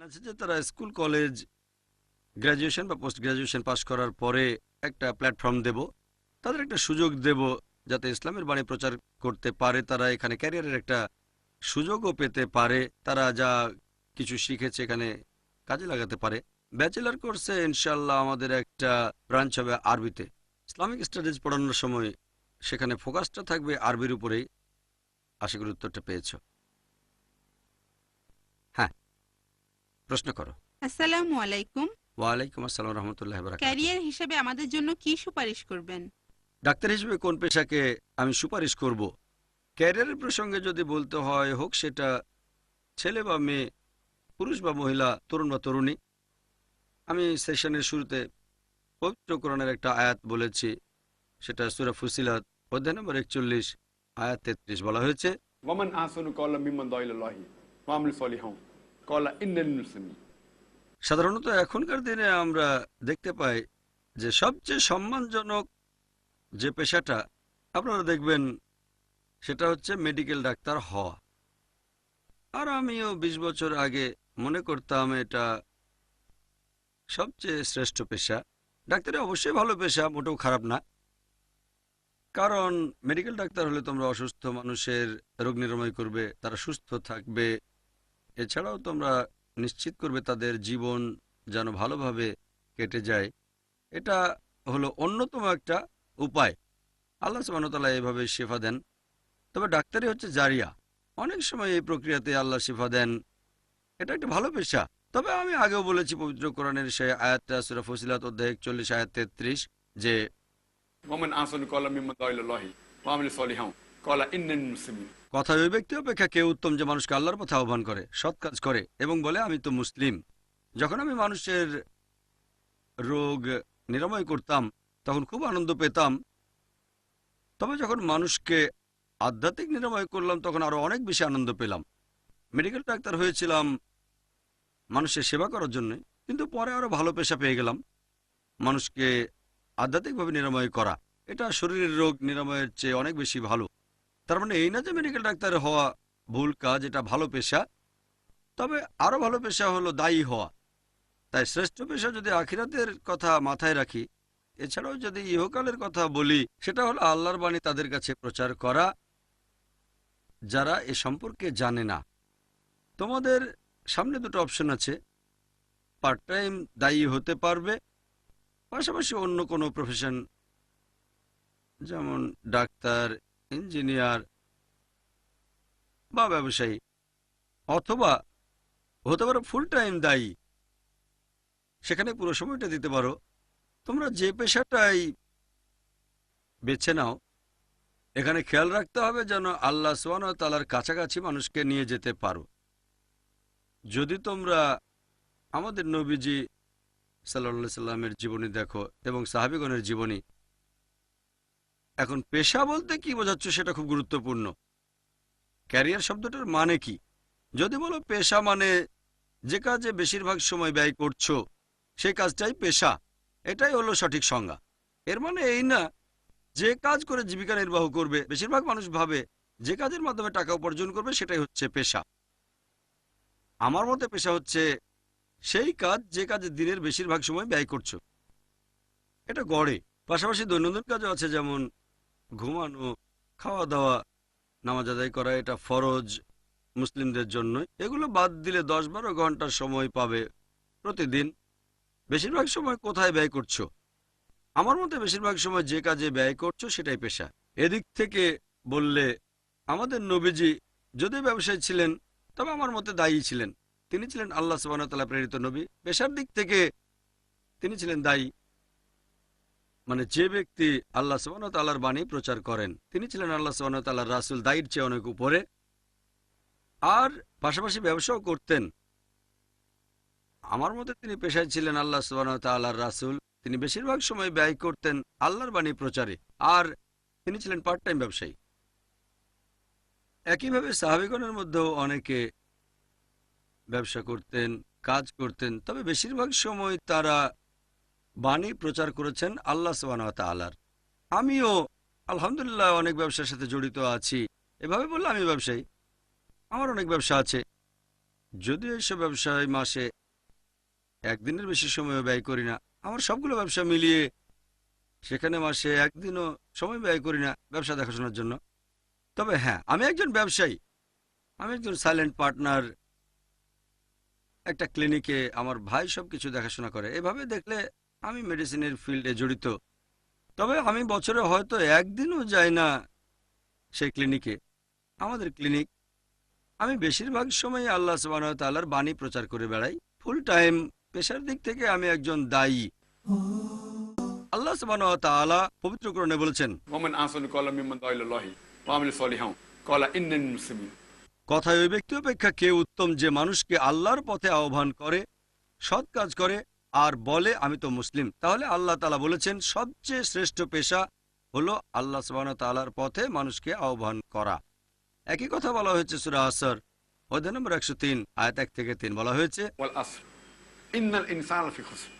আছে যে তারা স্কুল কলেজ গ্র্যাজুয়েশন বা পোস্ট গ্র্যাজুয়েশন পাশ করার পরে একটা প্ল্যাটফর্ম দেব, তাদের একটা সুযোগ দেব যাতে ইসলামের বাণী প্রচার করতে পারে, তারা এখানে ক্যারিয়ারের একটা সুযোগও পেতে পারে, তারা যা কিছু শিখেছে এখানে কাজে লাগাতে পারে। ব্যাচেলার কোর্সে ইনশাল্লাহ আমাদের একটা ব্রাঞ্চ হবে আরবিতে। ইসলামিক স্টাডিজ পড়ানোর সময় সেখানে ফোকাসটা থাকবে আরবির উপরেই। আশা করি উত্তরটা পেয়েছো। হ্যাঁ, প্রশ্ন করো। আসসালামু আলাইকুম। ওয়ালাইকুম আসসালাম রহমতুল্লাহ বারাকাতুহু। ক্যারিয়ার হিসেবে আমাদের জন্য কি সুপারিশ করবেন? ডাক্তার হিসেবে কোন পেশাকে আমি সুপারিশ করব? ক্যারিয়ারের প্রসঙ্গে যদি বলতে হয়, হোক সেটা ছেলে বা মেয়ে, পুরুষ বা মহিলা, তরুণ বা তরুণী, আমি সেশনের শুরুতে পবিত্র কোরআনের একটা আয়াত বলেছি, সেটা সূরা ফুসিলাত অধ্যায় নম্বর 41 আয়াত 33 বলা হয়েছে, ওয়ামান আহসানু ক্বাওলাম মিম্মান দাআ ইলাল্লাহি ওয়া আমিলা সলিহান ক্বালা ইন্নানি মুসলিমিন। সাধারণত এখনকার দিনে আমরা দেখতে পাই যে সবচেয়ে সম্মানজনক যে পেশাটা আপনারা দেখবেন সেটা হচ্ছে মেডিকেল ডাক্তার হওয়া। আর আমিও ২০ বছর আগে মনে করতাম এটা সবচেয়ে শ্রেষ্ঠ পেশা। ডাক্তারি অবশ্যই ভালো পেশা, মোটেও খারাপ না। কারণ মেডিকেল ডাক্তার হলে তোমরা অসুস্থ মানুষের রোগ নিরাময় করবে, তারা সুস্থ থাকবে। এছাড়াও তোমরা নিশ্চিত করবে তাদের জীবন যেন ভালোভাবে কেটে যায়। এটা হলো অন্যতম একটা উপায়। আল্লাহ সুবহানাহু ওয়া তাআলা এভাবে শিফা দেন। তবে ডাক্তারি হচ্ছে জারিয়া, অনেক সময় এই প্রক্রিয়াতে আল্লাহ শিফা দেন। এটা একটা ভালো পেশা। তবে আমি আগেও বলেছি পবিত্র কোরআনের সেই আয়াতটা সূরা ফুসিলাত অধ্যায় 41 আয়াত 33 যে ওয়ামান আহসানু ক্বাওলাম মিম্মান দাআ ইলাল্লাহি ওয়া আমিলা সলিহান ক্বালা ইন্নানি মুসলিমিন। কথা ওই ব্যক্তি অপেক্ষা কে উত্তম যে মানুষকে আল্লাহর পথে আহ্বান করে, সৎ কাজ করে এবং বলে আমি তো মুসলিম। যখন আমি মানুষের রোগ নিরাময় করতাম তখন খুব আনন্দ পেতাম। তবে যখন মানুষকে আধ্যাত্মিক নিরাময় করলাম তখন আরো অনেক বেশি আনন্দ পেলাম। মেডিকেল ডাক্তার হয়েছিলাম মানুষের সেবা করার জন্য, কিন্তু পরে আরো ভালো পেশা পেয়ে গেলাম, মানুষকে আধ্যাত্মিকভাবে নিরাময় করা। এটা শরীরের রোগ নিরাময়ের চেয়ে অনেক বেশি ভালো। তার মানে এই না যে মেডিকেল ডাক্তার হওয়া ভুল কাজ, এটা ভালো পেশা। তবে আরো ভালো পেশা হলো দায়ী হওয়া। তাই শ্রেষ্ঠ পেশা যদি আখিরাতের কথা মাথায় রাখি, এছাড়াও যদি ইহকালের কথা বলি, সেটা হলো আল্লাহর বাণী তাদের কাছে প্রচার করা যারা এ সম্পর্কে জানে না। তোমাদের সামনে দুটো অপশন আছে, পার্ট টাইম দায়ী হতে পারবে, পাশাপাশি অন্য কোনো প্রফেশন যেমন ডাক্তার, ইঞ্জিনিয়ার বা ব্যবসায়ী, অথবা হতে পারো ফুল টাইম দায়ী, সেখানে পুরো সময়টা দিতে পারো। তোমরা যে পেশাটাই বেছে নাও, এখানে খেয়াল রাখতে হবে যেন আল্লাহ সুবহানাহু ওয়া তাআলার কাছাকাছি মানুষকে নিয়ে যেতে পারো। যদি তোমরা আমাদের নবীজি সাল্লাল্লাহু আলাইহি সাল্লামের জীবনী দেখো এবং সাহাবীগণের জীবনী, এখন পেশা বলতে কি বোঝাচ্ছ সেটা খুব গুরুত্বপূর্ণ। ক্যারিয়ার শব্দটার মানে কি? যদি বলো পেশা মানে যে কাজে বেশিরভাগ সময় ব্যয় করছো সেই কাজটাই পেশা, এটাই হলো সঠিক সংজ্ঞা। এর মানে এই না যে কাজ করে জীবিকা নির্বাহ করবে। বেশিরভাগ মানুষ ভাবে যে কাজের মাধ্যমে টাকা উপার্জন করবে সেটাই হচ্ছে পেশা। আমার মতে পেশা হচ্ছে সেই কাজ যে কাজে দিনের বেশিরভাগ সময় ব্যয় করছো। এটা গড়ে। পাশাপাশি দৈনন্দিন কাজও আছে, যেমন ঘুমানো, খাওয়া দাওয়া, নামাজ আদায় করা, এটা ফরজ মুসলিমদের জন্য। এগুলো বাদ দিলে ১০-১২ ঘন্টা সময় পাবে প্রতিদিন। বেশিরভাগ সময় কোথায় ব্যয় করছো? আমার মতে বেশিরভাগ সময় যে কাজে ব্যয় করছো সেটাই পেশা। এদিক থেকে বললে আমাদের নবীজি যদি ব্যবসায়ী ছিলেন তবে আমার মতে দায়ী ছিলেন। তিনি ছিলেন আল্লাহ সুবহানাহু ওয়া তাআলা প্রেরিত নবী। পেশার দিক থেকে তিনি ছিলেন দায়ী, মানে যে ব্যক্তি আল্লাহ সুবহানাহু ওয়া তাআলার বাণী প্রচার করেন তিনি ছিলেন আল্লাহ সুবহানাহু ওয়া তাআলার রাসূল, দায়ীর চেয়ে অনেক উপরে। আর পাশাপাশি ব্যবসাও করতেন। আমার মতে তিনি পেশায় ছিলেন আল্লাহ সুবহানাহু ওয়া তাআলার রাসূল। তিনি বেশিরভাগ সময় ব্যয় করতেন আল্লাহর বাণী প্রচারে, আর তিনি ছিলেন পার্ট টাইম ব্যবসায়ী। একইভাবে সাহাবীগণের মধ্যেও অনেকে ব্যবসা করতেন, কাজ করতেন, তবে বেশিরভাগ সময় তারা বাণী প্রচার করেছেন আল্লাহ সুবহানাহু ওয়া তাআলার। আমিও আলহামদুলিল্লাহ অনেক ব্যবসার সাথে জড়িত আছি। এভাবে বললে আমি ব্যবসায়ী, আমার অনেক ব্যবসা আছে। যদি এইসব ব্যবসায় মাসে একদিনের বেশি সময় ব্যয় করি না, আমার সবগুলো ব্যবসা মিলিয়ে সেখানে মাসে একদিনও সময় ব্যয় করি না ব্যবসা দেখাশোনার জন্য। তবে হ্যাঁ, আমি একজন ব্যবসায়ী, আমি একজন সাইলেন্ট পার্টনার একটা ক্লিনিকে, আমার ভাই সবকিছু দেখাশোনা করে। এভাবে দেখলে আমি মেডিসিনের ফিল্ডে জড়িত। তবে আমি বছরে হয়তো একদিনও যাই না সেই ক্লিনিকে, আমাদের ক্লিনিক। আমি বেশিরভাগ সময় আল্লাহ সুবহানাহু ওয়া তাআলার বাণী প্রচার করে বেড়াই। ফুল টাইম পেশার দিক থেকে আমি একজন দায়ী। আল্লাহ সুবহানাহু ওয়া তাআলা পবিত্র কোরআনে বলেছেন, ওমান আহসানু কওলাম মিম্মান দাআ ইলাল্লাহি ওয়া আমিলা সলিহান ক্বালা ইন্নানি মুসলিমুন। কথায় ওই ব্যক্তি অপেক্ষা কে উত্তম যে মানুষকে আল্লাহর পথে আহ্বান করে, সৎ কাজ করে আর বলে আমি তো মুসলিম। তাহলে আল্লাহ তাআলা বলেছেন সবচেয়ে শ্রেষ্ঠ পেশা হলো আল্লাহ সুবহানাহু ওয়া তাআলার পথে মানুষকে আহ্বান করা। একই কথা বলা হয়েছে সূরা আসর অধ্যায় নম্বর 103 আয়াত 1 থেকে 3 বলা হয়েছে, ওয়াল আসর ইন্নাল ইনসানা লাফি খুসর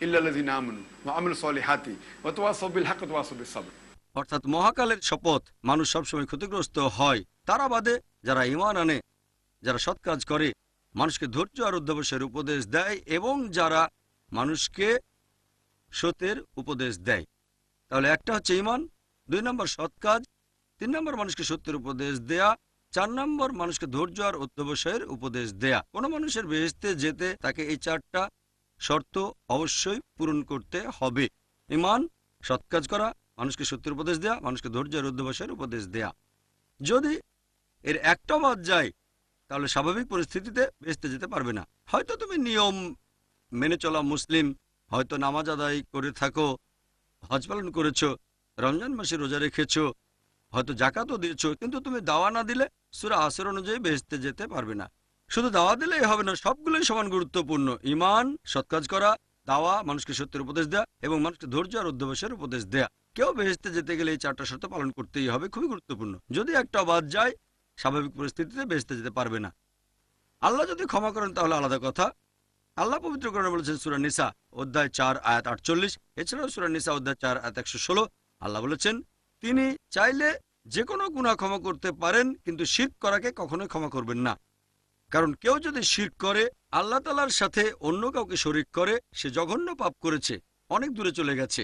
ইল্লাল্লাযিনা আমানু ওয়া আমিলুস সলিহাতি ওয়া তাওয়াসাউ বিল হাক্কি ওয়া তাওয়াসাউ বিস সাবর। অর্থাৎ মহাকালের শপথ, মানুষ সবসময় ক্ষতিগ্রস্ত হয় তারা বাদে যারা ঈমান আনে, যারা সৎ কাজ করে, মানুষকে ধৈর্য আর অধ্যবসায়ের উপদেশ দেয় এবং যারা মানুষকে সত্যের উপদেশ দেয়। তাহলে একটা হচ্ছে ঈমান, 2 নম্বর সৎ কাজ, 3 নম্বর মানুষকে সত্যের উপদেশ দেয়া, 4 নম্বর মানুষকে ধৈর্য আর অধ্যবসায়ের উপদেশ দেয়া। কোনো মানুষের বেহেশতে যেতে তাকে এই 4টা শর্ত অবশ্যই পূরণ করতে হবে: ঈমান, সৎ কাজ করা, মানুষকে সত্যের উপদেশ দেয়া, মানুষকে ধৈর্য আর অধ্যবসায়ের উপদেশ দেয়া। যদি এর একটা বাদ যায় তাহলে স্বাভাবিক পরিস্থিতিতে বেহেশতে যেতে পারবে না। হয়তো তুমি নিয়ম মেনে চলা মুসলিম, হয়তো নামাজ আদায় করে থাকো, হজ পালন করেছো, রমজান মাসে রোজা রেখেছো, হয়তো জাকাতও দিয়েছো, কিন্তু তুমি দাওয়া না দিলে সূরা আসর অনুযায়ী বেহেশতে যেতে পারবে না। শুধু দাওয়া দিলেই হবে না, সবগুলোই সমান গুরুত্বপূর্ণ: ঈমান, সৎ কাজ করা, দাওয়া, মানুষকে সত্যের উপদেশ দেয়া এবং মানুষকে ধৈর্য আর অধ্যবসায়ের উপদেশ দেয়া। কেউ বেহেশতে যেতে গেলে এই 4টা শর্ত পালন করতেই হবে, খুবই গুরুত্বপূর্ণ। যদি একটা বাদ যায় স্বাভাবিক পরিস্থিতিতে বেহেশতে যেতে পারবে না। আল্লাহ যদি ক্ষমা করেন তাহলে আলাদা কথা। আল্লাহ পবিত্র কোরআনে বলেছেন সূরা নিসা অধ্যায় 4 আয়াত 48, এছাড়াও সূরা নিসা অধ্যায় 4 আয়াত 116। আল্লাহ বলেছেন তিনি চাইলে যে কোনো গুনাহ ক্ষমা করতে পারেন, কিন্তু শিরক করাকে কখনোই ক্ষমা করবেন না। কারণ কেউ যদি শিরক করে, আল্লাহ তাআলার সাথে অন্য কাউকে শরীক করে, সে জঘন্য পাপ করেছে, অনেক দূরে চলে গেছে।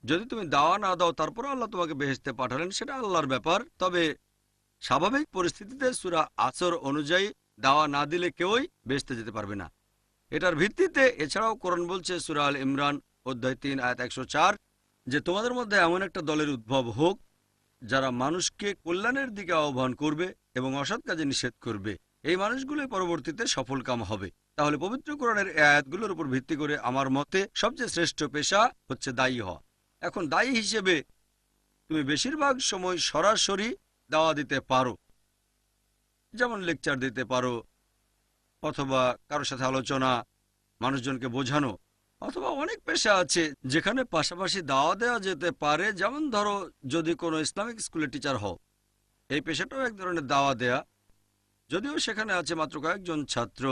যদি তুমি দাওয়া না দাও তারপর আল্লাহ তোমাকে বেহেশতে পাঠালেন, সেটা আল্লাহর ব্যাপার। তবে স্বাভাবিক পরিস্থিতিতে সূরা আসর অনুযায়ী দাওয়া না দিলে কেউই বেহেশতে যেতে পারবে না। এটার ভিত্তিতে এছাড়াও কোরআন বলছে সূরা আল ইমরান অধ্যায় 3 আয়াত 104 যে তোমাদের মধ্যে এমন একটা দলের উদ্ভব হোক যারা মানুষকে কল্যাণের দিকে আহ্বান করবে এবং অসৎ কাজে নিষেধ করবে। এই মানুষগুলোই পরবর্তীতে সফল কাম হবে। তাহলে পবিত্র কোরআনের এই আয়াতগুলোর উপর ভিত্তি করে আমার মতে সবচেয়ে শ্রেষ্ঠ পেশা হচ্ছে দায়ী হওয়া। এখন দায়ী হিসেবে তুমি বেশিরভাগ সময় সরাসরি দাওয়া দিতে পারো, যেমন লেকচার দিতে পারো, অথবা কারোর সাথে আলোচনা, মানুষজনকে বোঝানো, অথবা অনেক পেশা আছে যেখানে পাশাপাশি দাওয়া দেওয়া যেতে পারে। যেমন ধরো যদি কোনো ইসলামিক স্কুলের টিচার হও, এই পেশাটাও এক ধরনের দাওয়া দেয়া, যদিও সেখানে আছে মাত্র কয়েকজন ছাত্র,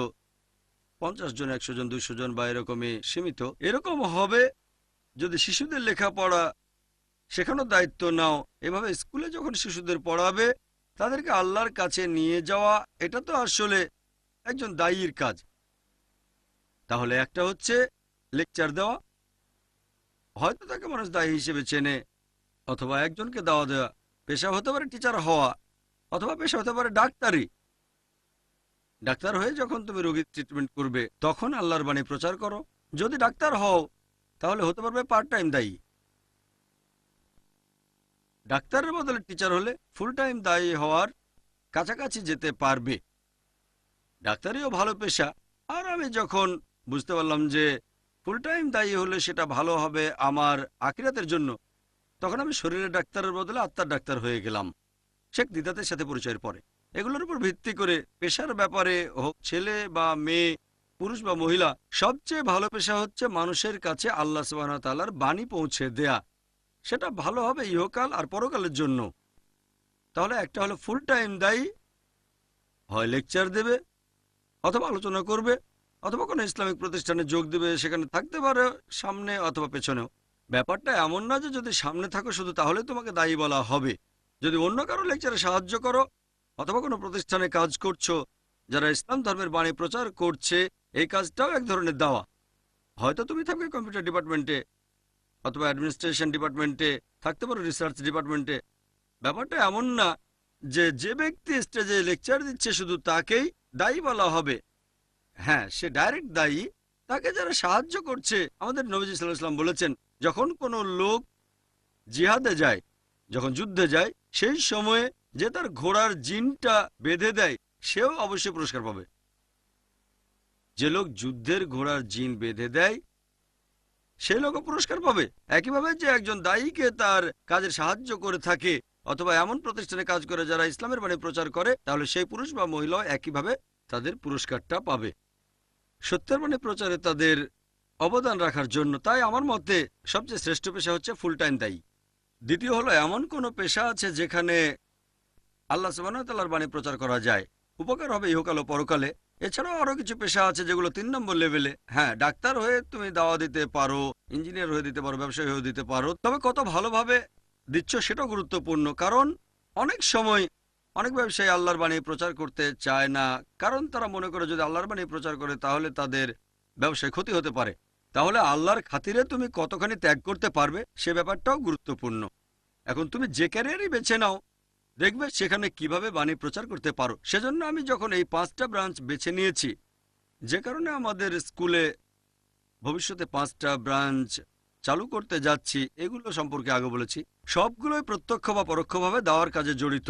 50 জন, 100 জন, 200 জন বা এরকমই সীমিত। এরকম হবে যদি শিশুদের লেখাপড়া শেখানোর দায়িত্ব নাও। এভাবে স্কুলে যখন শিশুদের পড়াবে, তাদেরকে আল্লাহর কাছে নিয়ে যাওয়া, এটা তো আসলে একজন দায়ীর কাজ। তাহলে একটা হচ্ছে লেকচার দেওয়া, হয়তো তাকে মানুষ দায়ী হিসেবে চেনে, অথবা একজনকে দাওয়া দেওয়া। পেশা হতে পারে টিচার হওয়া, অথবা পেশা হতে পারে ডাক্তারি। ডাক্তার হয়ে যখন তুমি রোগীর ট্রিটমেন্ট করবে তখন আল্লাহর বাণী প্রচার করো। যদি ডাক্তার হও তাহলে হতে পারবে পার্ট টাইম দায়ী। ডাক্তারের বদলে টিচার হলে ফুল টাইম দায়ী হওয়ার কাছাকাছি যেতে পারবে। ডাক্তারিও ভালো পেশা। আর আমি যখন বুঝতে পারলাম যে ফুল টাইম দায়ী হলে সেটা ভালো হবে আমার আখিরাতের জন্য, তখন আমি শরীরের ডাক্তারের বদলে আত্মার ডাক্তার হয়ে গেলাম শেখ দিদাতের সাথে পরিচয়ের পরে। এগুলোর উপর ভিত্তি করে পেশার ব্যাপারে হোক ছেলে বা মেয়ে, পুরুষ বা মহিলা, সবচেয়ে ভালো পেশা হচ্ছে মানুষের কাছে আল্লাহ সুবহানাহু ওয়া তাআলার বাণী পৌঁছে দেয়া। সেটা ভালো হবে ইহকাল আর পরকালের জন্য। তাহলে একটা হলো ফুল টাইম দায়ী, হয় লেকচার দেবে, অথবা আলোচনা করবে, অথবা কোনো ইসলামিক প্রতিষ্ঠানে যোগ দেবে, সেখানে থাকতে পারে সামনে অথবা পেছনেও। ব্যাপারটা এমন না যে যদি সামনে থাকো শুধু তাহলে তোমাকে দায়ী বলা হবে। যদি অন্য কারো লেকচারে সাহায্য করো, অথবা কোনো প্রতিষ্ঠানে কাজ করছো যারা ইসলাম ধর্মের বাণী প্রচার করছে এই কাজটাও এক ধরনের দাওয়া। হয়তো তুমি থাকবে কম্পিউটার ডিপার্টমেন্টে অথবা অ্যাডমিনিস্ট্রেশন ডিপার্টমেন্টে, থাকতে পারো রিসার্চ ডিপার্টমেন্টে। ব্যাপারটা এমন না যে যে ব্যক্তি স্টেজে লেকচার দিচ্ছে শুধু তাকেই দায়ী বলা হবে। হ্যাঁ, সে ডাইরেক্ট দায়ী। তাকে যারা সাহায্য করছে, আমাদের নবীজি সাল্লাল্লাহু আলাইহি ওয়াসাল্লাম বলেছেন যখন কোনো লোক জিহাদে যায়, যখন যুদ্ধে যায়, সেই সময়ে যে তার ঘোড়ার জিনটা বেঁধে দেয় সেও অবশ্যই পুরস্কার পাবে। যে লোক যুদ্ধের ঘোড়ার জিন বেঁধে দেয় সেই লোকও পুরস্কার পাবে। একইভাবে যে একজন দায়ীকে তার কাজের সাহায্য করে থাকে অথবা এমন প্রতিষ্ঠানে কাজ করে যারা ইসলামের বাণী প্রচার করে, তাহলে সেই পুরুষ বা মহিলাও একইভাবে তাদের পুরস্কারটা পাবে সত্যের বাণী প্রচারে তাদের অবদান রাখার জন্য। তাই আমার মতে সবচেয়ে শ্রেষ্ঠ পেশা হচ্ছে ফুল টাইম দায়ী। দ্বিতীয় হলো এমন কোনো পেশা আছে যেখানে আল্লাহ সুবহানাহু ওয়া তাআলার বাণী প্রচার করা যায়, উপকার হবে ইহকাল ও পরকালে। এছাড়াও আরো কিছু পেশা আছে যেগুলো 3 নম্বর লেভেলে। হ্যাঁ, ডাক্তার হয়ে তুমি দাওয়া দিতে পারো, ইঞ্জিনিয়ার হয়ে দিতে পারো, ব্যবসায়ী হয়ে দিতে পারো, তবে কত ভালোভাবে দিচ্ছ সেটাও গুরুত্বপূর্ণ। কারণ অনেক সময় অনেক ব্যবসায়ী আল্লাহর বাণী প্রচার করতে চায় না, কারণ তারা মনে করে যদি আল্লাহর বাণী প্রচার করে তাহলে তাদের ব্যবসায় ক্ষতি হতে পারে। তাহলে আল্লাহর খাতিরে তুমি কতখানি ত্যাগ করতে পারবে সে ব্যাপারটাও গুরুত্বপূর্ণ। এখন তুমি যে ক্যারিয়ারই বেছে নাও, দেখবে সেখানে কিভাবে বাণী প্রচার করতে পারো। সেজন্য আমি যখন এই 5টা ব্রাঞ্চ বেছে নিয়েছি, যে কারণে আমাদের স্কুলে ভবিষ্যতে 5টা ব্রাঞ্চ চালু করতে যাচ্ছি, এগুলো সম্পর্কে আগে বলেছি, সবগুলোই প্রত্যক্ষ বা পরোক্ষভাবে দাওয়ার কাজে জড়িত।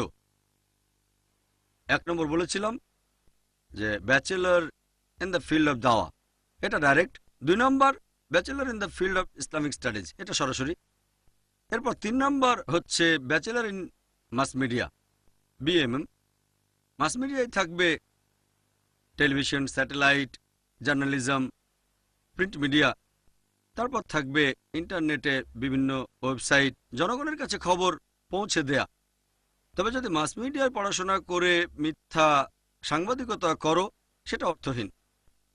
1 নম্বর বলেছিলাম যে bachelor in the field of দাওয়া, এটা ডাইরেক্ট। 2 নম্বর bachelor in the field of Islamic studies, এটা সরাসরি। এরপর 3 নম্বর হচ্ছে bachelor in mass media, BMM. Mass মিডিয়ায় থাকবে television, satellite, journalism, print media. তারপর থাকবে ইন্টারনেটে বিভিন্ন ওয়েবসাইট, জনগণের কাছে খবর পৌঁছে দেয়া। তবে যদি মাস মিডিয়ায় পড়াশোনা করে মিথ্যা সাংবাদিকতা করো সেটা অর্থহীন।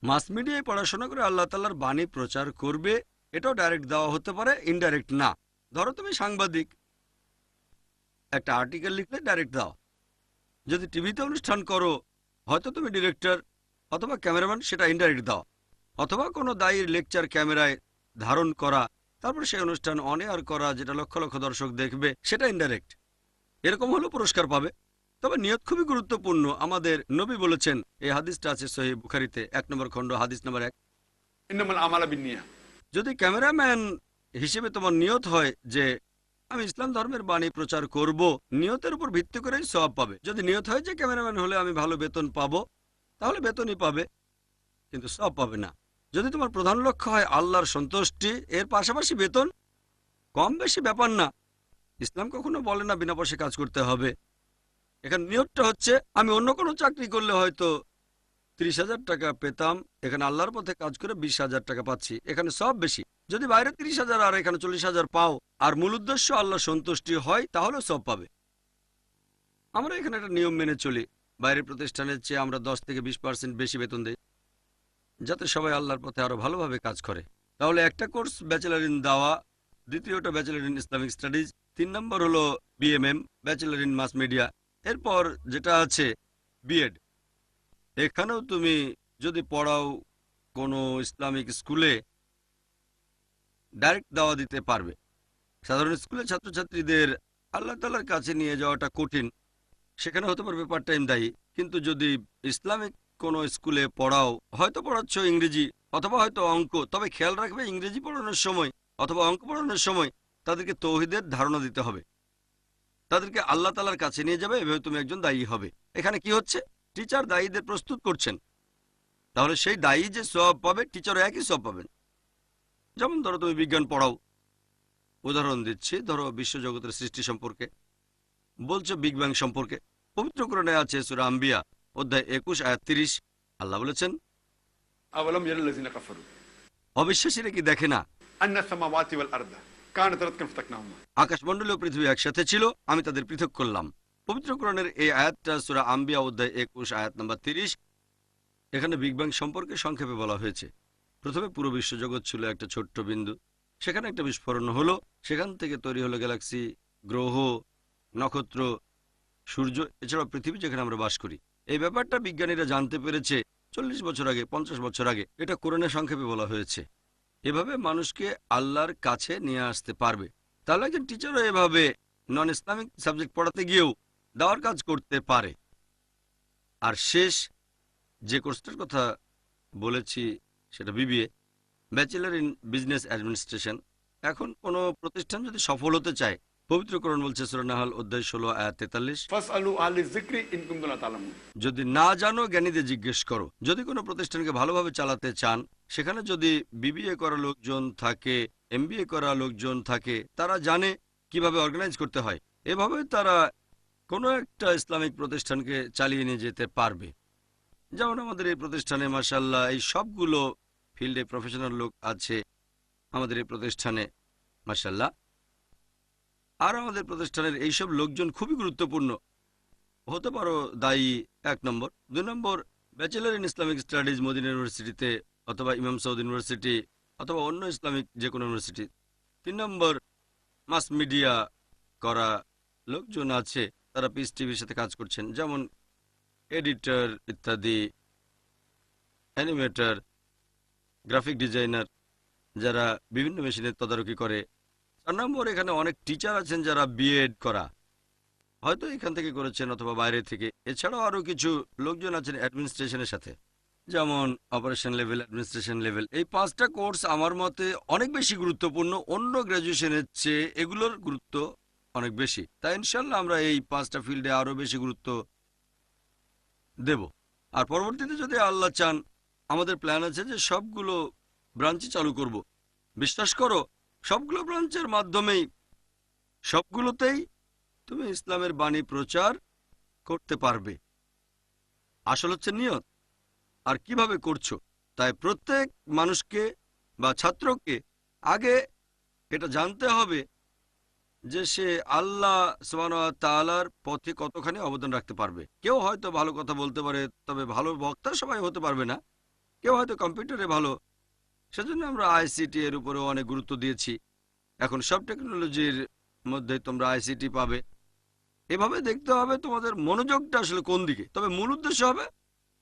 মাস মিডিয়ায় পড়াশোনা করে আল্লাহ তাআলার বাণী প্রচার করবে, এটাও ডাইরেক্ট দেওয়া হতে পারে, ইনডাইরেক্ট না। ধরো তুমি সাংবাদিক, একটা আর্টিকেল লিখলে ডাইরেক্ট দাও। যদি টিভিতে অনুষ্ঠান করো, হয়তো তুমি ডিরেক্টর অথবা ক্যামেরাম্যান, সেটা ইনডাইরেক্ট দাও। অথবা কোনো দায়ীর লেকচার ক্যামেরায় ধারণ করা, তারপর সেই অনুষ্ঠান অন এয়ার করা, যেটা লক্ষ লক্ষ দর্শক দেখবে, সেটা ইনডাইরেক্ট। এরকম হলেও পুরস্কার পাবে। তবে নিয়ত খুবই গুরুত্বপূর্ণ। আমাদের নবী বলেছেন, এই হাদিসটা আছে সহিহ বুখারীতে 1 নম্বর খণ্ড হাদিস নম্বর 1, ইন্নামাল আমালু বিন্নিয়াহ। যদি ক্যামেরাম্যান হিসেবে তোমার নিয়ত হয় যে আমি ইসলাম ধর্মের বাণী প্রচার করব, নিয়তের উপর ভিত্তি করেই সওয়াব পাবে। যদি নিয়ত হয় যে ক্যামেরাম্যান হলে আমি ভালো বেতন পাবো, তাহলে বেতনই পাবে, কিন্তু সওয়াব পাবে না। যদি তোমার প্রধান লক্ষ্য হয় আল্লাহর সন্তুষ্টি, এর পাশাপাশি বেতন কম বেশি ব্যাপার না। ইসলাম কখনো বলে না বিনা পয়সায় কাজ করতে হবে। এখানে নিয়তটা হচ্ছে আমি অন্য কোনো চাকরি করলে হয়তো 30,000 টাকা পেতাম, এখানে আল্লাহর পথে কাজ করে 20,000 টাকা পাচ্ছি, এখানে সব বেশি। যদি বাইরে 30,000 আর এখানে 40,000 পাও, আর মূল উদ্দেশ্য আল্লাহ সন্তুষ্টি হয়, তাহলে সব পাবে। আমরা এখানে একটা নিয়ম মেনে চলি, বাইরের প্রতিষ্ঠানের চেয়ে আমরা 10 থেকে 20% বেশি বেতন দেই, যাতে সবাই আল্লাহর পথে আরো ভালোভাবে কাজ করে। তাহলে একটা কোর্স ব্যাচেলর ইন দাওয়া, দ্বিতীয়টা bachelor in Islamic studies, 3 number হলো BMM, bachelor in mass media. এরপর যেটা আছে বিএড। এখানেও তুমি যদি পড়াও কোনো ইসলামিক স্কুলে, ডাইরেক্ট দাওয়া দিতে পারবে। সাধারণ স্কুলের ছাত্রছাত্রীদের আল্লাহ তাআলার কাছে নিয়ে যাওয়াটা কঠিন, সেখানে হতে পারবে পার্ট টাইম দায়ী। কিন্তু যদি ইসলামিক কোনো স্কুলে পড়াও, হয়তো পড়াচ্ছ ইংরেজি অথবা হয়তো অঙ্ক, তবে খেয়াল রাখবে ইংরেজি পড়ানোর সময় অথবা অঙ্ক পড়ানোর সময় তাদেরকে তৌহিদের ধারণা দিতে হবে, তাদেরকে আল্লাহ তাআলার কাছে নিয়ে যাবে, এভাবে তুমি একজন দায়ী হবে। এখানে কি হচ্ছে, টিচার দায়ীদের প্রস্তুত করছেন, তাহলে সেই দায়ী যে সওয়াব পাবে, টিচারও একই সওয়াব পাবেন। যেমন ধরো তুমি বিজ্ঞান পড়াও, উদাহরণ দিচ্ছি, ধরো বিশ্বজগতের সৃষ্টি সম্পর্কে বলছো, বিগ ব্যাং সম্পর্কে। পবিত্র কোরআনে আছে সূরা আম্বিয়া অধ্যায় 21 আয়াত 30, আল্লাহ বলেছেন, আওয়ালাম ইয়ারাল্লাযিনা কাফারু অবিশ্বাসীরা কি দেখে না আন্না সামাওয়াতি ওয়াল আরদা কানাত রাতকান ফাতাকনাহুমা। আকাশমণ্ডলী ও পৃথিবী একসাথে ছিল, আমি তাদের পৃথক করলাম। পবিত্র কোরআনের এই আয়াতটা সূরা আম্বিয়া অধ্যায় 21 আয়াত নাম্বার 30। এখানে বিগ ব্যাং সম্পর্কে সংক্ষেপে বলা হয়েছে। প্রথমে পুরো বিশ্বজগৎ ছিল একটা ছোট্ট বিন্দু, সেখানে একটা বিস্ফোরণ হলো, সেখান থেকে তৈরি হলো গ্যালাক্সি, গ্রহ, নক্ষত্র, সূর্য, এছাড়াও পৃথিবী যেখানে আমরা বাস করি। এই ব্যাপারটা বিজ্ঞানীরা জানতে পেরেছে 40 বছর আগে, 50 বছর আগে। এটা কোরআনে সংক্ষেপে বলা হয়েছে। এভাবে মানুষকে আল্লাহর কাছে নিয়ে আসতে পারবে। তাহলে একজন টিচারও এভাবে নন ইসলামিক সাবজেক্ট পড়াতে গিয়েও দাওয়ার কাজ করতে পারে। আর শেষ যে কোর্সটার কথা বলেছি সেটা BBA, bachelor in business administration. এখন কোনো প্রতিষ্ঠান যদি সফল হতে চায়, পবিত্র কোরআন বলছে সূরা নাহল অধ্যায় 16 আয়াত 43, ফাসআলু আহলি যিকরি ইন কুনতুম লা তা'লামুন। যদি না জানো জ্ঞানীদের জিজ্ঞেস করো। যদি কোনো প্রতিষ্ঠানকে ভালোভাবে চালাতে চান, সেখানে যদি বিবিএ করা লোকজন থাকে, এমবিএ করা লোকজন থাকে, তারা জানে কিভাবে অর্গানাইজ করতে হয়। এভাবে তারা কোনো একটা ইসলামিক প্রতিষ্ঠানকে চালিয়ে নিয়ে যেতে পারবে। যেমন আমাদের এই প্রতিষ্ঠানে মাশাআল্লাহ এই সবগুলো ফিল্ডে প্রফেশনাল লোক আছে আমাদের এই প্রতিষ্ঠানে মাশাআল্লাহ। আর আমাদের প্রতিষ্ঠানের এইসব লোকজন খুবই গুরুত্বপূর্ণ। হতে পারো দায়ী 1 নম্বর। 2 নম্বর, bachelor in Islamic studies Medina ইউনিভার্সিটিতে অথবা ইমাম সৌদ ইউনিভার্সিটি অথবা অন্য ইসলামিক যে কোনো ইউনিভার্সিটি। 3 নম্বর, মাস মিডিয়া করা লোকজন আছে, তারা পিস টিভির সাথে কাজ করছেন, যেমন এডিটর ইত্যাদি, অ্যানিমেটর, গ্রাফিক ডিজাইনার, যারা বিভিন্ন মেশিনের তদারকি করে। 4 নম্বর, এখানে অনেক টিচার আছেন যারা বিএড করা, হয়তো এখান থেকে করেছেন অথবা বাইরে থেকে। এছাড়াও আরও কিছু লোকজন আছেন অ্যাডমিনিস্ট্রেশনের সাথে, যেমন অপারেশন লেভেল, অ্যাডমিনিস্ট্রেশন লেভেল। এই 5টা কোর্স আমার মতে অনেক বেশি গুরুত্বপূর্ণ। অন্য গ্র্যাজুয়েশনের চেয়ে এগুলোর গুরুত্ব অনেক বেশি। তাই ইনশাল্লাহ আমরা এই 5টা ফিল্ডে আরও বেশি গুরুত্ব দেব। আর পরবর্তীতে যদি আল্লাহ চান, আমাদের প্ল্যান আছে যে সবগুলো ব্রাঞ্চই চালু করব। বিশ্বাস করো, সবগুলো ব্রাঞ্চের মাধ্যমেই সবগুলোতেই তুমি ইসলামের বাণী প্রচার করতে পারবে। আসল হচ্ছে নিয়ত আর কিভাবে করছো। তাই প্রত্যেক মানুষকে বা ছাত্রকে আগে এটা জানতে হবে যে সে আল্লাহ সুবহানাহু ওয়া তাআলার পথে কতখানি অবদান রাখতে পারবে। কেউ হয়তো ভালো কথা বলতে পারে, তবে ভালো বক্তা সবাই হতে পারবে না। কেউ হয়তো কম্পিউটারে ভালো, সেজন্য আমরা আইসিটি এর উপরেও অনেক গুরুত্ব দিয়েছি। এখন সব টেকনোলজির মধ্যে তোমরা আইসিটি পাবে। এভাবে দেখতে হবে তোমাদের মনোযোগটা আসলে কোন দিকে। তবে মূল উদ্দেশ্য হবে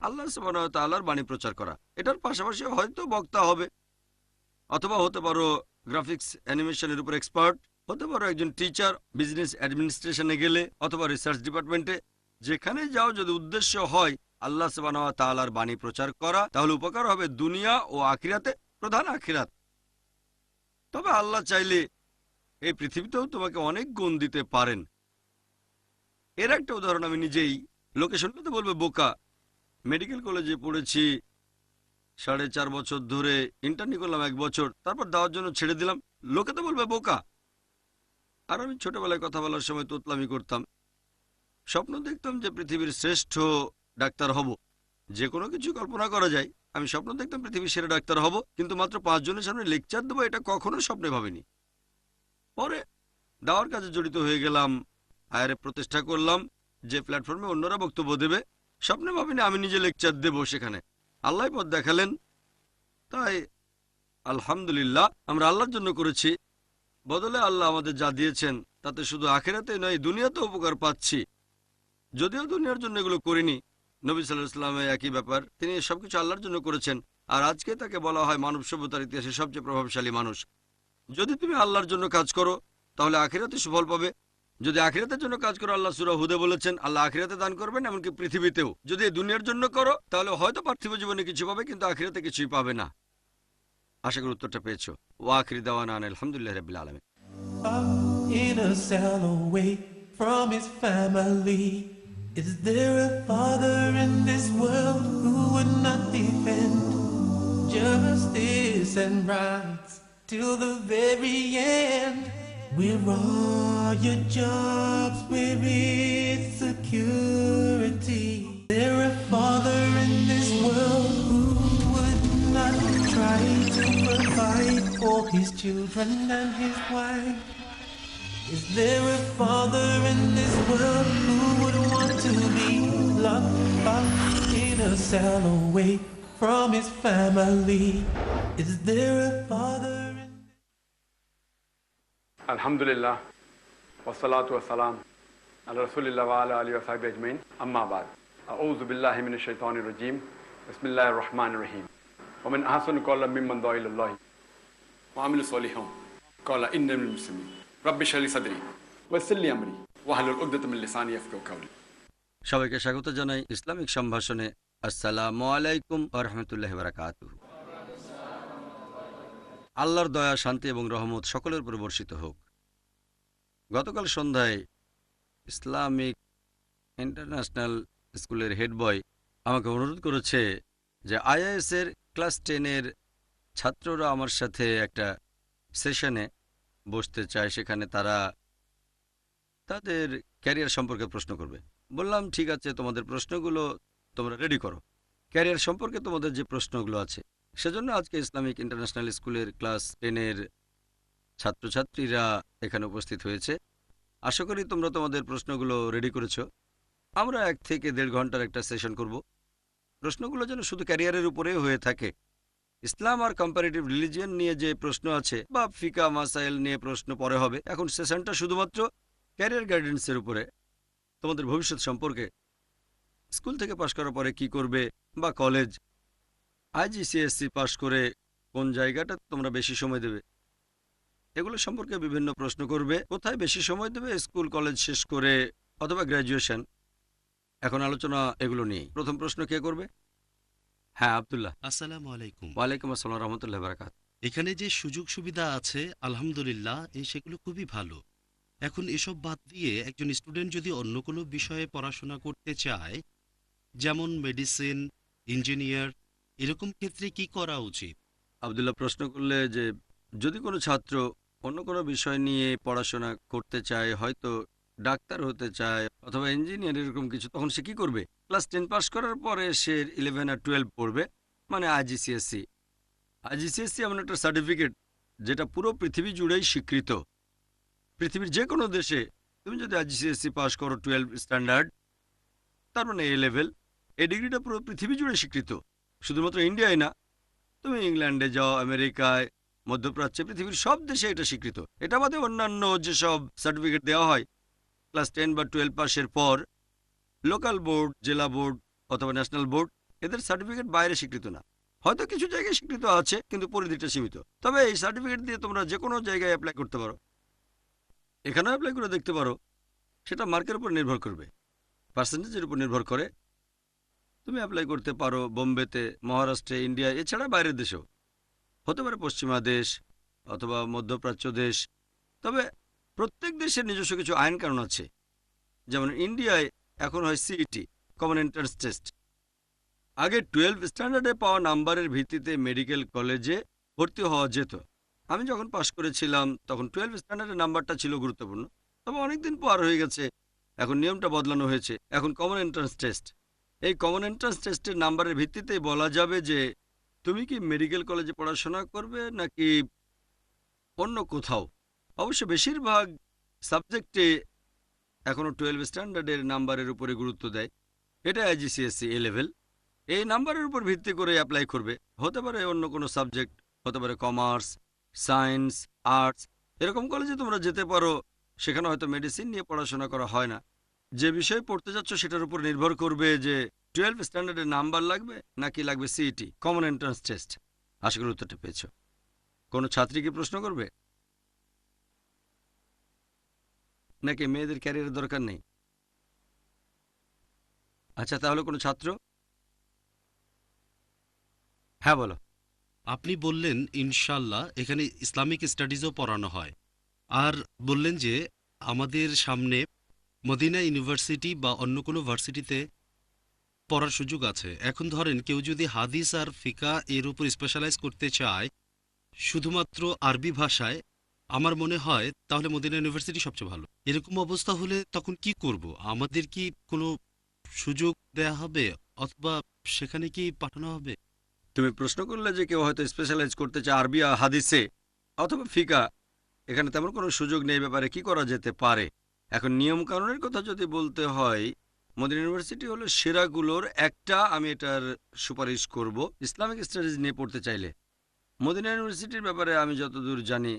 আল্লাহ সুবহানাহু ওয়া তাআলার বাণী প্রচার করা। এটার পাশাপাশি হয়তো বক্তা হবে, অথবা হতে পারো গ্রাফিক্স অ্যানিমেশনের উপর এক্সপার্ট, হতে পারো একজন টিচার বিজনেস অ্যাডমিনিস্ট্রেশনে গেলে, অথবা রিসার্চ ডিপার্টমেন্টে। যেখানে যাও, যদি উদ্দেশ্য হয় আল্লাহ সুবহানাহু ওয়া তাআলার বাণী প্রচার করা, তাহলে উপকার হবে দুনিয়া ও আখিরাতে, প্রধান আখিরাত। তবে আল্লাহ চাইলে এই পৃথিবীতেও তোমাকে অনেক গুণ দিতে পারেন। এর একটা উদাহরণ আমি নিজেই, লোকে শুনলে তো বলবে বোকা। মেডিকেল কলেজে পড়েছি 4.5 বছর ধরে, ইন্টার্নি করলাম 1 বছর, তারপর দেওয়ার জন্য ছেড়ে দিলাম। লোকে তো বলবে বোকা। আর আমি ছোটবেলায় কথা বলার সময় তোতলামি করতাম, স্বপ্ন দেখতাম যে পৃথিবীর শ্রেষ্ঠ ডাক্তার হব। যে কোনো কিছু কল্পনা করা যায়। আমি স্বপ্ন দেখতাম পৃথিবীর সেরা ডাক্তার হব, কিন্তু মাত্র 5 জনের সামনে লেকচার দেবো, এটা কখনো স্বপ্নে ভাবিনি। পরে দাওয়ার কাজে জড়িত হয়ে গেলাম, আয়ারে প্রতিষ্ঠা করলাম যে প্ল্যাটফর্মে অন্যরা বক্তব্য দেবে। স্বপ্নে ভাবিনি আমি নিজে লেকচার দেব সেখানে। আল্লাহ পথ দেখালেন। তাই আলহামদুলিল্লাহ, আমরা আল্লাহর জন্য করেছি। বদলে আল্লাহ আমাদের যা দিয়েছেন তাতে শুধু আখেরাতে নয়, দুনিয়াতেও উপকার পাচ্ছি। যদিও দুনিয়ার জন্য এগুলো করিনি। নবী সাল্লাল্লাহু আলাইহি ওয়াসাল্লাম একই ব্যাপার, তিনি সবকিছু আল্লাহর জন্য করেছেন। আর আজকে তাকে বলা হয় মানব সভ্যতার ইতিহাসে সবচেয়ে প্রভাবশালী মানুষ। যদি তুমি আল্লাহর জন্য কাজ করো, তাহলে আখিরাতে সুফল পাবে। যদি আখিরাতের জন্য কাজ করো, আল্লাহ সূরা হুদে বলেছেন আল্লাহ আখিরাতে দান করবেন, এমনকি পৃথিবীতেও। যদি এই দুনিয়ার জন্য করো, তাহলে হয়তো পার্থিব জীবনে কিছু পাবে, কিন্তু আখিরাতে কিছুই পাবে না। আশা করি উত্তরটা পেয়েছো। ওয়া আখিরি দাওয়ানা আলহামদুলিল্লাহি রাব্বিল আলামিন। In a cell away from his family, is there a father in this world who would not defend justice and rights till the very end? Where are your jobs? Where is security? Is there a father in this world who would not try to provide for his children and his wife? Is there a father in this world who would want to be locked up in a cell away from his family? Is there a father in... আলহামদুলিল্লাহ ওয়াসসালাতু ওয়াসসালাম আলা রাসূলিল্লাহ ওয়া আলা আলিহি ওয়া সাহবিহি আজমাইন, আম্মা বাদ। আউযু বিল্লাহি মিনাশ শাইতানির রাজীম বিসমিল্লাহির রহমানির রহিম ওয়া মান আহসানু ক্বাওলাম মিম্মান দাআ ইলাল্লাহি ওয়া আমিলা সলিহান ক্বালা ইন্নানি মিনাল মুসলিমিন রাব্বি ইশরাহ লি সাদরি ওয়াইসির লি আমরি ওয়াহলুল উকদাতাম মিন লিসানি ইয়াফকাহু কাওলি। সবাইকে স্বাগত জানাই ইসলামিক সম্ভাষণে। আসসালামু আলাইকুম ওয়া রাহমাতুল্লাহি ওয়া বারাকাতুহু। আল্লাহর দয়া, শান্তি এবং রহমত সকলের উপর বর্ষিত হোক। গতকাল সন্ধ্যায় ইসলামিক ইন্টারন্যাশনাল স্কুলের হেড বয় আমাকে অনুরোধ করেছে যে আইআইএসের ক্লাস 10-এর ছাত্ররা আমার সাথে একটা সেশনে বসতে চায়, সেখানে তারা তাদের ক্যারিয়ার সম্পর্কে প্রশ্ন করবে। বললাম ঠিক আছে, তোমাদের প্রশ্নগুলো তোমরা রেডি করো। ক্যারিয়ার সম্পর্কে তোমাদের যে প্রশ্নগুলো আছে, সেজন্য আজকে ইসলামিক ইন্টারন্যাশনাল স্কুলের ক্লাস 10-এর ছাত্রছাত্রীরা এখানে উপস্থিত হয়েছে। আশা করি তোমরা তোমাদের প্রশ্নগুলো রেডি করেছো। আমরা 1 থেকে 1.5 ঘন্টার একটা সেশন করব। প্রশ্নগুলো যেন শুধু ক্যারিয়ারের উপরে হয়ে থাকে। ইসলাম আর কম্পারেটিভ রিলিজিয়ন নিয়ে যে প্রশ্ন আছে বা ফিকা মাসাইল নিয়ে প্রশ্ন পরে হবে। এখন সেশনটা শুধুমাত্র ক্যারিয়ার গাইডেন্সের উপরে, তোমাদের ভবিষ্যৎ সম্পর্কে, স্কুল থেকে পাশ করার পরে কি করবে, বা কলেজ, আইজিসিএসসি পাশ করে কোন জায়গাটা তোমরা বেশি সময় দেবে, এগুলো সম্পর্কে বিভিন্ন প্রশ্ন করবে। কোথায় বেশি সময় দেবে, স্কুল কলেজ শেষ করে অথবা গ্র্যাজুয়েশন। এখন আলোচনা এগুলো নিয়ে। প্রথম প্রশ্ন কে করবে? হ্যাঁ, আব্দুল্লাহ। আসসালামু আলাইকুম। ওয়ালাইকুম আসসালাম রহমতুল্লাহ বারাকাত। এখানে যে সুযোগ সুবিধা আছে আলহামদুলিল্লাহ, সেগুলো খুবই ভালো। এখন এসব বাদ দিয়ে একজন স্টুডেন্ট যদি অন্য কোনো বিষয়ে পড়াশোনা করতে চায়, যেমন মেডিসিন, ইঞ্জিনিয়ার, এরকম ক্ষেত্রে কি করা উচিত? আব্দুল্লাহ প্রশ্ন করলে যে যদি কোনো ছাত্র অন্য কোনো বিষয় নিয়ে পড়াশোনা করতে চায়, হয়তো ডাক্তার হতে চায় অথবা ইঞ্জিনিয়ার এরকম কিছু, তখন সে কি করবে? ক্লাস 10 পাস করার পরে সে 11 আর 12 পড়বে, মানে আইজিসিএসসি। আইজিসিএসসি এমন একটা সার্টিফিকেট যেটা পুরো পৃথিবী জুড়েই স্বীকৃত। পৃথিবীর যে কোনো দেশে তুমি যদি আইজিসিএসসি পাস করো 12 স্ট্যান্ডার্ড, তার মানে এ লেভেল, এই ডিগ্রিটা পুরো পৃথিবী জুড়ে স্বীকৃত। শুধুমাত্র ইন্ডিয়ায় না, তুমি ইংল্যান্ডে যাও, আমেরিকায়, মধ্যপ্রাচ্যে, পৃথিবীর সব দেশে এটা স্বীকৃত। এটা বাদে অন্যান্য যেসব সার্টিফিকেট দেওয়া হয় ক্লাস 10 বা 12 পাসের পর, লোকাল বোর্ড, জেলা বোর্ড অথবা ন্যাশনাল বোর্ড, এদের সার্টিফিকেট বাইরে স্বীকৃত না। হয়তো কিছু জায়গায় স্বীকৃত আছে, কিন্তু পরিধিটা সীমিত। তবে এই সার্টিফিকেট দিয়ে তোমরা যে কোনো জায়গায় অ্যাপ্লাই করতে পারো। এখানেও অ্যাপ্লাই করে দেখতে পারো। সেটা মার্কের উপর নির্ভর করবে, পার্সেন্টেজের উপর নির্ভর করে। তুমি অ্যাপ্লাই করতে পারো বোম্বেতে, মহারাষ্ট্রে, ইন্ডিয়া, এছাড়া বাইরের দেশেও হতে পারে, পশ্চিমা দেশ অথবা মধ্যপ্রাচ্য দেশ। তবে প্রত্যেক দেশের নিজস্ব কিছু আইন কানুন আছে। যেমন ইন্ডিয়ায় এখন হয় সিইটি, কমন এন্ট্রান্স টেস্ট। আগে 12 স্ট্যান্ডার্ডে পাওয়া নাম্বারের ভিত্তিতে মেডিকেল কলেজে ভর্তি হওয়া যেত। আমি যখন পাশ করেছিলাম তখন 12 স্ট্যান্ডার্ডের নাম্বারটা ছিল গুরুত্বপূর্ণ। তবে অনেকদিন পার হয়ে গেছে, এখন নিয়মটা বদলানো হয়েছে। এখন কমন এন্ট্রান্স টেস্ট। এই কমন এন্ট্রান্স টেস্টের নাম্বারের ভিত্তিতেই বলা যাবে যে তুমি কি মেডিকেল কলেজে পড়াশোনা করবে নাকি অন্য কোথাও। অবশ্য বেশিরভাগ সাবজেক্টে এখনও 12 স্ট্যান্ডার্ডের নাম্বারের উপরে গুরুত্ব দেয়। এটা আইজিসিএসসি এ লেভেল। এই নাম্বারের উপর ভিত্তি করে অ্যাপ্লাই করবে। হতে পারে অন্য কোনো সাবজেক্ট, হতে পারে কমার্স, সায়েন্স, আর্টস। এরকম কলেজে তোমরা যেতে পারো, সেখানে হয়তো মেডিসিন নিয়ে পড়াশোনা করা হয় না। যে বিষয়ে পড়তে যাচ্ছ সেটার উপর নির্ভর করবে যে 12 স্ট্যান্ডার্ডের নাম্বার লাগবে নাকি লাগবে সিইটি, কমন এন্ট্রান্স টেস্ট। আশা করি উত্তরটা পেয়েছ। কোনো ছাত্রী কি প্রশ্ন করবে, নাকি মেয়েদের ক্যারিয়ারের দরকার নেই? আচ্ছা, তাহলে কোনো ছাত্র? হ্যাঁ, বলো। আপনি বললেন ইনশাল্লাহ এখানে ইসলামিক স্টাডিজও পড়ানো হয়, আর বললেন যে আমাদের সামনে মদিনা ইউনিভার্সিটি বা অন্য কোনো ভার্সিটিতে পড়ার সুযোগ আছে। এখন ধরেন কেউ যদি হাদিস আর ফিকা এর উপর স্পেশালাইজ করতে চায় শুধুমাত্র আরবি ভাষায়, আমার মনে হয় তাহলে মদিনা ইউনিভার্সিটি সবচেয়ে ভালো। এরকম অবস্থা হলে তখন কি করব? আমাদের কি কোনো সুযোগ দেয়া হবে অথবা সেখানে কি পাঠানো হবে? তুমি প্রশ্ন করলে যে কেউ হয়তো স্পেশালাইজ করতে চায় আরবি আর হাদিসে অথবা ফিকা, এখানে তেমন কোনো সুযোগ নেই, ব্যাপারে কি করা যেতে পারে। এখন নিয়ম কানুনের কথা যদি বলতে হয়, মদিনা ইউনিভার্সিটি হলো সেরাগুলোর একটা। আমি এটার সুপারিশ করব ইসলামিক স্টাডিজ নিয়ে পড়তে চাইলে। মদিনা ইউনিভার্সিটির ব্যাপারে আমি যতদূর জানি,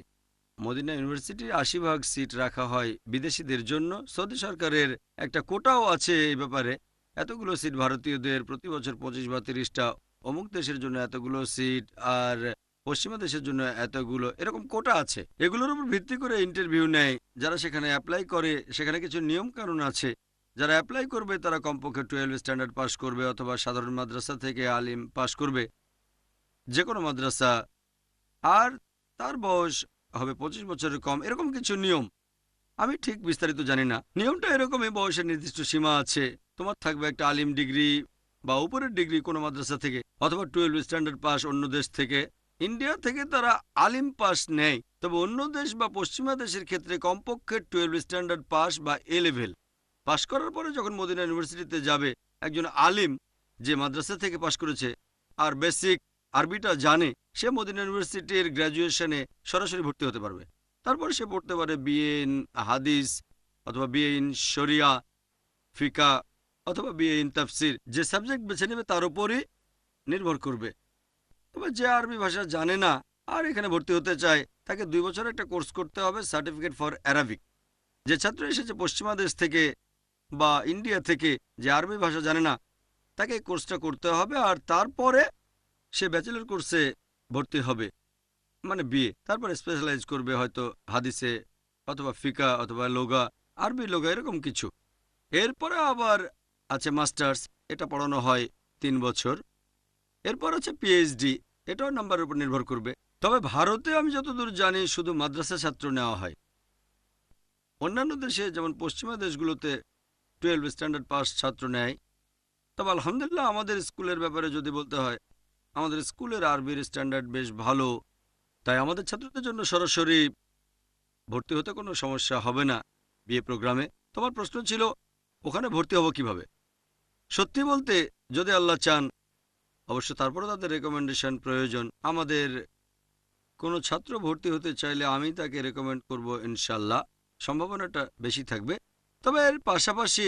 মদিনা ইউনিভার্সিটির 80% সিট রাখা হয় বিদেশিদের জন্য। সৌদি সরকারের একটা কোটাও আছে এই ব্যাপারে। এতগুলো সিট ভারতীয়দের, প্রতি বছর 25 বা 30টা, অমুক দেশের জন্য এতগুলো সিট, আর পশ্চিমা দেশের জন্য এতগুলো, এরকম কোটা আছে। এগুলোর উপর ভিত্তি করে ইন্টারভিউ নেয়। যারা সেখানে অ্যাপ্লাই করে সেখানে কিছু নিয়ম কানুন আছে। যারা অ্যাপ্লাই করবে তারা কমপক্ষে 12 স্ট্যান্ডার্ড পাস করবে অথবা সাধারণ মাদ্রাসা থেকে আলিম পাস করবে, যে কোনো মাদ্রাসা, আর তার বয়স হবে 25 বছরের কম, এরকম কিছু নিয়ম। আমি ঠিক বিস্তারিত জানি না। নিয়মটা এরকমই, বয়সের নির্দিষ্ট সীমা আছে। তোমার থাকবে একটা আলিম ডিগ্রি বা উপরের ডিগ্রি কোনো মাদ্রাসা থেকে, অথবা 12 স্ট্যান্ডার্ড পাস অন্য দেশ থেকে। ইন্ডিয়া থেকে তারা আলিম পাস নেয়, তবে অন্য দেশ বা পশ্চিমা দেশের ক্ষেত্রে কমপক্ষে 12 স্ট্যান্ডার্ড পাস বা এ লেভেল পাস করার পরে যখন মদিনা ইউনিভার্সিটিতে যাবে, একজন আলিম যে মাদ্রাসা থেকে পাস করেছে আর বেসিক আরবিটা জানে, সে মদিনা ইউনিভার্সিটির গ্র্যাজুয়েশনে সরাসরি ভর্তি হতে পারবে। তারপর সে পড়তে পারে বিএ ইন হাদিস অথবা বিএ ইন শরিয়া, ফিকা অথবা বিএ ইন তাফসির। যে সাবজেক্ট বেছে নেবে তার উপরই নির্ভর করবে। তবে যে আরবি ভাষা জানে না আর এখানে ভর্তি হতে চায়, তাকে 2 বছর একটা কোর্স করতে হবে, সার্টিফিকেট ফর অ্যারাবিক। যে ছাত্র এসেছে পশ্চিমা দেশ থেকে বা ইন্ডিয়া থেকে, যে আরবি ভাষা জানে না, তাকে এই কোর্সটা করতে হবে, আর তারপরে সে ব্যাচেলর কোর্সে ভর্তি হবে, মানে বিএ। তারপরে স্পেশালাইজ করবে হয়তো হাদিসে অথবা ফিকা অথবা লোগা, আরবি লোগা, এরকম কিছু। এরপরে আবার আছে মাস্টার্স, এটা পড়ানো হয় 3 বছর। এরপর আছে পিএইচডি, এটাও নাম্বারের উপর নির্ভর করবে। তবে ভারতে আমি যতদূর জানি শুধু মাদ্রাসা ছাত্র নেওয়া হয়। অন্যান্য দেশে যেমন পশ্চিমা দেশগুলোতে 12 স্ট্যান্ডার্ড পাস ছাত্র নেয়। তবে আলহামদুলিল্লাহ আমাদের স্কুলের ব্যাপারে যদি বলতে হয়, আমাদের স্কুলের আরবির স্ট্যান্ডার্ড বেশ ভালো, তাই আমাদের ছাত্রদের জন্য সরাসরি ভর্তি হতে কোনো সমস্যা হবে না বিএ প্রোগ্রামে। তোমার প্রশ্ন ছিল ওখানে ভর্তি হব কিভাবে। সত্যি বলতে, যদি আল্লাহ চান, অবশ্য তারপরে তাদের রেকমেন্ডেশন প্রয়োজন। আমাদের কোনো ছাত্র ভর্তি হতে চাইলে আমি তাকে রেকমেন্ড করব, ইনশাল্লাহ সম্ভাবনাটা বেশি থাকবে। তবে এর পাশাপাশি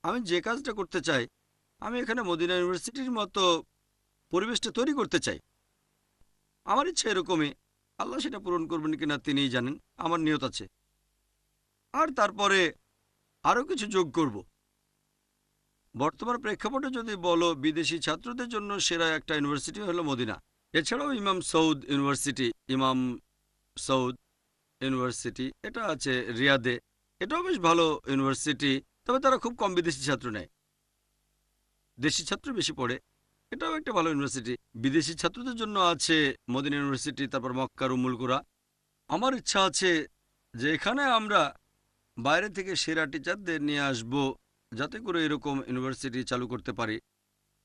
আমি যে কাজটা করতে চাই, আমি এখানে মদিনা ইউনিভার্সিটির মতো পরিবেশটা তৈরি করতে চাই। আমার ইচ্ছা এরকমই, আল্লাহ সেটা পূরণ করবেন কিনা তিনিই জানেন। আমার নিয়ত আছে। আর তারপরে আরও কিছু যোগ করব। বর্তমান প্রেক্ষাপটে যদি বলো, বিদেশি ছাত্রদের জন্য সেরা একটা ইউনিভার্সিটি হলো মদিনা। এছাড়াও ইমাম সৌদ ইউনিভার্সিটি, ইমাম সৌদ ইউনিভার্সিটি, এটা আছে রিয়াদে, এটাও বেশ ভালো ইউনিভার্সিটি। তবে তারা খুব কম বিদেশি ছাত্র নেয়, দেশি ছাত্র বেশি পড়ে। এটাও একটা ভালো ইউনিভার্সিটি। বিদেশি ছাত্রদের জন্য আছে মদিনা ইউনিভার্সিটি, তারপর মক্কার উম্মুল কুরা। আমার ইচ্ছা আছে যে এখানে আমরা বাইরে থেকে সেরা টিচারদের নিয়ে আসব, যাতে করে এরকম ইউনিভার্সিটি চালু করতে পারি।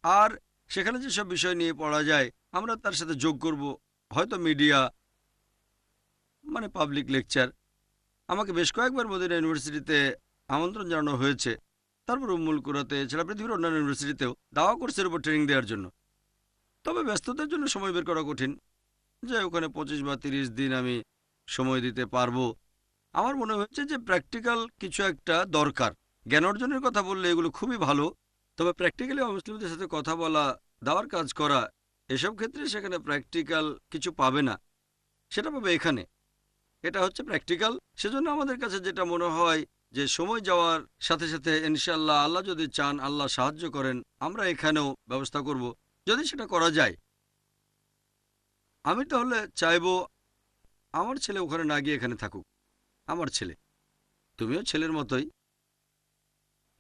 আর সেখানে যেসব বিষয় নিয়ে পড়া যায় আমরা তার সাথে যোগ করব, হয়তো মিডিয়া, মানে পাবলিক লেকচার। আমাকে বেশ কয়েকবার মদিনা ইউনিভার্সিটিতে আমন্ত্রণ জানানো হয়েছে, তারপর উম্মুল কুরাতে, এছাড়া পৃথিবীর অন্যান্য ইউনিভার্সিটিতেও দাওয়া কোর্সের উপর ট্রেনিং দেওয়ার জন্য। তবে ব্যস্ততার জন্য সময় বের করা কঠিন যে ওখানে 25 বা 30 দিন আমি সময় দিতে পারবো। আমার মনে হচ্ছে যে প্র্যাকটিক্যাল কিছু একটা দরকার। জ্ঞান অর্জনের কথা বললে এগুলো খুবই ভালো, তবে প্র্যাকটিক্যালি অমুসলিমদের সাথে কথা বলা, দাওয়ার কাজ করা, এসব ক্ষেত্রে সেখানে প্র্যাকটিক্যাল কিছু পাবে না, সেটা পাবে এখানে। এটা হচ্ছে প্র্যাকটিক্যাল। সেজন্য আমাদের কাছে যেটা মনে হয় যে সময় যাওয়ার সাথে সাথে ইনশাআল্লাহ, আল্লাহ যদি চান, আল্লাহ সাহায্য করেন, আমরা এখানেও ব্যবস্থা করব যদি সেটা করা যায়। আমি তাহলে চাইবো আমার ছেলে ওখানে না গিয়ে এখানে থাকুক। আমার ছেলে, তুমিও ছেলের মতোই।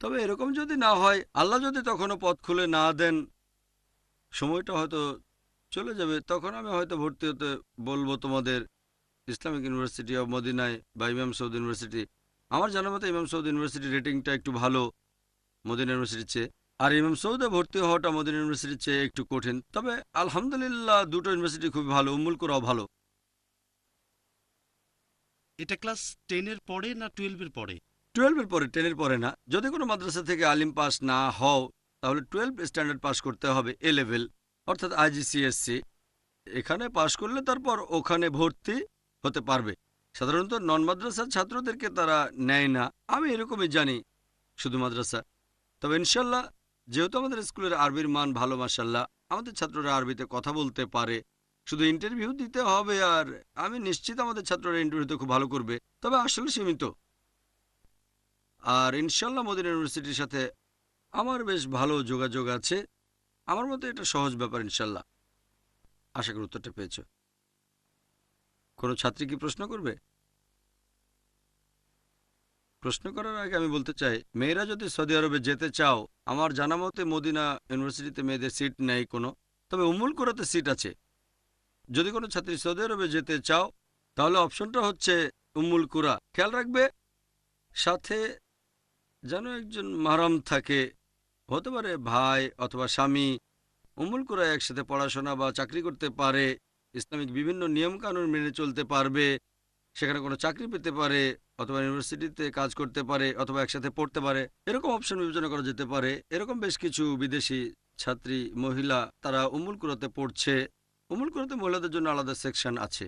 তবে এরকম যদি না হয়, আল্লাহ যদি তখনও পথ খুলে না দেন, সময়টা হয়তো চলে যাবে, তখন আমি হয়তো ভর্তি হতে বলবো তোমাদের ইসলামিক ইউনিভার্সিটি অব মদিনায় বা ইমাম সৌদ ইউনিভার্সিটি। আমার জানা মতে ইমাম সৌদ ইউনিভার্সিটির রেটিংটা একটু ভালো মদিনা ইউনিভার্সিটির চেয়ে, আর ইমাম সৌদে ভর্তি হওয়াটা মদিনা ইউনিভার্সিটির চেয়ে একটু কঠিন। তবে আলহামদুলিল্লাহ দুটো ইউনিভার্সিটি খুবই ভালো, উম্মুল কুরাও ভালো। এটা ক্লাস 10-এর পরে না 12-এর পরে? 12-এর পরে, 10-এর পরে না। যদি কোনো মাদ্রাসা থেকে আলিম পাস না হও, তাহলে 12 স্ট্যান্ডার্ড পাস করতে হবে, এ লেভেল, অর্থাৎ আইজিসিএসসি। এখানে পাশ করলে তারপর ওখানে ভর্তি হতে পারবে। সাধারণত নন মাদ্রাসার ছাত্রদেরকে তারা নেয় না, আমি এরকমই জানি, শুধু মাদ্রাসা। তবে ইনশাল্লাহ, যেহেতু আমাদের স্কুলের আরবির মান ভালো মাশাল্লাহ, আমাদের ছাত্ররা আরবিতে কথা বলতে পারে, শুধু ইন্টারভিউ দিতে হবে। আর আমি নিশ্চিত আমাদের ছাত্ররা ইন্টারভিউতে খুব ভালো করবে, তবে আসলে সীমিত। আর ইনশাল্লাহ মদিনা ইউনিভার্সিটির সাথে আমার বেশ ভালো যোগাযোগ আছে। আমার মতে এটা সহজ ব্যাপার ইনশাল্লাহ। আশা করি উত্তরটা পেয়েছো। কোনো ছাত্রী কি প্রশ্ন করবে? প্রশ্ন করার আগে আমি বলতে চাই, মেয়েরা যদি সৌদি আরবে যেতে চাও, আমার জানা মতে মদিনা ইউনিভার্সিটিতে মেয়েদের সিট নেই কোনো, তবে উম্মুল কুরাতে সিট আছে। যদি কোনো ছাত্রী সৌদি আরবে যেতে চাও তাহলে অপশনটা হচ্ছে উম্মুল কুরা। খেয়াল রাখবে সাথে যেন একজন মাহরাম থাকে, হতে পারে ভাই অথবা স্বামী। উম্মুল কুরায় একসাথে পড়াশোনা বা চাকরি করতে পারে, ইসলামিক বিভিন্ন নিয়ম কানুন মেনে চলতে পারবে, সেখানে কোনো চাকরি পেতে পারে, অথবা ইউনিভার্সিটিতে কাজ করতে পারে, অথবা একসাথে পড়তে পারে। এরকম অপশন বিবেচনা করা যেতে পারে। এরকম বেশ কিছু বিদেশি ছাত্রী মহিলা তারা উম্মুল কুরাতে পড়ছে। উম্মুল কুরাতে মহিলাদের জন্য আলাদা সেকশন আছে।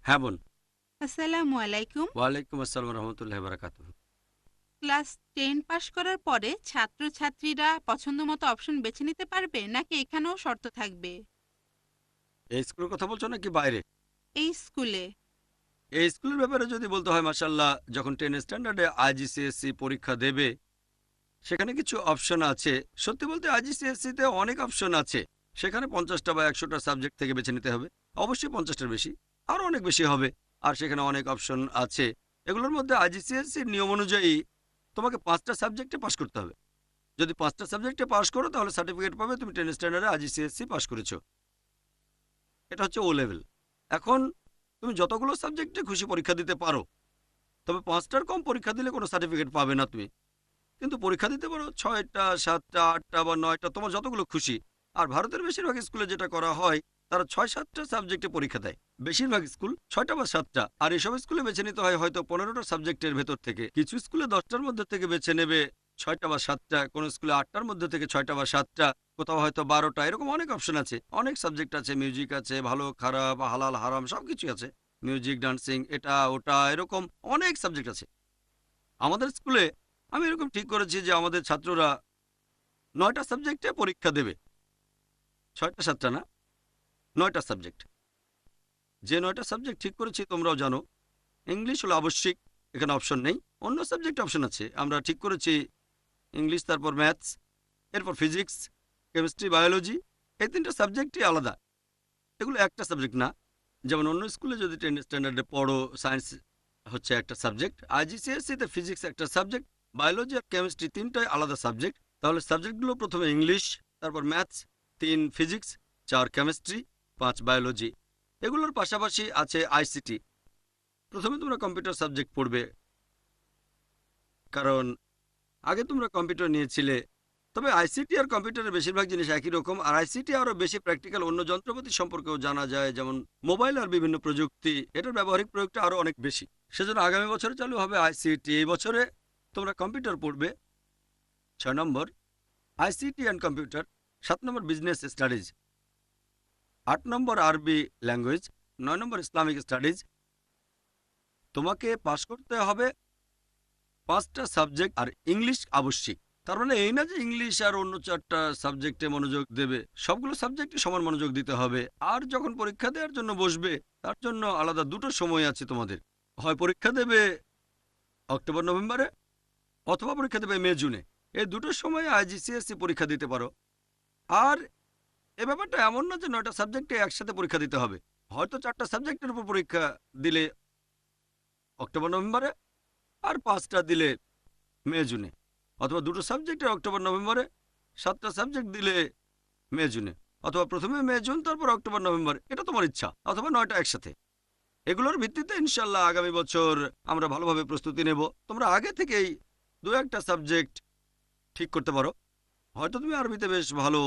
হ্যাঁ বোন। আসসালামু আলাইকুম। ওয়ালাইকুম আসসালাম রহমতুল্লাহ বারাকাতুহু। ক্লাস 10 পাশ করার পরে ছাত্রছাত্রীরা পছন্দ মতো অপশন বেছে নিতে পারবে নাকি এখানেও শর্ত থাকবে? এই স্কুলের কথা বলছো নাকি বাইরে? এই স্কুলে। এই স্কুলের ব্যাপারে যদি বলতে হয়, মাশাআল্লাহ, যখন 10 স্ট্যান্ডার্ডে আইজিসিএসসি পরীক্ষা দেবে সেখানে কিছু অপশন আছে। সত্যি বলতে আইজিসিএসসিতে অনেক অপশন আছে। সেখানে 50টা বা 100টা সাবজেক্ট থেকে বেছে নিতে হবে। অবশ্যই 50টার বেশি, আরও অনেক বেশি হবে। আর সেখানে অনেক অপশন আছে। এগুলোর মধ্যে আইজিসিএসসির নিয়ম অনুযায়ী তোমাকে 5টা সাবজেক্টে পাশ করতে হবে। যদি 5টা সাবজেক্টে পাশ করো তাহলে সার্টিফিকেট পাবে তুমি 10 স্ট্যান্ডার্ডে আইজিসিএসসি পাশ করেছো। এটা হচ্ছে ও লেভেল। এখন তুমি যতগুলো সাবজেক্টে খুশি পরীক্ষা দিতে পারো, তবে 5টার কম পরীক্ষা দিলে কোনো সার্টিফিকেট পাবে না তুমি। কিন্তু পরীক্ষা দিতে পারো 6টা, 7টা, 8টা বা 9টা, তোমার যতগুলো খুশি। আর ভারতের বেশিরভাগ স্কুলে যেটা করা হয়, তারা 6-7টা সাবজেক্টে পরীক্ষা দেয়। বেশিরভাগ স্কুল 6টা বা 7টা। আর এসব স্কুলে বেছে নিতে হয় হয়তো 15টা সাবজেক্টের ভেতর থেকে। কিছু স্কুলে 10টার মধ্যে থেকে বেছে নেবে 6টা বা 7টা, কোনো স্কুলে 8টার মধ্যে থেকে 6টা বা 7টা, কোথাও হয়তো 12টা। এরকম অনেক অপশন আছে, অনেক সাবজেক্ট আছে। মিউজিক আছে, ভালো খারাপ, হালাল হারাম সবকিছু আছে। মিউজিক, ডান্সিং, এটা ওটা, এরকম অনেক সাবজেক্ট আছে। আমাদের স্কুলে আমি এরকম ঠিক করেছি যে আমাদের ছাত্ররা 9টা সাবজেক্টে পরীক্ষা দেবে। 6টা 7টা না, 9টা সাবজেক্ট। যে 9টা সাবজেক্ট ঠিক করেছি তোমরাও জানো। ইংলিশ হলো আবশ্যিক, এখানে অপশন নেই। অন্য সাবজেক্ট অপশন আছে। আমরা ঠিক করেছি ইংলিশ, তারপর ম্যাথস, এরপর ফিজিক্স, কেমিস্ট্রি, বায়োলজি। এই 3টা সাবজেক্টই আলাদা। এগুলো একটা সাবজেক্ট না। যেমন অন্য স্কুলে যদি 10 স্ট্যান্ডার্ডে পড়ো, সায়েন্স হচ্ছে একটা সাবজেক্ট, আইজিসিএসসিতে ফিজিক্স একটা সাবজেক্ট, বায়োলজি আর কেমিস্ট্রি 3টাই আলাদা সাবজেক্ট। তাহলে সাবজেক্টগুলো প্রথমে ইংলিশ, তারপর ম্যাথস, 3 ফিজিক্স, 4 কেমিস্ট্রি, 5 বায়োলজি। এগুলোর পাশাপাশি আছে আইসিটি। প্রথমে তোমরা কম্পিউটার সাবজেক্ট পড়বে, কারণ আগে তোমরা কম্পিউটার নিয়েছিলে। তবে আইসিটি আর কম্পিউটারের বেশিরভাগ জিনিস একই রকম। আর আইসিটি আরও বেশি প্র্যাকটিক্যাল, অন্য যন্ত্রপাতি সম্পর্কেও জানা যায়, যেমন মোবাইল আর বিভিন্ন প্রযুক্তি। এটার ব্যবহারিক প্রয়োগটা আরও অনেক বেশি। সেজন্য আগামী বছরে চালু হবে আইসিটি। এই বছরে তোমরা কম্পিউটার পড়বে 6 নম্বর, আইসিটি অ্যান্ড কম্পিউটার। 7 নম্বর বিজনেস স্টাডিজ, 8 নম্বর আরবি ল্যাঙ্গুয়েজ, 9 নম্বর ইসলামিক স্টাডিজ। তোমাকে পাস করতে হবে 5টা সাবজেক্ট, আর ইংলিশ আবশ্যিক। তার মানে এই না যে ইংলিশ আর অন্য 4টা সাবজেক্টে মনোযোগ দেবে। সবগুলো সাবজেক্টে সমান মনোযোগ দিতে হবে। আর যখন পরীক্ষা দেওয়ার জন্য বসবে, তার জন্য আলাদা 2টো সময় আছে তোমাদের। হয় পরীক্ষা দেবে অক্টোবর নভেম্বরে, অথবা পরীক্ষা দেবে মে জুনে। এই 2টো সময়ে আইজিসিএসসি পরীক্ষা দিতে পারো। আর এ ব্যাপারটা এমন না যে 9টা সাবজেক্টে একসাথে পরীক্ষা দিতে হবে। হয়তো 4টা সাবজেক্টের উপর পরীক্ষা দিলে অক্টোবর নভেম্বরে, আর 5টা দিলে মে জুনে। অথবা 2টো সাবজেক্টে অক্টোবর নভেম্বরে, 7টা সাবজেক্ট দিলে মে জুনে। অথবা প্রথমে মে জুন, তারপর অক্টোবর নভেম্বর। এটা তোমার ইচ্ছা। অথবা 9টা একসাথে। এগুলোর ভিত্তিতে ইনশাল্লাহ আগামী বছর আমরা ভালোভাবে প্রস্তুতি নেব। তোমরা আগে থেকেই 2-1টা সাবজেক্ট ঠিক করতে পারো। হয়তো তুমি আরবিতে বেশ ভালো,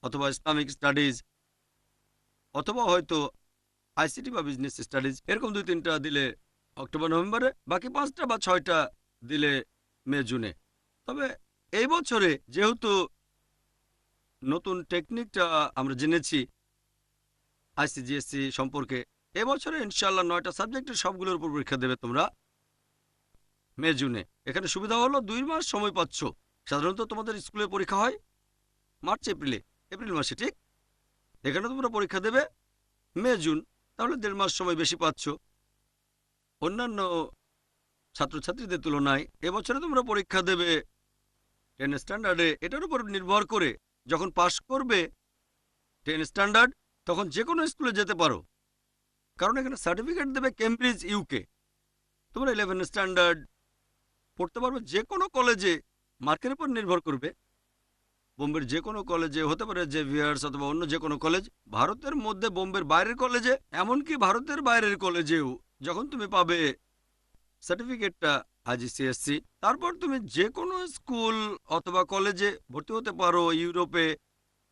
অথবা ইসলামিক স্টাডিজ, অথবা হয়তো আইসিটি বা বিজনেস স্টাডিজ। এরকম 2-3টা দিলে অক্টোবর নভেম্বরে, বাকি 5টা বা 6টা দিলে মে জুনে। তবে এই বছরে যেহেতু নতুন টেকনিকটা আমরা জেনেছি আইসিজিএসসি সম্পর্কে, এবছরে ইনশাল্লাহ 9টা সাবজেক্টের সবগুলোর উপর পরীক্ষা দেবে তোমরা মে জুনে। এখানে সুবিধা হলো 2 মাস সময় পাচ্ছ। সাধারণত তোমাদের স্কুলের পরীক্ষা হয় মার্চ এপ্রিলে, এপ্রিল মাসে, ঠিক? এখানে তোমরা পরীক্ষা দেবে মে জুন, তাহলে 1.5 মাস সময় বেশি পাচ্ছ। অন্যান্য ছাত্রছাত্রীদের তুলনায় এবছরে তোমরা পরীক্ষা দেবে 10 স্ট্যান্ডার্ডে, এটার উপর নির্ভর করে যখন পাশ করবে 10 স্ট্যান্ডার্ড তখন যে কোনো স্কুলে যেতে পারো, কারণ এখানে সার্টিফিকেট দেবে কেমব্রিজ ইউকে। তোমরা 11 স্ট্যান্ডার্ড পড়তে পারবে যে কোনো কলেজে, মার্কের উপর নির্ভর করবে। বোম্বের যে কোনো কলেজে হতে পারে, জেভিয়ার্স অথবা অন্য যে কোনো কলেজ, ভারতের মধ্যে বোম্বের বাইরের কলেজে, এমনকি ভারতের বাইরের কলেজেও যখন তুমি পাবে সার্টিফিকেটটা আইজিসিএসসি, তারপর তুমি যে কোনো স্কুল অথবা কলেজে ভর্তি হতে পারো। ইউরোপে,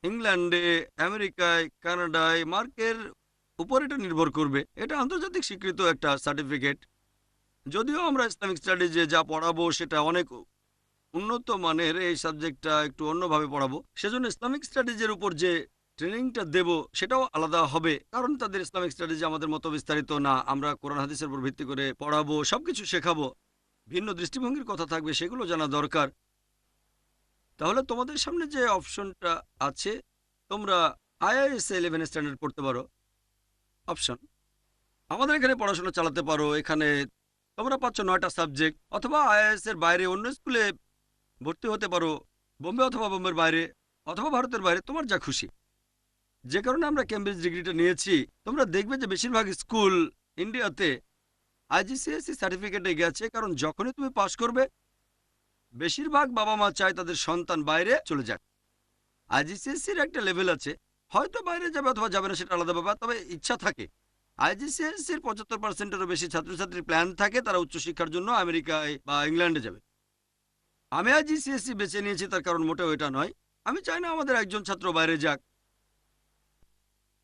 ইংল্যান্ডে, আমেরিকায়, কানাডায়, মার্কের উপর এটা নির্ভর করবে। এটা আন্তর্জাতিক স্বীকৃত একটা সার্টিফিকেট। যদিও আমরা ইসলামিক স্টাডিজে যা পড়াবো সেটা অনেক উন্নত মানের, এই সাবজেক্টটা একটু অন্যভাবে পড়াবো, সেজন্য ইসলামিক স্টাডিজের উপর যে ট্রেনিংটা দেব সেটাও আলাদা হবে, কারণ তাদের ইসলামিক স্টাডিজ আমাদের মতো বিস্তারিত না। আমরা কোরআন হাদিসের উপর ভিত্তি করে পড়াবো, সবকিছু শেখাবো, ভিন্ন দৃষ্টিভঙ্গির কথা থাকবে, সেগুলো জানা দরকার। তাহলে তোমাদের সামনে যে অপশনটা আছে, তোমরা আইআইএস 11 স্ট্যান্ডার্ড পড়তে পারো, অপশন। আমাদের এখানে পড়াশোনা চালাতে পারো। এখানে তোমরা পাচ্ছ 9টা সাবজেক্ট, অথবা আইআইএস এর বাইরে অন্য স্কুলে ভর্তি হতে পারো, বোম্বে অথবা বোম্বের বাইরে অথবা ভারতের বাইরে, তোমার যা খুশি। যে কারণে আমরা কেমব্রিজ ডিগ্রিটা নিয়েছি, তোমরা দেখবে যে বেশিরভাগ স্কুল ইন্ডিয়াতে আইজিসিএসসি সার্টিফিকেটে গেছে, কারণ যখনই তুমি পাশ করবে বেশিরভাগ বাবা মা চায় তাদের সন্তান বাইরে চলে যাক। আইজিসিএসসির একটা লেভেল আছে, হয়তো বাইরে যাবে অথবা যাবে না সেটা আলাদা ব্যাপার, তবে ইচ্ছা থাকে। আইজিসিএসসির 75%-এরও বেশি ছাত্রছাত্রীর প্ল্যান থাকে তারা উচ্চশিক্ষার জন্য আমেরিকায় বা ইংল্যান্ডে যাবে। আমি আইজিসিএসসি বেছে নিয়েছি, তার কারণ মোটেও এটা নয়। আমি চাই না আমাদের একজন ছাত্র বাইরে যাক।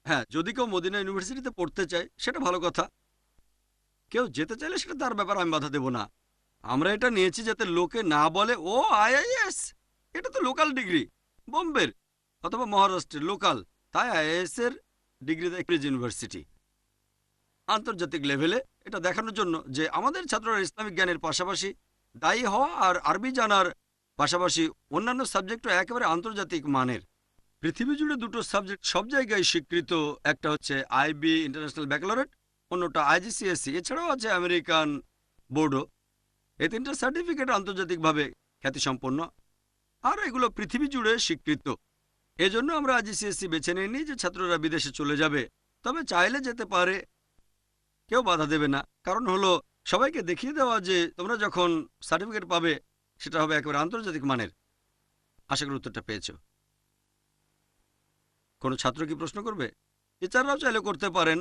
হ্যাঁ, যদি কেউ মদিনা ইউনিভার্সিটিতে পড়তে চায় সেটা ভালো কথা, কেউ যেতে চাইলে সেটা তার ব্যাপার, আমি বাধা দেব না। আমরা এটা নিয়েছি যাতে লোকে না বলে ও আইআইএস, এটা তো লোকাল ডিগ্রি, বোম্বের অথবা মহারাষ্ট্রের লোকাল, তাই আইআইএস এর ডিগ্রি দেয় কেমব্রিজ ইউনিভার্সিটি। আন্তর্জাতিক লেভেলে এটা দেখানোর জন্য যে আমাদের ছাত্ররা ইসলামিক জ্ঞানের পাশাপাশি দায়ী হওয়া আর আরবি জানার পাশাপাশি অন্যান্য সাবজেক্টও একেবারে আন্তর্জাতিক মানের। পৃথিবী জুড়ে দুটো সাবজেক্ট সব জায়গায় স্বীকৃত, একটা হচ্ছে আইবি ইন্টারন্যাশনাল ব্যাকালরেট, অন্যটা আইজিসিএসসি, এছাড়াও আছে আমেরিকান বোর্ডও। এই 3টা সার্টিফিকেট আন্তর্জাতিকভাবে খ্যাতিসম্পন্ন আর এগুলো পৃথিবী জুড়ে স্বীকৃত। এজন্য আমরা আইজিসিএসসি বেছে নিইনি যে ছাত্ররা বিদেশে চলে যাবে, তবে চাইলে যেতে পারে, কেউ বাধা দেবে না। কারণ হলো সবাইকে দেখিয়ে দেওয়া যে তোমরা যখন সার্টিফিকেট পাবে সেটা হবে একেবারে আন্তর্জাতিক মানের। আশা করি উত্তরটা পেয়েছো। কোনো ছাত্র কি প্রশ্ন করবে? টিচাররাও চাইলে করতে পারেন,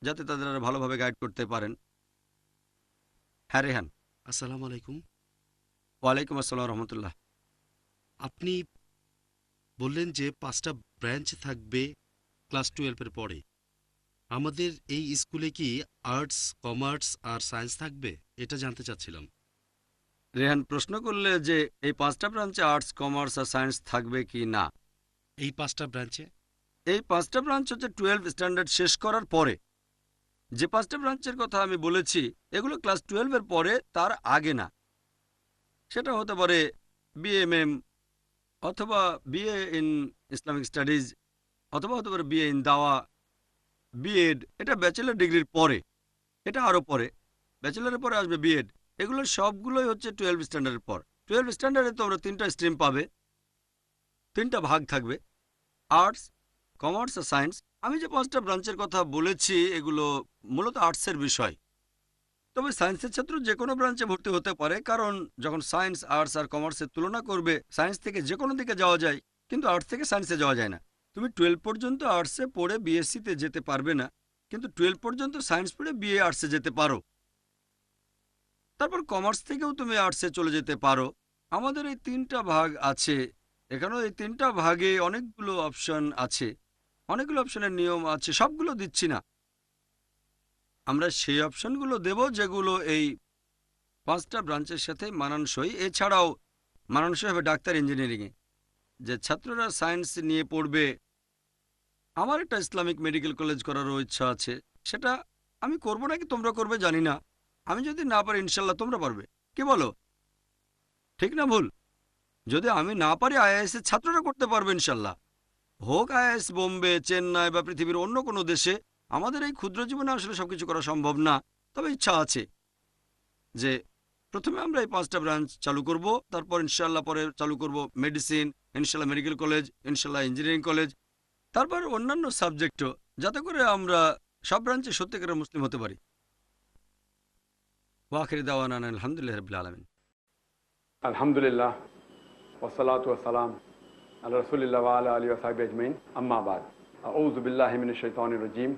যাতে তাদের আরো ভালোভাবে গাইড করতে পারেন। হ্যাঁ রেহান। আসসালামু আলাইকুম। ওয়ালাইকুম আসসালাম রহমতুল্লাহ। আপনি বললেন যে 5টা ব্রাঞ্চ থাকবে ক্লাস 12-এর পরে। আমাদের এই স্কুলে কি আর্টস, কমার্স আর সায়েন্স থাকবে? এটা জানতে চাচ্ছিলাম। রেহান প্রশ্ন করলে যে এই 5টা ব্রাঞ্চে আর্টস, কমার্স আর সায়েন্স থাকবে কি না। এই 5টা ব্রাঞ্চে এই 5টা ব্রাঞ্চ হচ্ছে 12 স্ট্যান্ডার্ড শেষ করার পরে। যে 5টা ব্রাঞ্চের কথা আমি বলেছি এগুলো ক্লাস 12-এর পরে, তার আগে না। সেটা হতে পারে বিএমএম অথবা বিএ ইন ইসলামিক স্টাডিজ, অথবা হতে পারে বিএ ইন দাওয়া, বিএড। এটা ব্যাচেলর ডিগ্রির পরে, এটা আরও পরে। ব্যাচেলরের পরে আসবে বিএড। এগুলো সবগুলোই হচ্ছে 12 স্ট্যান্ডার্ডের পর। 12 স্ট্যান্ডার্ডে তোমরা 3টা স্ট্রিম পাবে, 3টা ভাগ থাকবে, আর্টস, কমার্স আর সায়েন্স। আমি যে 5টা ব্রাঞ্চের কথা বলেছি এগুলো মূলত আর্টসের বিষয়, তবে সায়েন্সের ছাত্র যে কোনো ব্রাঞ্চে ভর্তি হতে পারে, কারণ যখন সায়েন্স, আর্টস আর কমার্সের তুলনা করবে, সায়েন্স থেকে যে কোনো দিকে যাওয়া যায়, কিন্তু আর্টস থেকে সায়েন্সে যাওয়া যায় না। তুমি 12 পর্যন্ত আর্টসে পড়ে বিএসসিতে যেতে পারবে না, কিন্তু 12 পর্যন্ত সায়েন্স পড়ে বিএ আর্টসে যেতে পারো। তারপর কমার্স থেকেও তুমি আর্টসে চলে যেতে পারো। আমাদের এই 3টা ভাগ আছে। এখানেও এই 3টা ভাগে অনেকগুলো অপশন আছে, অনেকগুলো অপশনের নিয়ম আছে, সবগুলো দিচ্ছি না। আমরা সেই অপশনগুলো দেব যেগুলো এই 5টা ব্রাঞ্চের সাথে মানানসই। এছাড়াও মানানসই হবে ডাক্তার, ইঞ্জিনিয়ারিংয়ে। যে ছাত্ররা সায়েন্স নিয়ে পড়বে, আমার একটা ইসলামিক মেডিকেল কলেজ করারও ইচ্ছা আছে। সেটা আমি করব নাকি তোমরা করবে জানি না। আমি যদি না পারি ইনশাল্লাহ তোমরা পারবে। কি বলো, ঠিক না ভুল? যদি আমি না পারি আইআইএস এর ছাত্ররা করতে পারবে ইনশাল্লাহ। হোক আইআইএস বোম্বে, চেন্নাই বা পৃথিবীর অন্য কোনো দেশে। আমাদের এই ক্ষুদ্র জীবনে আসলে সবকিছু করা সম্ভব না, তবে ইচ্ছা আছে। যে প্রথমে আমরা এই 5টা ব্রাঞ্চ চালু করব, তারপর ইনশাল্লাহ পরে চালু করব মেডিসিন, ইনশাল্লাহ মেডিকেল কলেজ, ইনশাল্লাহ ইঞ্জিনিয়ারিং কলেজ, তারপর অন্যান্য সাবজেক্টও, যাতে করে আমরা সব ব্রাঞ্চে সত্যিকারের মুসলিম হতে পারি। ওয়াখির দাওয়ানা আলহামদুলিল্লাহ রাব্বিল আলামিন। আলহামদুলিল্লাহ ওয়াসসালাতু ওয়াসসালাম আলা রাসূলিল্লাহ ওয়া আলা আলিহি ওয়া সাহবিহি আজমাইন, আম্মা বাদ। আউযু বিল্লাহি মিনাশ শাইতানির রাজীম,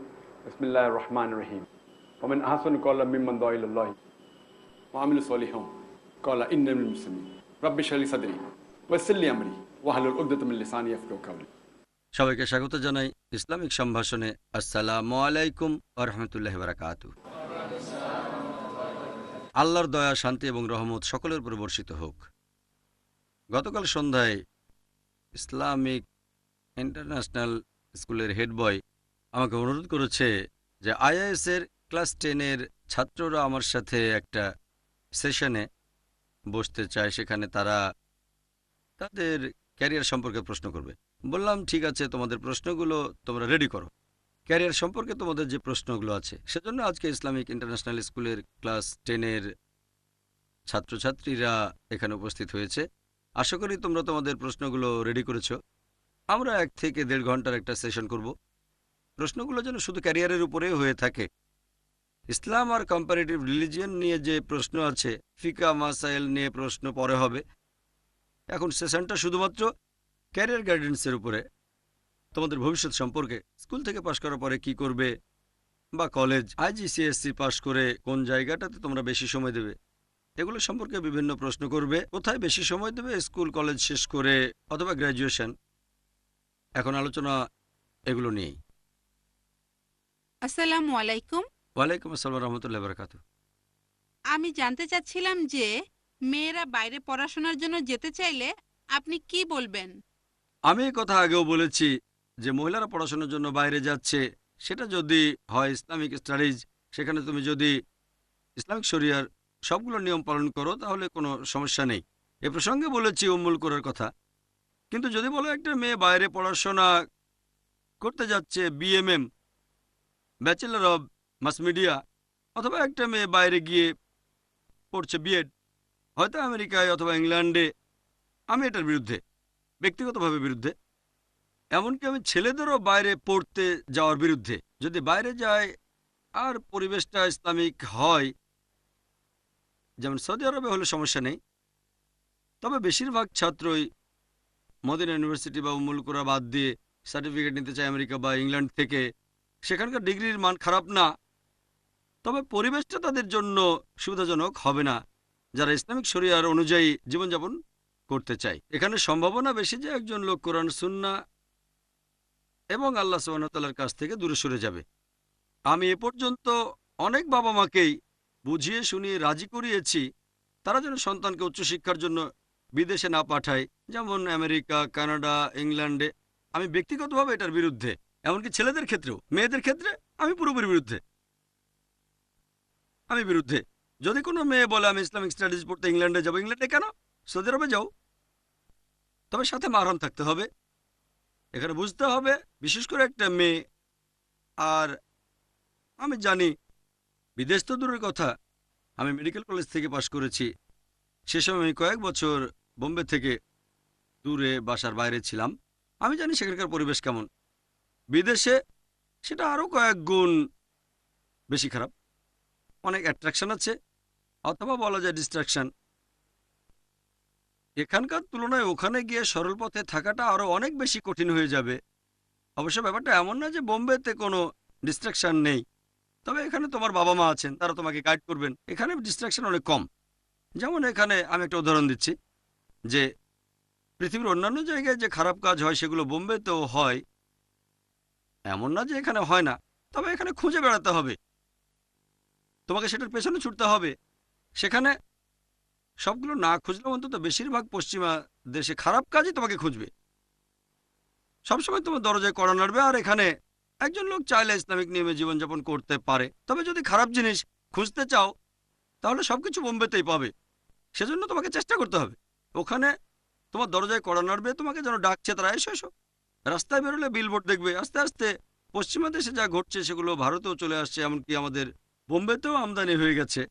বিসমিল্লাহির রহমানির রহিম। ওয়া মান আহসানু ক্বাওলাম মিম্মান দাআ ইলাল্লাহি ওয়া আমিলা সলিহান ক্বালা ইন্নী মিনাল মুসলিমিন। রাব্বি ইশরাহ লি সাদরি ওয়াইসির লি আমরি ওয়াহলুল উকদাতাম মিন লিসানি ইয়াফকাহু কাওলি। সবাইকে স্বাগত জানাই ইসলামিক সম্ভাষণে। আসসালামু আলাইকুম ওয়া রাহমাতুল্লাহি ওয়া বারাকাতুহু। আল্লাহর দয়া, শান্তি এবং রহমত সকলের উপর বর্ষিত হোক। গতকাল সন্ধ্যায় ইসলামিক ইন্টারন্যাশনাল স্কুলের হেড বয় আমাকে অনুরোধ করেছে যে আইআইএস এর ক্লাস 10-এর ছাত্ররা আমার সাথে একটা সেশনে বসতে চায়, সেখানে তারা তাদের ক্যারিয়ার সম্পর্কে প্রশ্ন করবে। বললাম ঠিক আছে, তোমাদের প্রশ্নগুলো তোমরা রেডি করো। ক্যারিয়ার সম্পর্কে তোমাদের যে প্রশ্নগুলো আছে, সেজন্য আজকে ইসলামিক ইন্টারন্যাশনাল স্কুলের ক্লাস 10-এর ছাত্রছাত্রীরা এখানে উপস্থিত হয়েছে। আশা করি তোমরা তোমাদের প্রশ্নগুলো রেডি করেছো। আমরা 1 থেকে 1.5 ঘন্টার একটা সেশন করব। প্রশ্নগুলো যেন শুধু ক্যারিয়ারের উপরে হয়ে থাকে। ইসলাম আর কম্পারেটিভ রিলিজিয়ন নিয়ে যে প্রশ্ন আছে, ফিকা মাসাইল নিয়ে প্রশ্ন পরে হবে। এখন সেশনটা শুধুমাত্র ক্যারিয়ার গাইডেন্সের উপরে, তোমাদের ভবিষ্যৎ সম্পর্কে, স্কুল থেকে পাশ করার পরে কি করবে, বা কলেজ, আইজিসিএসসি পাশ করে কোন জায়গাটাতে তোমরা বেশি সময় দেবে, এগুলো সম্পর্কে বিভিন্ন প্রশ্ন করবে। কোথায় বেশি সময় দেবে, স্কুল কলেজ শেষ করে অথবা গ্র্যাজুয়েশন। এখন আলোচনা এগুলো নিয়েই। আসসালামু আলাইকুম। ওয়ালাইকুম আসসালাম রহমতুল্লাহ বারাকাতুহু। আমি জানতে চাচ্ছিলাম যে মেয়েরা বাইরে পড়াশোনার জন্য যেতে চাইলে আপনি কি বলবেন? আমি এই কথা আগেও বলেছি যে মহিলারা পড়াশোনার জন্য বাইরে যাচ্ছে, সেটা যদি হয় ইসলামিক স্টাডিজ, সেখানে তুমি যদি ইসলামিক শরিয়ার সবগুলো নিয়ম পালন করো তাহলে কোনো সমস্যা নেই। এ প্রসঙ্গে বলেছি উম্মুল কোরার কথা। কিন্তু যদি বলো একটা মেয়ে বাইরে পড়াশোনা করতে যাচ্ছে BMM, bachelor of mass media, অথবা একটা মেয়ে বাইরে গিয়ে পড়ছে বিএড, হয়তো আমেরিকায় অথবা ইংল্যান্ডে, আমি এটার বিরুদ্ধে, ব্যক্তিগতভাবে বিরুদ্ধে। এমনকি আমি ছেলেদেরও বাইরে পড়তে যাওয়ার বিরুদ্ধে। যদি বাইরে যায় আর পরিবেশটা ইসলামিক হয়, যেমন সৌদি আরবে হলে সমস্যা নেই। তবে বেশিরভাগ ছাত্রই মদিনা ইউনিভার্সিটি বা উম্মুল কোরা বাদ দিয়ে সার্টিফিকেট নিতে চায় আমেরিকা বা ইংল্যান্ড থেকে। সেখানকার ডিগ্রির মান খারাপ না, তবে পরিবেশটা তাদের জন্য সুবিধাজনক হবে না যারা ইসলামিক শরিয়ার অনুযায়ী জীবনযাপন করতে চায়। এখানে সম্ভাবনা বেশি যে একজন লোক কোরআন সুন্নাহ এবং আল্লাহ সুবহানাহু ওয়া তাআলার কাছ থেকে দূরে সরে যাবে। আমি এ পর্যন্ত অনেক বাবা মাকেই বুঝিয়ে শুনিয়ে রাজি করিয়েছি তারা যেন সন্তানকে উচ্চশিক্ষার জন্য বিদেশে না পাঠায়, যেমন আমেরিকা, কানাডা, ইংল্যান্ডে। আমি ব্যক্তিগতভাবে এটার বিরুদ্ধে, এমনকি ছেলেদের ক্ষেত্রেও। মেয়েদের ক্ষেত্রে আমি পুরোপুরি বিরুদ্ধে। আমি বিরুদ্ধে। যদি কোনো মেয়ে বলে আমি ইসলামিক স্টাডিজ পড়তে ইংল্যান্ডে যাবো, ইংল্যান্ডে কেন, সৌদি আরবে যাও, তবে সাথে মাহরাম থাকতে হবে। এখানে বুঝতে হবে, বিশেষ করে একটা মেয়ে। আর আমি জানি বিদেশ তো দূরের কথা, আমি মেডিকেল কলেজ থেকে পাশ করেছি। সে সময় আমি কয়েক বছর বোম্বে থেকে দূরে বাসার বাইরে ছিলাম। আমি জানি সেখানকার পরিবেশ কেমন। বিদেশে সেটা আরও কয়েক গুণ বেশি খারাপ। অনেক অ্যাট্রাকশন আছে, অথবা বলা যায় ডিস্ট্রাকশন। এখানকার তুলনায় ওখানে গিয়ে সরল পথে থাকাটা আরও অনেক বেশি কঠিন হয়ে যাবে। অবশ্য ব্যাপারটা এমন না যে বোম্বেতে কোনো ডিস্ট্রাকশন নেই, তবে এখানে তোমার বাবা মা আছেন, তারা তোমাকে গাইড করবেন। এখানে ডিস্ট্রাকশন অনেক কম। যেমন এখানে আমি একটা উদাহরণ দিচ্ছি যে পৃথিবীর অন্যান্য জায়গায় যে খারাপ কাজ হয় সেগুলো বোম্বেতেও হয়, এমন না যে এখানে হয় না। তবে এখানে খুঁজে বেড়াতে হবে, তোমাকে সেটার পেছনে ছুটতে হবে। সেখানে সবগুলো না খুঁজলেও অন্তত বেশিরভাগ পশ্চিমা দেশে খারাপ কাজই তোমাকে খুঁজবে। সবসময় তোমার দরজায় কড়া নাড়বে। আর এখানে একজন লোক চাইলে ইসলামিক নিয়মে জীবনযাপন করতে পারে, তবে যদি খারাপ জিনিস খুঁজতে চাও তাহলে সবকিছু বোম্বেতেই পাবে। সেজন্য তোমাকে চেষ্টা করতে হবে। ওখানে তোমার দরজায় কড়া নাড়বে, তোমাকে যেন ডাকছে তারা, এসো এসো। রাস্তায় বেরোলে বিলবোর্ড দেখবে। আস্তে আস্তে পশ্চিমা দেশে যা ঘটছে সেগুলো ভারতেও চলে আসছে, এমনকি আমাদের বোম্বেতেও আমদানি হয়ে গেছে।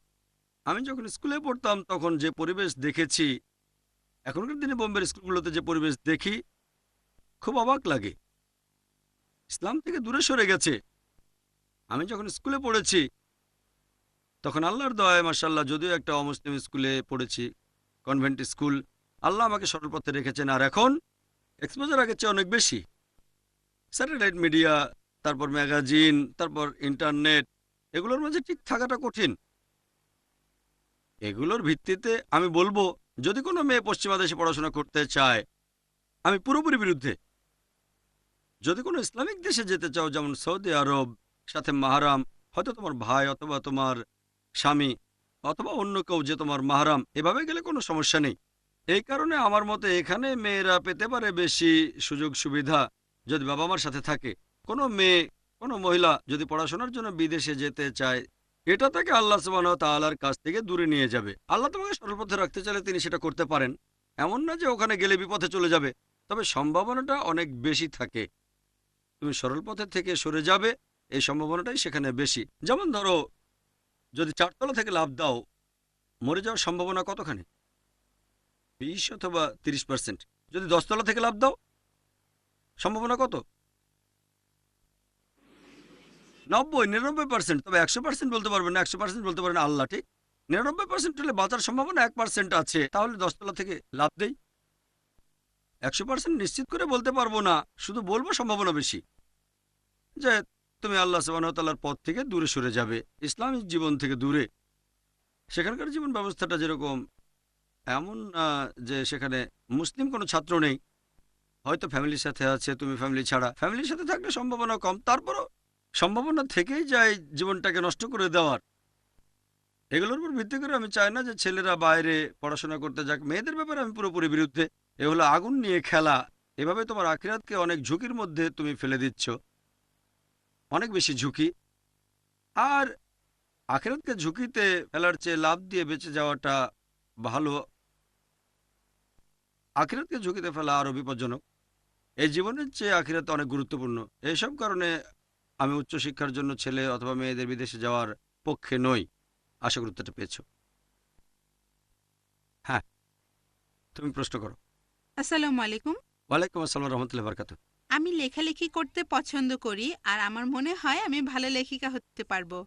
আমি যখন স্কুলে পড়তাম তখন যে পরিবেশ দেখেছি, এখনকার দিনে বোম্বের স্কুলগুলোতে যে পরিবেশ দেখি, খুব অবাক লাগে। ইসলাম থেকে দূরে সরে গেছে। আমি যখন স্কুলে পড়েছি তখন আল্লাহর দয়ায় মাশাআল্লাহ, যদিও একটা অমুসলিম স্কুলে পড়েছি, কনভেন্ট স্কুল, আল্লাহ আমাকে সরল পথে রেখেছেন। আর এখন এক্সপোজার আগের চেয়ে অনেক বেশি। স্যাটেলাইট মিডিয়া, তারপর ম্যাগাজিন, তারপর ইন্টারনেট, এগুলোর মাঝে ঠিক থাকাটা কঠিন। এগুলোর ভিত্তিতে আমি বলবো, যদি কোনো মেয়ে পশ্চিমা দেশে পড়াশোনা করতে চায়, আমি পুরোপুরি বিরুদ্ধে। যদি কোনো ইসলামিক দেশে যেতে চাও, যেমন সৌদি আরব, সাথে মাহারাম, হয়তো তোমার ভাই অথবা তোমার স্বামী অথবা অন্য কেউ যে তোমার মাহারাম, এভাবে গেলে কোনো সমস্যা নেই। এই কারণে আমার মতে এখানে মেয়েরা পেতে পারে বেশি সুযোগ সুবিধা যদি বাবা মার সাথে থাকে। কোনো মেয়ে, কোনো মহিলা যদি পড়াশোনার জন্য বিদেশে যেতে চায়, এটা তাকে আল্লাহ সুবহানাহু ওয়া তাআলার কাছ থেকে দূরে নিয়ে যাবে। আল্লাহ তোমাকে সরল পথে রাখতে চাইলে তিনি সেটা করতে পারেন। এমন না যে ওখানে গেলে বিপথে চলে যাবে, তবে সম্ভাবনাটা অনেক বেশি থাকে। তুমি সরল পথের থেকে সরে যাবে, এই সম্ভাবনাটাই সেখানে বেশি। যেমন ধরো, যদি 4 তলা থেকে লাফ দাও, মরে যাওয়ার সম্ভাবনা কতখানি? 20 অথবা 30%। যদি 10 তলা থেকে লাফ দাও, সম্ভাবনা কত? 90-99%। তবে 100% বলতে পারবেন না, 100% বলতে পারেন আল্লাহ, ঠিক? 99% হলে বাঁচার সম্ভাবনা 1% আছে। তাহলে 10 তলা থেকে লাফ দেই। 100% নিশ্চিত করে বলতে পারবো না, শুধু বলবো সম্ভাবনা বেশি যে তুমি আল্লাহ সুবহানাহু ওয়া তাআলার পথ থেকে দূরে সরে যাবে, ইসলামিক জীবন থেকে দূরে। সেখানকার জীবন ব্যবস্থাটা যেরকম, এমন না যে সেখানে মুসলিম কোনো ছাত্র নেই, হয়তো ফ্যামিলির সাথে আছে, তুমি ফ্যামিলি ছাড়া। ফ্যামিলির সাথে থাকলে সম্ভাবনা কম, তারপরও সম্ভাবনা থেকেই যায় জীবনটাকে নষ্ট করে দেওয়ার। এগুলোর উপর ভিত্তি করে আমি চাই না যে ছেলেরা বাইরে পড়াশোনা করতে যাক। মেয়েদের ব্যাপারে আমি পুরোপুরি বিরুদ্ধে। এ হলো আগুন নিয়ে খেলা। এভাবে তোমার আখিরাতকে অনেক ঝুঁকির মধ্যে তুমি ফেলে দিচ্ছ, অনেক বেশি ঝুঁকি। আর আখিরাতকে ঝুঁকিতে ফেলার চেয়ে লাভ দিয়ে বেঁচে যাওয়াটা ভালো। আখিরাতকে ঝুঁকিতে ফেলা আরও বিপজ্জনক। এই জীবনের চেয়ে আখিরাত অনেক গুরুত্বপূর্ণ। এইসব কারণে আমি উচ্চশিক্ষার জন্য ছেলে অথবা মেয়েদের বিদেশে যাওয়ার পক্ষে নই। আশা করি উত্তরটা পেয়েছো। হ্যাঁ, তুমি প্রশ্ন করো। আসসালামু আলাইকুম। ওয়ালাইকুম আসসালাম রহমতুল্লাহ বারকাত। আমি লেখালেখি করতে পছন্দ করি আর আমার মনে হয় আমি ভালো লেখিকা হতে পারবো।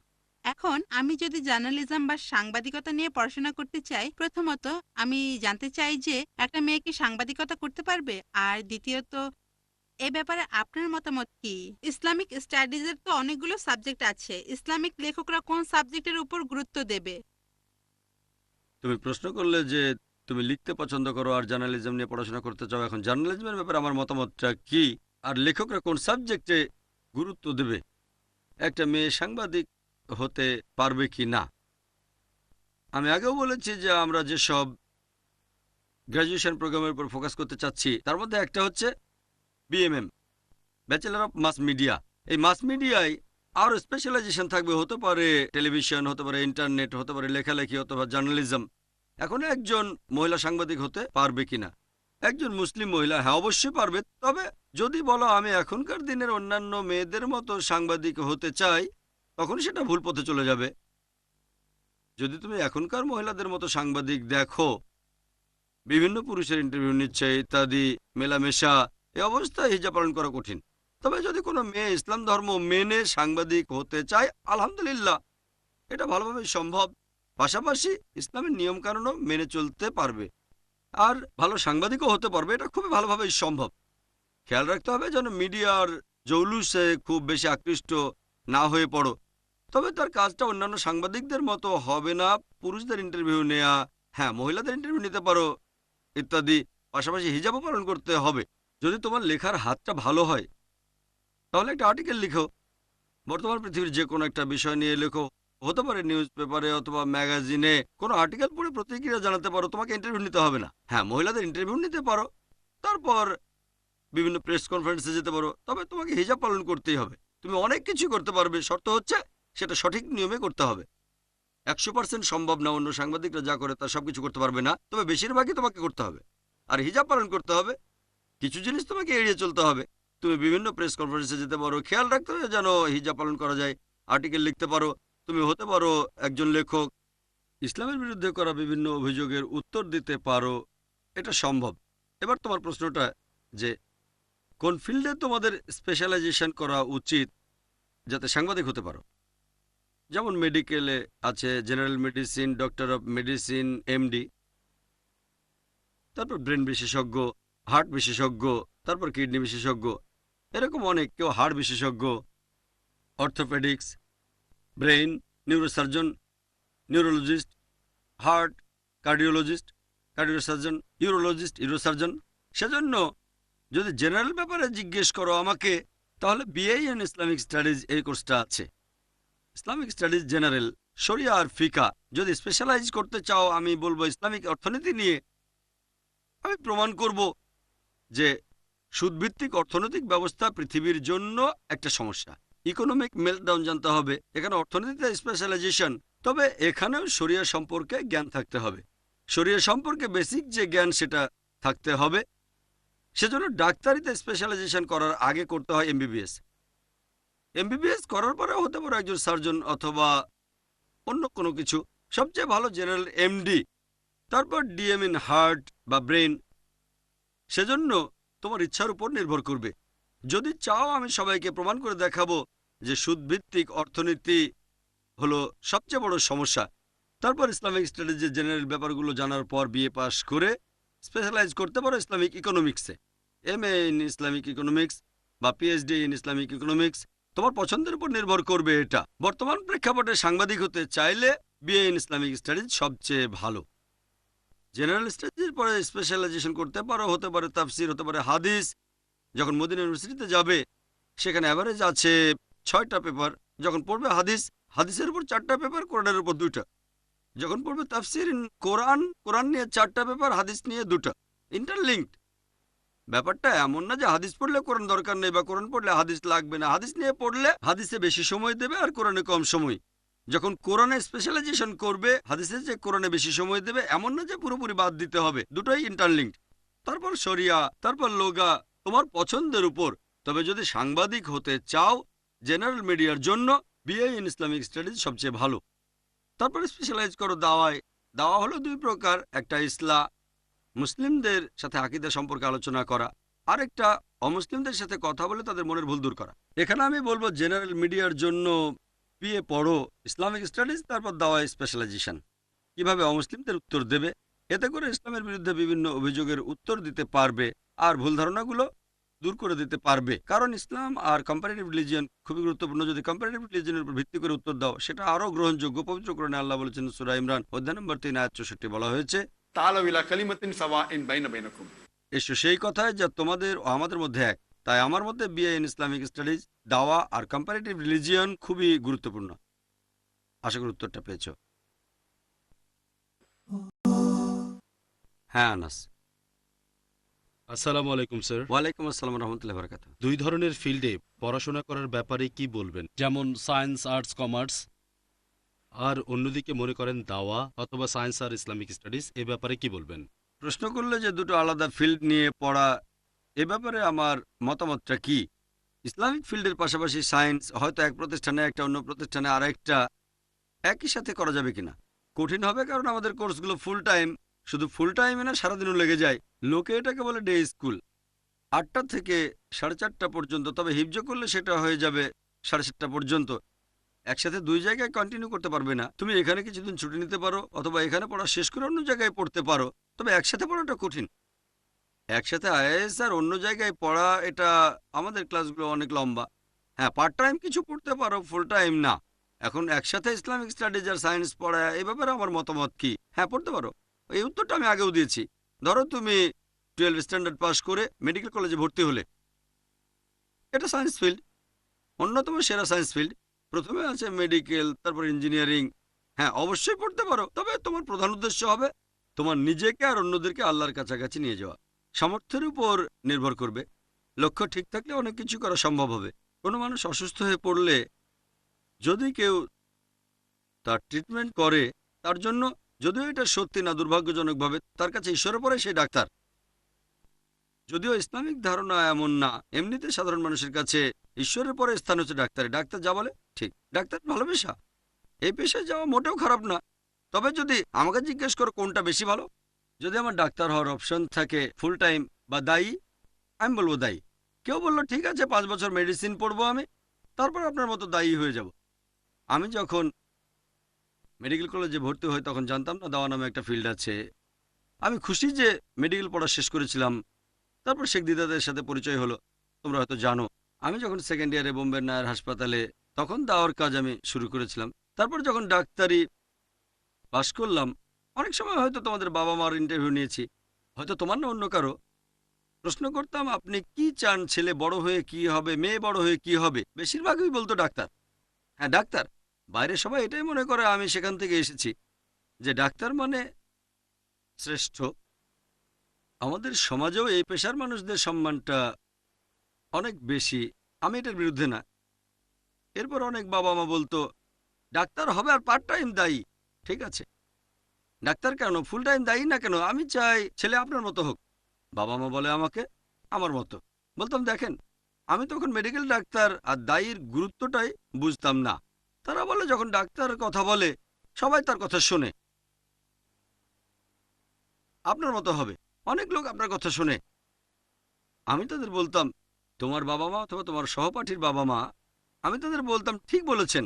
এখন আমি যদি জার্নালিজম বা সাংবাদিকতা নিয়ে পড়াশোনা করতে চাই, প্রথমত আমি জানতে চাই যে একটা মেয়ে কি সাংবাদিকতা করতে পারবে, আর দ্বিতীয়ত এ ব্যাপারে আপনার মতামত কি? ইসলামিক স্টাডিজের তো অনেকগুলো সাবজেক্ট আছে, ইসলামিক লেখকরা কোন সাবজেক্টের উপর গুরুত্ব দেবে? তুমি প্রশ্ন করলে যে তুমি লিখতে পছন্দ করো আর জার্নালিজম নিয়ে পড়াশোনা করতে চাও। এখন জার্নালিজমের ব্যাপারে আমার মতামতটা কি, আর লেখকরা কোন সাবজেক্টে গুরুত্ব দেবে, একটা মেয়ে সাংবাদিক হতে পারবে কি না। আমি আগেও বলেছি যে আমরা যেসব গ্র্যাজুয়েশন প্রোগ্রামের উপর ফোকাস করতে চাচ্ছি, তার মধ্যে একটা হচ্ছে BMM, bachelor of mass media. এই মাস মিডিয়ায় আরও স্পেশালাইজেশন থাকবে, হতে পারে টেলিভিশন, হতে পারে ইন্টারনেট, হতে পারে লেখালেখি অথবা জার্নালিজম। এখন একজন মহিলা সাংবাদিক হতে পারবে কিনা, একজন মুসলিম মহিলা, হ্যাঁ অবশ্যই পারবে। তবে যদি বলো আমি এখনকার দিনের অন্যান্য মেয়েদের মতো সাংবাদিক হতে চাই, তখন সেটা ভুল পথে চলে যাবে। যদি তুমি এখনকার মহিলাদের মতো সাংবাদিক দেখো, বিভিন্ন পুরুষের ইন্টারভিউ নিচ্ছে ইত্যাদি, মেলামেশা, এই অবস্থায় হিজাব পালন করা কঠিন। তবে যদি কোনো মেয়ে ইসলাম ধর্ম মেনে সাংবাদিক হতে চায়, আলহামদুলিল্লাহ, এটা ভালোভাবে সম্ভব। পাশাপাশি ইসলামের নিয়মকানুনও মেনে চলতে পারবে আর ভালো সাংবাদিকও হতে পারবে। এটা খুবই ভালোভাবেই সম্ভব। খেয়াল রাখতে হবে যেন মিডিয়ার জৌলুসে খুব বেশি আকৃষ্ট না হয়ে পড়ো। তবে তার কাজটা অন্যান্য সাংবাদিকদের মতো হবে না। পুরুষদের ইন্টারভিউ নেয়া, হ্যাঁ মহিলাদের ইন্টারভিউ নিতে পারো ইত্যাদি। পাশাপাশি হিজাবও পালন করতে হবে। যদি তোমার লেখার হাতটা ভালো হয়, তাহলে একটা আর্টিকেল লিখো, বর্তমান পৃথিবীর যে কোনো একটা বিষয় নিয়ে লেখো, হতে পারে নিউজ পেপারে অথবা ম্যাগাজিনে। কোনো আর্টিকেল পড়ে প্রতিক্রিয়া জানাতে পারো, তোমাকে ইন্টারভিউ নিতে হবে না। হ্যাঁ মহিলাদের ইন্টারভিউ নিতে পারো, তারপর বিভিন্ন প্রেস কনফারেন্সে যেতে পারো। তবে তোমাকে হিজাব পালন করতেই হবে। তুমি অনেক কিছু করতে পারবে, শর্ত হচ্ছে সেটা সঠিক নিয়মে করতে হবে। 100% সম্ভব না, অন্য সাংবাদিকরা যা করে তা সব কিছু করতে পারবে না, তবে বেশিরভাগই তোমাকে করতে হবে। আর হিজাব পালন করতে হবে। কিছু জিনিস তোমাকে এড়িয়ে চলতে হবে। তুমি বিভিন্ন প্রেস কনফারেন্সে যেতে পারো, খেয়াল রাখতে হবে যেন হিজাব পালন করা যায়। আর্টিকেল লিখতে পারো, তুমি হতে পারো একজন লেখক, ইসলামের বিরুদ্ধে করা বিভিন্ন অভিযোগের উত্তর দিতে পারো, এটা সম্ভব। এবার তোমার প্রশ্নটা যে কোন ফিল্ডে তোমাদের স্পেশালাইজেশন করা উচিত যাতে সাংবাদিক হতে পারো। যেমন মেডিকেলে আছে general medicine, doctor of medicine, MD, তারপর ব্রেন বিশেষজ্ঞ, হার্ট বিশেষজ্ঞ, তারপর কিডনি বিশেষজ্ঞ, এরকম অনেক। কেউ হাড় বিশেষজ্ঞ, orthopaedics, brain, neurosurgeon, neurologist, heart, cardiologist, cardiosurgeon, urologist, urosurgeon. সেজন্য যদি জেনারেল ব্যাপারে জিজ্ঞেস করো আমাকে, তাহলে বিএ ইন ইসলামিক স্টাডিজ এই কোর্সটা আছে। ইসলামিক স্টাডিজ জেনারেল, শরিয়া আর ফিকা। যদি স্পেশালাইজ করতে চাও, আমি বলবো ইসলামিক অর্থনীতি নিয়ে। আমি প্রমাণ করব যে সুদভিত্তিক অর্থনৈতিক ব্যবস্থা পৃথিবীর জন্য একটা সমস্যা। ইকোনমিক মেল্টডাউন জানতে হবে, এখানে অর্থনীতিতে স্পেশালাইজেশন। তবে এখানেও শরিয়া সম্পর্কে জ্ঞান থাকতে হবে। শরিয়া সম্পর্কে বেসিক যে জ্ঞান সেটা থাকতে হবে। সেজন্য ডাক্তারিতে স্পেশালাইজেশন করার আগে করতে হয় এমবিবিএস। এমবিবিএস করার পরে হতে পারে একজন সার্জন অথবা অন্য কোনো কিছু। সবচেয়ে ভালো জেনারেল এমডি, তারপর ডিএম ইন হার্ট বা ব্রেন। সেজন্য তোমার ইচ্ছার উপর নির্ভর করবে। যদি চাও আমি সবাইকে প্রমাণ করে দেখাবো যে সুদভিত্তিক অর্থনীতি হলো সবচেয়ে বড় সমস্যা। তারপর ইসলামিক স্টাডিজের জেনারেল ব্যাপারগুলো জানার পর বিএ পাস করে স্পেশালাইজ করতে পারো ইসলামিক ইকোনমিক্সে, এমএ ইন ইসলামিক ইকোনমিক্স বা পিএইচডি ইন ইসলামিক ইকোনমিক্স। তোমার পছন্দের উপর নির্ভর করবে এটা। বর্তমান প্রেক্ষাপটে সাংবাদিক হতে চাইলে বিএ ইন ইসলামিক স্টাডিজ সবচেয়ে ভালো। জেনারেল স্টাডিজের পরে স্পেশালাইজেশন করতে পারো, হতে পারে তাফসির, হতে পারে হাদিস। যখন মদিনা ইউনিভার্সিটিতে যাবে সেখানে অ্যাভারেজ আছে 6টা পেপার। যখন পড়বে হাদিস, হাদিসের উপর 4টা পেপার, কোরআনের উপর 2টা। যখন পড়বে তাফসির কোরআন, কোরআন নিয়ে 4টা পেপার, হাদিস নিয়ে 2টা। ইন্টারলিঙ্কড। ব্যাপারটা এমন না যে হাদিস পড়লে কোরআন দরকার নেই বা কোরআন পড়লে হাদিস লাগবে না। হাদিস নিয়ে পড়লে হাদিসে বেশি সময় দেবে আর কোরআনে কম সময়। যখন কোরআনে স্পেশালাইজেশন করবে, হাদিসে যে কোরআনে বেশি সময় দেবে এমন না যে পুরোপুরি বাদ দিতে হবে। দুটোই ইন্টারলিঙ্কড। তারপর শরিয়া, তারপর লোগা, তোমার পছন্দের উপর। তবে যদি সাংবাদিক হতে চাও জেনারেল মিডিয়ার জন্য বিএ ইন ইসলামিক স্টাডিজ সবচেয়ে ভালো। তারপরে স্পেশালাইজ করো দাওয়ায়। দাওয়া হলো 2 প্রকার, একটা ইসলাম, মুসলিমদের সাথে আকীদা সম্পর্কে আলোচনা করা, আরেকটা অমুসলিমদের সাথে কথা বলে তাদের মনের ভুল দূর করা। এখানে আমি বলবো জেনারেল মিডিয়ার জন্য বিএ পড়ো, ইসলামিক স্টাডিজ, তারপর দাওয়ায় স্পেশালাইজেশন। কিভাবে অমুসলিমদের উত্তর দেবে, এতে করে ইসলামের বিরুদ্ধে বিভিন্ন অভিযোগের উত্তর দিতে পারবে আর ভুল ধারণাগুলো দূর করে দিতে পারবে। কারণ ইসলাম আর কম্পারেটিভ রিলিজিয়ন খুবই গুরুত্বপূর্ণ। যদি কম্পারেটিভ রিলিজিয়নের উপর ভিত্তি করে উত্তর দাও, সেটা আরও গ্রহণযোগ্য। পবিত্র কোরআনে আল্লাহ বলেছেন, সূরা ইমরান অধ্যায় নম্বর 3 আয়াত 64 বলা হয়েছে, তাআলাউ ইলা কালিমাতিন সাওয়াইন বাইনা বাইনাকুম। এসো সেই কথায় যা তোমাদের ও আমাদের মধ্যে এক। তাই আমার মধ্যে বিএ ইন ইসলামিক স্টাডিজ, দাওয়া আর কম্পারেটিভ রিলিজিয়ন খুবই গুরুত্বপূর্ণ। আশা করি উত্তরটা পেয়েছ। হ্যাঁ আনাস। আসসালামু আলাইকুম স্যার। ওয়ালাইকুম আসসালাম রহমতুল্লাহ বারাকাত। 2 ধরনের ফিল্ডে পড়াশোনা করার ব্যাপারে কি বলবেন? যেমন সায়েন্স, আর্টস, কমার্স, আর অন্যদিকে মনে করেন দাওয়া অথবা সায়েন্স আর ইসলামিক স্টাডিজ, এ ব্যাপারে কি বলবেন? প্রশ্ন করলে যে দুটো আলাদা ফিল্ড নিয়ে পড়া, এ ব্যাপারে আমার মতামতটা কি। ইসলামিক ফিল্ডের পাশাপাশি সায়েন্স হয়তো এক প্রতিষ্ঠানে, একটা অন্য প্রতিষ্ঠানে আরেকটা, একই সাথে করা যাবে কিনা কঠিন হবে। কারণ আমাদের কোর্সগুলো ফুল টাইম। শুধু ফুল টাইমে না, সারাদিনও লেগে যায়। লোকে এটাকে বলে ডে স্কুল, 8টা থেকে 4:30 পর্যন্ত। তবে হিফজ করলে সেটা হয়ে যাবে 7:30 পর্যন্ত। একসাথে 2 জায়গায় কন্টিনিউ করতে পারবে না। তুমি এখানে কিছুদিন ছুটি নিতে পারো, অথবা এখানে পড়া শেষ করে অন্য জায়গায় পড়তে পারো। তবে একসাথে পড়াটা কঠিন। একসাথে আইএএস আর অন্য জায়গায় পড়া, এটা আমাদের ক্লাসগুলো অনেক লম্বা। হ্যাঁ, পার্ট টাইম কিছু পড়তে পারো, ফুল টাইম না। এখন একসাথে ইসলামিক স্টাডিজ আর সায়েন্স পড়া, এ ব্যাপারে আমার মতামত কি। হ্যাঁ, পড়তে পারো। এই উত্তরটা আমি আগেও দিয়েছি। ধরো তুমি 12 স্ট্যান্ডার্ড পাস করে মেডিকেল কলেজে ভর্তি হলে, এটা সায়েন্স ফিল্ড, অন্যতম সেরা সায়েন্স ফিল্ড। প্রথমে আছে মেডিকেল, তারপর ইঞ্জিনিয়ারিং। হ্যাঁ, অবশ্যই পড়তে পারো। তবে তোমার প্রধান উদ্দেশ্য হবে তোমার নিজেকে আর অন্যদেরকে আল্লাহর কাছাকাছি নিয়ে যাওয়া। সামর্থ্যের উপর নির্ভর করবে। লক্ষ্য ঠিক থাকলে অনেক কিছু করা সম্ভব হবে। কোনো মানুষ অসুস্থ হয়ে পড়লে যদি কেউ তার ট্রিটমেন্ট করে, তার জন্য, যদিও এটা সত্যি না, দুর্ভাগ্যজনকভাবে তার কাছে ঈশ্বরের পরে সেই ডাক্তার। যদিও ইসলামিক ধারণা এমন না, এমনিতে সাধারণ মানুষের কাছে ঈশ্বরের পরে স্থান হচ্ছে ডাক্তার। ডাক্তার যা বলে ঠিক। ডাক্তার ভালো পেশা, এই পেশায় যাওয়া মোটেও খারাপ না। তবে যদি আমাকে জিজ্ঞেস করো কোনটা বেশি ভালো, যদি আমার ডাক্তার হওয়ার অপশন থাকে ফুল টাইম বা দায়ী, আমি বলবো দায়ী। কেউ বললো ঠিক আছে 5 বছর মেডিসিন পড়বো আমি, তারপর আপনার মতো দায়ী হয়ে যাব। আমি যখন মেডিকেল কলেজে ভর্তি হই তখন জানতাম না দাওয়া নামে একটা ফিল্ড আছে। আমি খুশি যে মেডিকেল পড়া শেষ করেছিলাম। তারপর শেখ দিদাদের সাথে পরিচয় হলো, তোমরা হয়তো জানো। আমি যখন সেকেন্ড ইয়ারে বোম্বের নায়ার হাসপাতালে, তখন দাওয়ার কাজ আমি শুরু করেছিলাম। তারপর যখন ডাক্তারি পাশ করলাম, অনেক সময় হয়তো তোমাদের বাবা মার ইন্টারভিউ নিয়েছি, হয়তো তোমার না অন্য কারো। প্রশ্ন করতাম আপনি কি চান, ছেলে বড় হয়ে কি হবে, মেয়ে বড় হয়ে কি হবে, বেশিরভাগই বলতো ডাক্তার। হ্যাঁ ডাক্তার। বাইরে সবাই এটাই মনে করে আমি সেখান থেকে এসেছি, যে ডাক্তার মানে শ্রেষ্ঠ। আমাদের সমাজেও এই পেশার মানুষদের সম্মানটা অনেক বেশি। আমি এটার বিরুদ্ধে না। এরপর অনেক বাবা মা বলতো ডাক্তার হবে আর পার্ট টাইম দায়ী। ঠিক আছে, ডাক্তার কেন, ফুল টাইম দায়ী না কেন, আমি চাই ছেলে আপনার মতো হোক। বাবা মা বলে আমাকে আমার মতো। বলতাম দেখেন, আমি তখন মেডিকেল ডাক্তার আর দায়ীর গুরুত্বটাই বুঝতাম না। তারা বলে যখন ডাক্তার কথা বলে সবাই তার কথা শোনে, আপনার মতো হবে, অনেক লোক আপনার কথা শোনে। আমি তাদের বলতাম তোমার বাবা মা অথবা তোমার সহপাঠীর বাবা মা, আমি তাদের বলতাম ঠিক বলেছেন,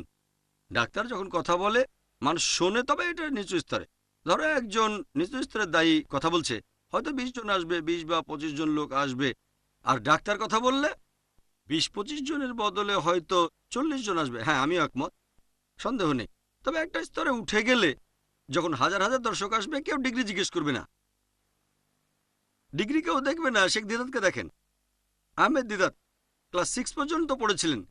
ডাক্তার যখন কথা বলে মানুষ শোনে, তবে এটা নিচু স্তরে। ধরো একজন নিচু স্তরের দায়ী কথা বলছে, হয়তো 20 জন আসবে, 20 বা 25 জন লোক আসবে। আর ডাক্তার কথা বললে 20-25 জনের বদলে হয়তো 40 জন আসবে। হ্যাঁ আমিও একমত, সন্দেহ নেই। তবে একটা স্তরে উঠে গেলে যখন হাজার হাজার দর্শক আসবে, কেউ ডিগ্রি জিজ্ঞেস করবে না, ডিগ্রি কেউ দেখবে না। শেখ দিদাতকে দেখেন, আহমেদ দিদাত ক্লাস 6 পর্যন্ত পড়েছিলেন।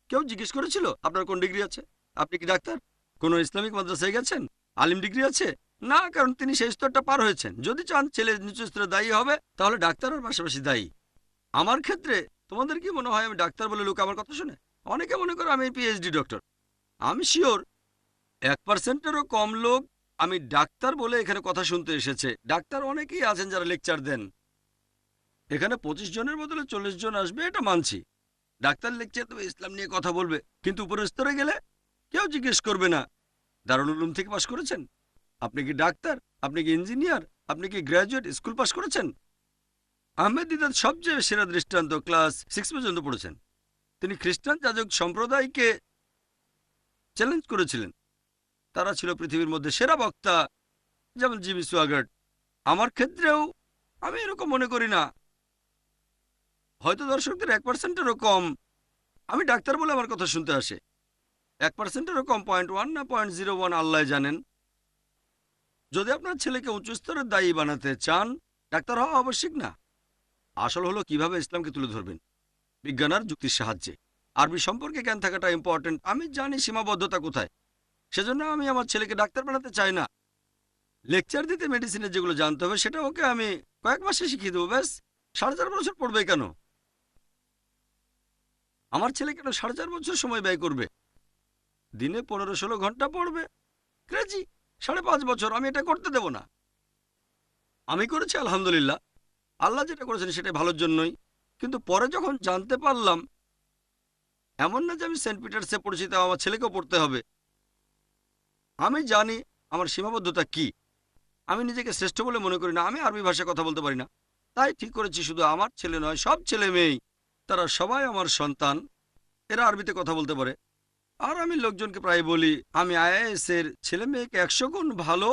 কেউ জিজ্ঞেস করেছিল আপনার কোন ডিগ্রি আছে, আপনি কি ডাক্তার, কোনো ইসলামিক মাদ্রাসায় গেছেন, আলিম ডিগ্রি আছে? না, কারণ তিনি সেই স্তরটা পার হয়েছেন। যদি চান ছেলে নিচু স্তরে দায়ী হবে, তাহলে ডাক্তারের পাশাপাশি দায়ী। আমার ক্ষেত্রে তোমাদের কি মনে হয় আমি ডাক্তার বলে লোক আমার কথা শুনে? অনেকে মনে করে আমি পিএইচডি ডক্টর। আমি শিওর 1%-এরও কম লোক আমি ডাক্তার বলে এখানে কথা শুনতে এসেছে। ডাক্তার অনেকেই আছেন যারা লেকচার দেন। এখানে 25 জনের বদলে 40 জন আসবে, এটা মানছি। ডাক্তার লেকচার দেবে, ইসলাম নিয়ে কথা বলবে, কিন্তু উপরের স্তরে গেলে কেউ জিজ্ঞেস করবে না দারুল উলুম থেকে পাশ করেছেন, আপনি কি ডাক্তার, আপনি কি ইঞ্জিনিয়ার, আপনি কি গ্র্যাজুয়েট স্কুল পাশ করেছেন। আহমেদ দিদাত সবচেয়ে সেরা দৃষ্টান্ত, ক্লাস 6 পর্যন্ত পড়েছেন। তিনি খ্রিস্টান যাজক সম্প্রদায়কে চ্যালেঞ্জ করেছিলেন। তারা ছিল পৃথিবীর মধ্যে সেরা বক্তা, যেমন জিমি সোয়াগার্ট। আমার ক্ষেত্রেও আমি এরকম মনে করি না। হয়তো দর্শকদের 1%-এরও কম আমি ডাক্তার বলে আমার কথা শুনতে আসে। 1%-এরও কম, 0.1 না 0.01 আল্লাহ জানেন। যদি আপনার ছেলেকে উচ্চ স্তরের দায়ী বানাতে চান, ডাক্তার হওয়া আবশ্যিক না। আসল হলো কিভাবে ইসলামকে তুলে ধরবেন, বিজ্ঞান আর যুক্তির সাহায্যে। আরবি সম্পর্কে জ্ঞান থাকাটা ইম্পর্টেন্ট। আমি জানি সীমাবদ্ধতা কোথায়, সেজন্য আমি আমার ছেলেকে ডাক্তার বানাতে চাই না। লেকচার দিতে মেডিসিনের যেগুলো জানতে হবে সেটা ওকে আমি কয়েক মাসে শিখিয়ে দেবো, ব্যাস। 4.5 বছর পড়বে কেন? আমার ছেলে কেন 4.5 বছর সময় ব্যয় করবে? দিনে 15-16 ঘন্টা পড়বে, ক্রেজি। 5.5 বছর আমি এটা করতে দেব না। আমি করেছি আলহামদুলিল্লাহ, আল্লাহ যেটা করেছেন সেটাই ভালোর জন্যই। কিন্তু পরে যখন জানতে পারলাম, এমন না যে আমি সেন্ট পিটার্সে পড়েছি তাও আমার ছেলেকেও পড়তে হবে। আমি জানি আমার সীমাবদ্ধতা কি। আমি নিজেকে শ্রেষ্ঠ বলে মনে করি না। আমি আরবি ভাষায় কথা বলতে পারি না, তাই ঠিক করেছি শুধু আমার ছেলে নয়, সব ছেলে মেয়েই, তারা সবাই আমার সন্তান, এরা আরবিতে কথা বলতে পারে। আর আমি লোকজনকে প্রায় বলি আমি আইএএস এর ছেলে মেয়েকে 100 গুণ ভালো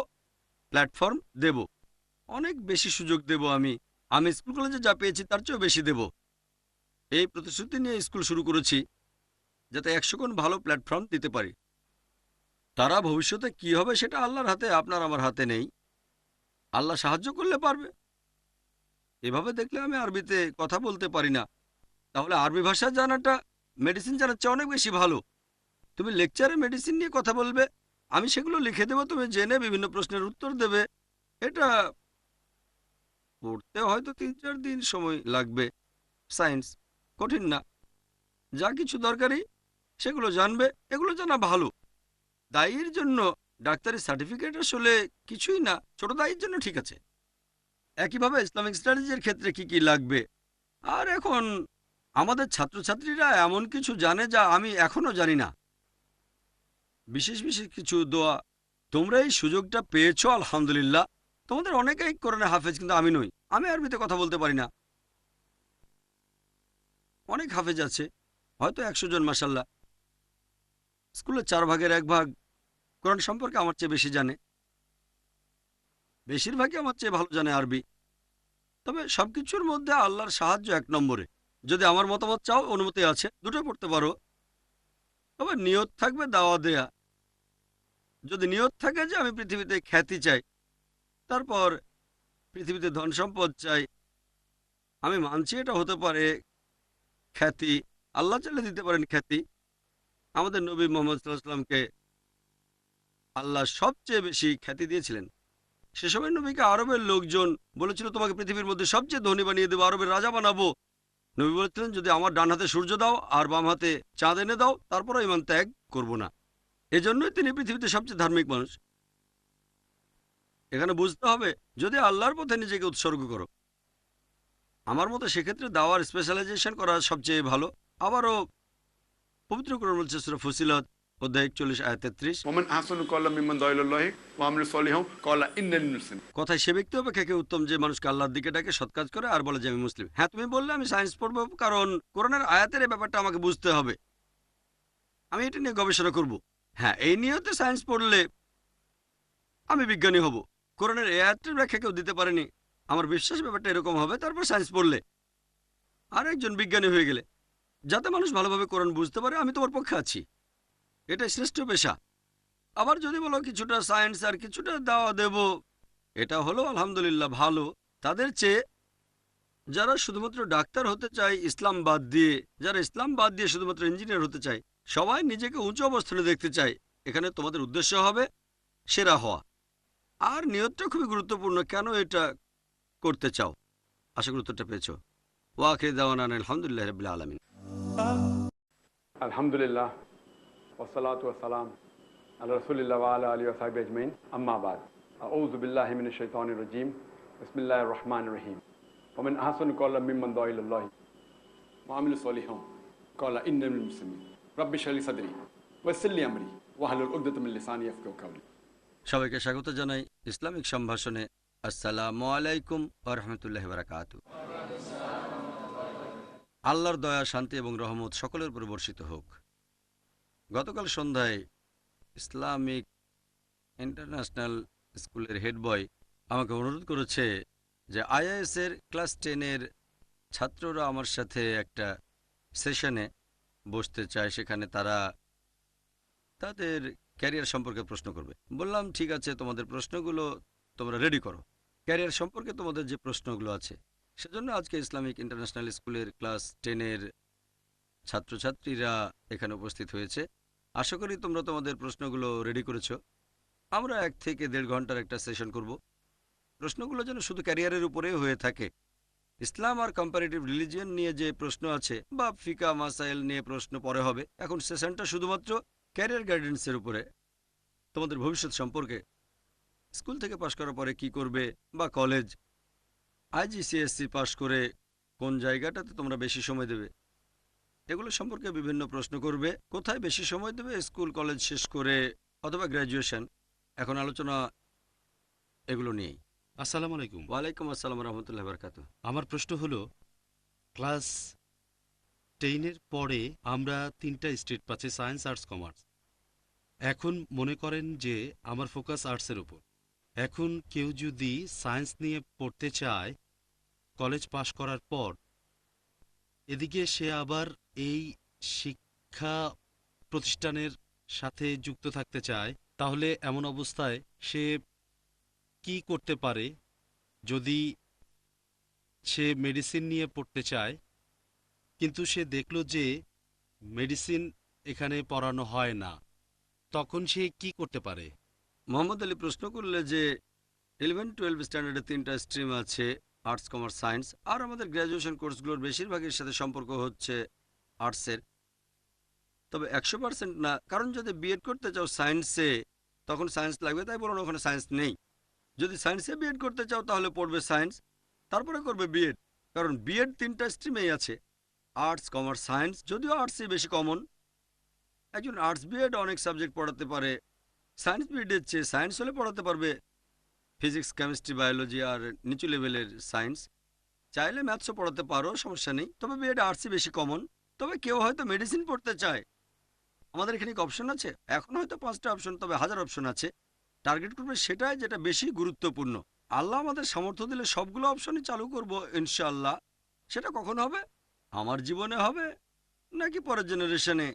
প্ল্যাটফর্ম দেব, অনেক বেশি সুযোগ দেব। আমি স্কুল কলেজে যা পেয়েছি তার চেয়েও বেশি দেব। এই প্রতিশ্রুতি নিয়ে স্কুল শুরু করেছি, যাতে 100 গুণ ভালো প্ল্যাটফর্ম দিতে পারি। তারা ভবিষ্যতে কি হবে সেটা আল্লাহর হাতে, আপনার আমার হাতে নেই। আল্লাহ সাহায্য করলে পারবে। এভাবে দেখলে আমি আরবিতে কথা বলতে পারি না। তাহলে আরবি ভাষা জানাটা মেডিসিন জানার চেয়ে অনেক বেশি ভালো। তুমি লেকচারে মেডিসিন নিয়ে কথা বলবে, আমি সেগুলো লিখে দেবো, তুমি জেনে বিভিন্ন প্রশ্নের উত্তর দেবে। এটা পড়তে হয়তো 3-4 দিন সময় লাগবে। সায়েন্স কঠিন না, যা কিছু দরকারি সেগুলো জানবে। এগুলো জানা ভালো। দায়ীর জন্য ডাক্তারি সার্টিফিকেট আসলে কিছুই না, ছোট দায়ীর জন্য ঠিক আছে। একইভাবে ইসলামিক স্টাডিজের ক্ষেত্রে কি কি লাগবে। আর এখন আমাদের ছাত্রছাত্রীরা এমন কিছু জানে যা আমি এখনো জানি না। বিশেষ বিশেষ কিছু দোয়া, তোমরা এই সুযোগটা পেয়েছো, আলহামদুলিল্লাহ। তোমাদের অনেকেই কোরআনে হাফেজ, কিন্তু আমি নই। আমি আরবিতে কথা বলতে পারি না। অনেক হাফেজ আছে, হয়তো 100 জন, মাসাল্লাহ। স্কুলের 4 ভাগের 1 ভাগ কোরআন সম্পর্কে আমার চেয়ে বেশি জানে। বেশিরভাগই আমার চেয়ে ভালো জানে আরবি। তবে সবকিছুর মধ্যে আল্লাহর সাহায্য 1 নম্বরে। যদি আমার মতামত চাও, অনুমতি আছে, দুটো পড়তে পারো। তবে নিয়ত থাকবে দাওয়া দেয়া। যদি নিয়ত থাকে যে আমি পৃথিবীতে খ্যাতি চাই, তারপর পৃথিবীতে ধন সম্পদ চাই, আমি মানছি এটা হতে পারে খ্যাতি। আল্লাহ চাইলে দিতে পারেন খ্যাতি। আমাদের নবী মোহাম্মদ সাল্লাল্লাহু আলাইহি সাল্লামকে আল্লাহ সবচেয়ে বেশি খ্যাতি দিয়েছিলেন। সে সময় নবীকে আরবের লোকজন বলেছিল, তোমাকে পৃথিবীর মধ্যে সবচেয়ে ধনী বানিয়ে দেবো, আরবের রাজা বানাবো। নবী বলেছিলেন, যদি আমার ডান হাতে সূর্য দাও আর বাম হাতে চাঁদ এনে দাও, তারপরও ইমান ত্যাগ করব না। এজন্যই তিনি পৃথিবীতে সবচেয়ে ধার্মিক মানুষ। এখানে বুঝতে হবে, যদি আল্লাহর পথে নিজেকে উৎসর্গ করো, আমার মতে সেক্ষেত্রে দাওয়ার স্পেশালাইজেশন করা সবচেয়ে ভালো। আবারও পবিত্র কোরআন বলছে সূরা ফুসিলাত অধ্যায় 41 আয়াত 33, ওমান আহসানু কওলাম মিম্মান দাআ ইলাল্লাহি ওয়া আমিলা সলিহান ক্বালা ইন্নানি মুসলিম। কথায় সে ব্যক্তি অপেক্ষা কে উত্তম যে মানুষকে আল্লাহর দিকে ডাকে, সৎ কাজ করে আর বলে যে আমি মুসলিম। হ্যাঁ, তুমি বললে আমি সায়েন্স পড়বো, কারণ কোরআনের আয়াতের এই ব্যাপারটা আমাকে বুঝতে হবে। আমি এটা নিয়ে গবেষণা করব। হ্যাঁ, এই নিয়তে সায়েন্স পড়লে আমি বিজ্ঞানী হব। কোরআনের এই আয়াতের ব্যাখ্যা কেউ দিতে পারেনি। আমার বিশ্বাস ব্যাপারটা এরকম হবে। তারপর সায়েন্স পড়লে আর একজন বিজ্ঞানী হয়ে গেলে, যাতে মানুষ ভালোভাবে কোরআন বুঝতে পারে, আমি তোমার পক্ষে আছি। এটাই শ্রেষ্ঠ পেশা। আবার যদি বলো কিছুটা সায়েন্স আর কিছুটা দাওয়া দেব, এটা হলো আলহামদুলিল্লাহ ভালো। তাদের চেয়ে যারা শুধুমাত্র ডাক্তার হতে চায় ইসলাম বাদ দিয়ে, যারা ইসলাম বাদ দিয়ে শুধুমাত্র ইঞ্জিনিয়ার হতে চায়, সবাই নিজেকে উঁচু অবস্থানে দেখতে চায়, এখানে তোমাদের উদ্দেশ্য হবে সেরা হওয়া। আর নিয়তটা খুবই গুরুত্বপূর্ণ, কেন এটা করতে চাও। আশা করি উত্তরটা পেয়েছো। ওয়াখির দাওয়ানা আলহামদুলিল্লাহ রাব্বিল আলামিন। আলহামদুলিল্লাহ ওয়াসসালাতু ওয়াসসালাম আলা রাসূলিল্লাহ ওয়া আলা আলিহি ওয়া সাহবিহি আজমাইন, আম্মা বাদ। আউযু বিল্লাহি মিনাশ শাইতানির রাজীম। বিসমিল্লাহির রহমানির রহিম। ওয়া মান আহসানু কওলাম মিম্মান দাআ ইলাল্লাহি ওয়া আমিলা সলিহান ক্বালা ইন্নানি মিনাল মুসলিমিন। রাব্বি ইশরাহ লি সাদরি ওয়া ইয়াসসির লি আমরি ওয়াহলুল উকদাতাম মিন লিসানি ইয়াফকাহু কাওলি। সবাইকে স্বাগত জানাই ইসলামিক সম্ভাষণে। আসসালামু আলাইকুম ওয়া রাহমাতুল্লাহি ওয়া বারাকাতুহু। আল্লাহর দয়া, শান্তি এবং রহমত সকলের উপর বর্ষিত হোক। গতকাল সন্ধ্যায় ইসলামিক ইন্টারন্যাশনাল স্কুলের হেড বয় আমাকে অনুরোধ করেছে যে আইআইএস এর ক্লাস 10-এর ছাত্ররা আমার সাথে একটা সেশনে বসতে চায়। সেখানে তারা তাদের ক্যারিয়ার সম্পর্কে প্রশ্ন করবে। বললাম, ঠিক আছে, তোমাদের প্রশ্নগুলো তোমরা রেডি করো। ক্যারিয়ার সম্পর্কে তোমাদের যে প্রশ্নগুলো আছে, সেজন্য আজকে ইসলামিক ইন্টারন্যাশনাল স্কুলের ক্লাস 10-এর ছাত্রছাত্রীরা এখানে উপস্থিত হয়েছে। আশা করি তোমরা তোমাদের প্রশ্নগুলো রেডি করেছো। আমরা 1 থেকে 1.5 ঘন্টার একটা সেশন করব। প্রশ্নগুলো যেন শুধু ক্যারিয়ারের উপরে হয়ে থাকে। ইসলাম আর কম্পারেটিভ রিলিজিয়ন নিয়ে যে প্রশ্ন আছে বা ফিকা মাসাইল নিয়ে প্রশ্ন পরে হবে। এখন সেশনটা শুধুমাত্র ক্যারিয়ার গাইডেন্সের উপরে, তোমাদের ভবিষ্যৎ সম্পর্কে, স্কুল থেকে পাশ করার পরে কি করবে, বা কলেজ, আইজিসিএসসি পাশ করে কোন জায়গাটাতে তোমরা বেশি সময় দেবে, এগুলো সম্পর্কে বিভিন্ন প্রশ্ন করবে। কোথায় বেশি সময় দেবে, স্কুল কলেজ শেষ করে অথবা গ্র্যাজুয়েশন। এখন আলোচনা এগুলো নিয়েই। আসসালামু আলাইকুম। ওয়ালাইকুম আসসালাম রহমতুল্লাহ বারকাতু। আমার প্রশ্ন হলো, ক্লাস 10-এর পরে আমরা 3টা স্ট্রিট পাচ্ছি, সায়েন্স, আর্টস, কমার্স। এখন মনে করেন যে আমার ফোকাস আর্টসের উপর। এখন কেউ যদি সায়েন্স নিয়ে পড়তে চায় কলেজ পাশ করার পর, এদিকে সে আবার এই শিক্ষা প্রতিষ্ঠানের সাথে যুক্ত থাকতে চায়, তাহলে এমন অবস্থায় সে কি করতে পারে? যদি সে মেডিসিন নিয়ে পড়তে চায়, কিন্তু সে দেখলো যে মেডিসিন এখানে পড়ানো হয় না, তখন সে কি করতে পারে? মোহাম্মদ আলী প্রশ্ন করলে যে 11-12 স্ট্যান্ডার্ডে 3টা স্ট্রিম আছে, আর্টস, কমার্স, সায়েন্স। আর আমাদের গ্র্যাজুয়েশন কোর্সগুলোর বেশিরভাগের সাথে সম্পর্ক হচ্ছে আর্টসের। তবে 100% না, কারণ যদি বিএড করতে চাও সায়েন্সে, তখন সায়েন্স লাগবে। তাই বলুন, ওখানে সায়েন্স নেই। যদি সায়েন্সে বিএড করতে চাও তাহলে পড়বে সায়েন্স, তারপরে করবে বিএড। কারণ বিএড 3টা স্ট্রিমেই আছে, আর্টস, কমার্স, সায়েন্স। যদিও আর্টসই বেশি কমন। একজন আর্টস বিএড অনেক সাবজেক্ট পড়াতে পারে, সায়েন্স পিরিয়ডের চেয়ে সায়েন্স হলে পড়াতে পারবে ফিজিক্স, কেমিস্ট্রি, বায়োলজি আর নিচু লেভেলের সায়েন্স। চাইলে ম্যাথসও পড়াতে পারো, সমস্যা নেই। তবে বিএড আর্টসই বেশি কমন। তবে কেউ হয়তো মেডিসিন পড়তে চায়, আমাদের এখানে কি অপশন আছে? এখন হয়তো 5টা অপশন, তবে হাজার অপশন আছে। টার্গেট করবে সেটাই যেটা বেশি গুরুত্বপূর্ণ। আল্লাহ আমাদের সামর্থ্য দিলে সবগুলো অপশনই চালু করব ইনশাআল্লাহ। সেটা কখন হবে? আমার জীবনে হবে নাকি পরের জেনারেশনে,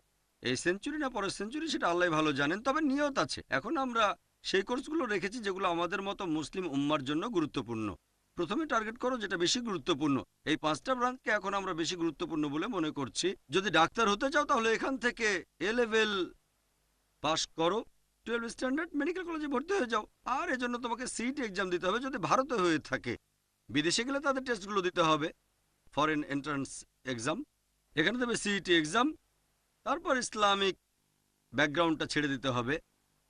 এই সেঞ্চুরি না পরের সেঞ্চুরি, সেটা আল্লাহ ভালো জানেন। তবে নিয়ত আছে। এখন আমরা সেই কোর্সগুলো রেখেছি যেগুলো আমাদের মতো মুসলিম উম্মার জন্য গুরুত্বপূর্ণ। প্রথমে টার্গেট করো যেটা বেশি গুরুত্বপূর্ণ। এই 5টা ব্রাঞ্চকে এখন আমরা বেশি গুরুত্বপূর্ণ বলে মনে করছি। যদি ডাক্তার হতে চাও তাহলে এখান থেকে এ লেভেল পাস করো, 12 স্ট্যান্ডার্ড মেডিকেল কলেজে ভর্তি হয়ে যাও। আর এজন্য তোমাকে সিইটি এক্সাম দিতে হবে যদি ভারতে হয়ে থাকে। বিদেশে গেলে তাদের টেস্টগুলো দিতে হবে, ফরেন এন্ট্রান্স এক্সাম। এখানে দেবে সিইটি এক্সাম। তারপর ইসলামিক ব্যাকগ্রাউন্ডটা ছেড়ে দিতে হবে।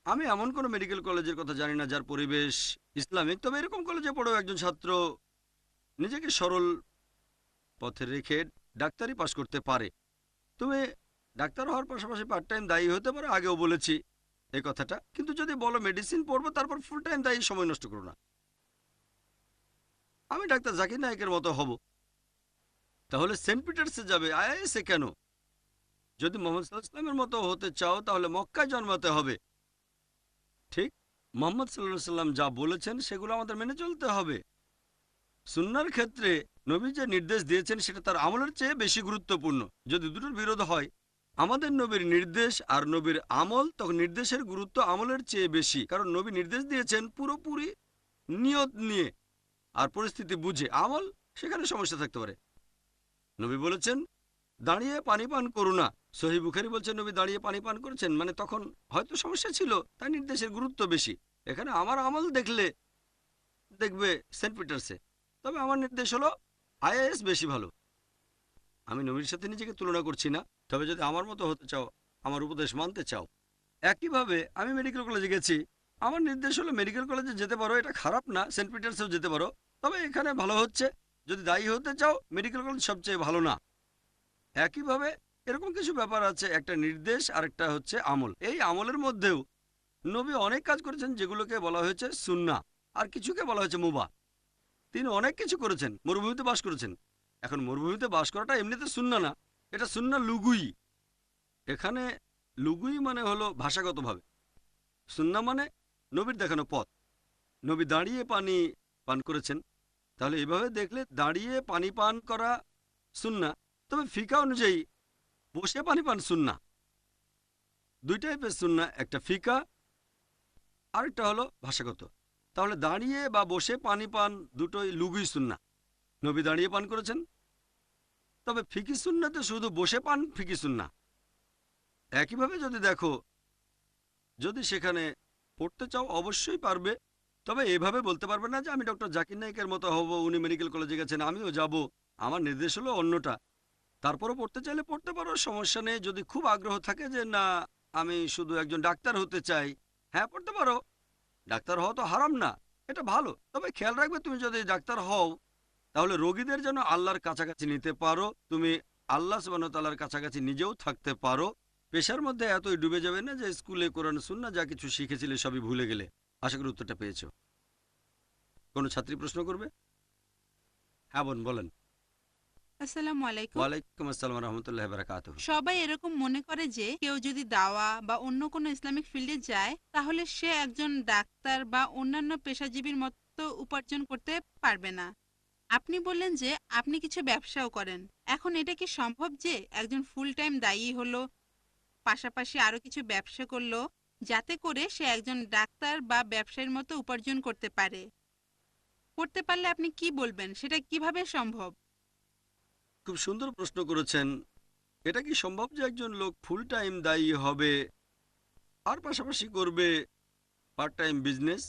আমি এমন কোনো মেডিকেল কলেজের কথা জানি না যার পরিবেশ ইসলামিক। তবে এরকম কলেজে পড়েও একজন ছাত্র নিজেকে সরল পথে রেখে ডাক্তারি পাশ করতে পারে। তুমি ডাক্তার হওয়ার পাশাপাশি পার্ট টাইম দায়ী হতে পারো, আগেও বলেছি এই কথাটা। কিন্তু যদি বলো মেডিসিন পড়বো তারপর ফুল টাইম দায়ী, সময় নষ্ট করো না। আমি ডাক্তার জাকির নায়কের মতো হব, তাহলে সেন্ট পিটার্সে যাবে, আইএসএ কেন? যদি মোহাম্মদ সাল্লাল্লাহু আলাইহি ওয়াসাল্লামের মতো হতে চাও তাহলে মক্কায় জন্মাতে হবে। ঠিক, মোহাম্মদ সাল্লাল্লাহু আলাইহি ওয়াসাল্লাম যা বলেছেন সেগুলো আমাদের মেনে চলতে হবে। সুন্নাহর ক্ষেত্রে নবী যে নির্দেশ দিয়েছেন সেটা তার আমলের চেয়ে বেশি গুরুত্বপূর্ণ। যদি দুটোর বিরোধ হয়, আমাদের নবীর নির্দেশ আর নবীর আমল, তখন নির্দেশের গুরুত্ব আমলের চেয়ে বেশি। কারণ নবী নির্দেশ দিয়েছেন পুরোপুরি নিয়ত নিয়ে আর পরিস্থিতি বুঝে। আমল সেখানে সমস্যা থাকতে পারে। নবী বলেছেন দাঁড়িয়ে পানি পান করো না। সহিহ বুখারী বলছেন নবী দাঁড়িয়ে পানি পান করেছেন, মানে তখন হয়তো সমস্যা ছিল, তাই নির্দেশের গুরুত্ব বেশি। এখানে আমার আমল দেখলে দেখবে সেন্ট পিটার্সে, তবে আমার নির্দেশ হলো আইএএস বেশি ভালো। আমি নবীর সাথে নিজেকে তুলনা করছি না। তবে যদি আমার মতো হতে চাও, আমার উপদেশ মানতে চাও, একইভাবে আমি মেডিকেল কলেজে গেছি, আমার নির্দেশ হলো মেডিকেল কলেজে যেতে পারো, এটা খারাপ না। সেন্ট পিটার্সেও যেতে পারো, তবে এখানে ভালো হচ্ছে। যদি দায়ী হতে চাও, মেডিকেল কলেজ সবচেয়ে ভালো না। একইভাবে এরকম কিছু ব্যাপার আছে, একটা নির্দেশ আর একটা হচ্ছে আমল। এই আমলের মধ্যেও নবী অনেক কাজ করেছেন যেগুলোকে বলা হয়েছে সুন্নাহ, আর কিছুকে বলা হয়েছে মুবাহ। তিনি অনেক কিছু করেছেন, মরুভূমিতে বাস করেছেন। এখন মরুভূমিতে বাস করাটা এমনিতে সুন্নাহ না, এটা সুন্নাহ লুগুই। এখানে লুগুই মানে হলো ভাষাগতভাবে, সুন্নাহ মানে নবীর দেখানো পথ। নবী দাঁড়িয়ে পানি পান করেছেন, তাহলে এভাবে দেখলে দাঁড়িয়ে পানি পান করা সুন্নাহ। তবে ফিকা অনুযায়ী বসে পানি পান সুন্নাহ। দুই টাইপের সুন্নাহ, একটা ফিকা আরেকটা হলো ভাষাগত। তাহলে দাঁড়িয়ে বা বসে পানি পান দুটোই লুগুই সুন্নাহ। নবী দাঁড়িয়ে পান করেছেন। তবে ফিকি সুন্নাতে শুধু বসে পান ফিকি সুন্নাহ। একইভাবে যদি দেখো, যদি সেখানে পড়তে চাও অবশ্যই পারবে। তবে এভাবে বলতে পারবে না যে আমি ডক্টর জাকির নায়কের মতো হব, উনি মেডিকেল কলেজে গেছেন আমিও যাব। আমার নির্দেশ হলো অন্যটা। তারপরও পড়তে চাইলে পড়তে পারো, সমস্যা নেই। যদি খুব আগ্রহ থাকে যে না আমি শুধু একজন ডাক্তার হতে চাই, হ্যাঁ পড়তে পারো। ডাক্তার হওয়া তো হারাম না, এটা ভালো। তবে খেয়াল রাখবে তুমি যদি ডাক্তার হও তাহলে রোগীদের যেন আল্লাহর কাছাকাছি নিতে পারো, তুমি আল্লাহ সুবহানাহু ওয়া তাআলার কাছাকাছি নিজেও থাকতে পারো। পেশার মধ্যে এতই ডুবে যাবে না যে স্কুলে কোরআন সুন্নাহ যা কিছু শিখেছিলে সবই ভুলে গেলে। আশা করি উত্তরটা পেয়েছো। কোনো ছাত্রী প্রশ্ন করবে? হ্যাঁ বোন বলেন। আসসালামু আলাইকুম। ওয়ালাইকুম আসসালাম রহমতুল্লাহ বারাকাতুহু। সবাই এরকম মনে করে যে কেউ যদি দাওয়া বা অন্য কোনো ইসলামিক ফিল্ডে যায় তাহলে সে একজন ডাক্তার বা অন্যান্য পেশাজীবীর মতো উপার্জন করতে পারবে না। আপনি বললেন যে আপনি কিছু ব্যবসাও করেন। এখন এটা কি সম্ভব যে একজন ফুল টাইম দায়ী হলো, পাশাপাশি আরো কিছু ব্যবসা করলো, যাতে করে সে একজন ডাক্তার বা ব্যবসায়ীর মতো উপার্জন করতে পারে? করতে পারলে আপনি কি বলবেন, সেটা কিভাবে সম্ভব? খুব সুন্দর প্রশ্ন করেছেন। এটা কি সম্ভব যে একজন লোক ফুল টাইম দায়ী হবে আর পাশাপাশি করবে পার্ট টাইম বিজনেস?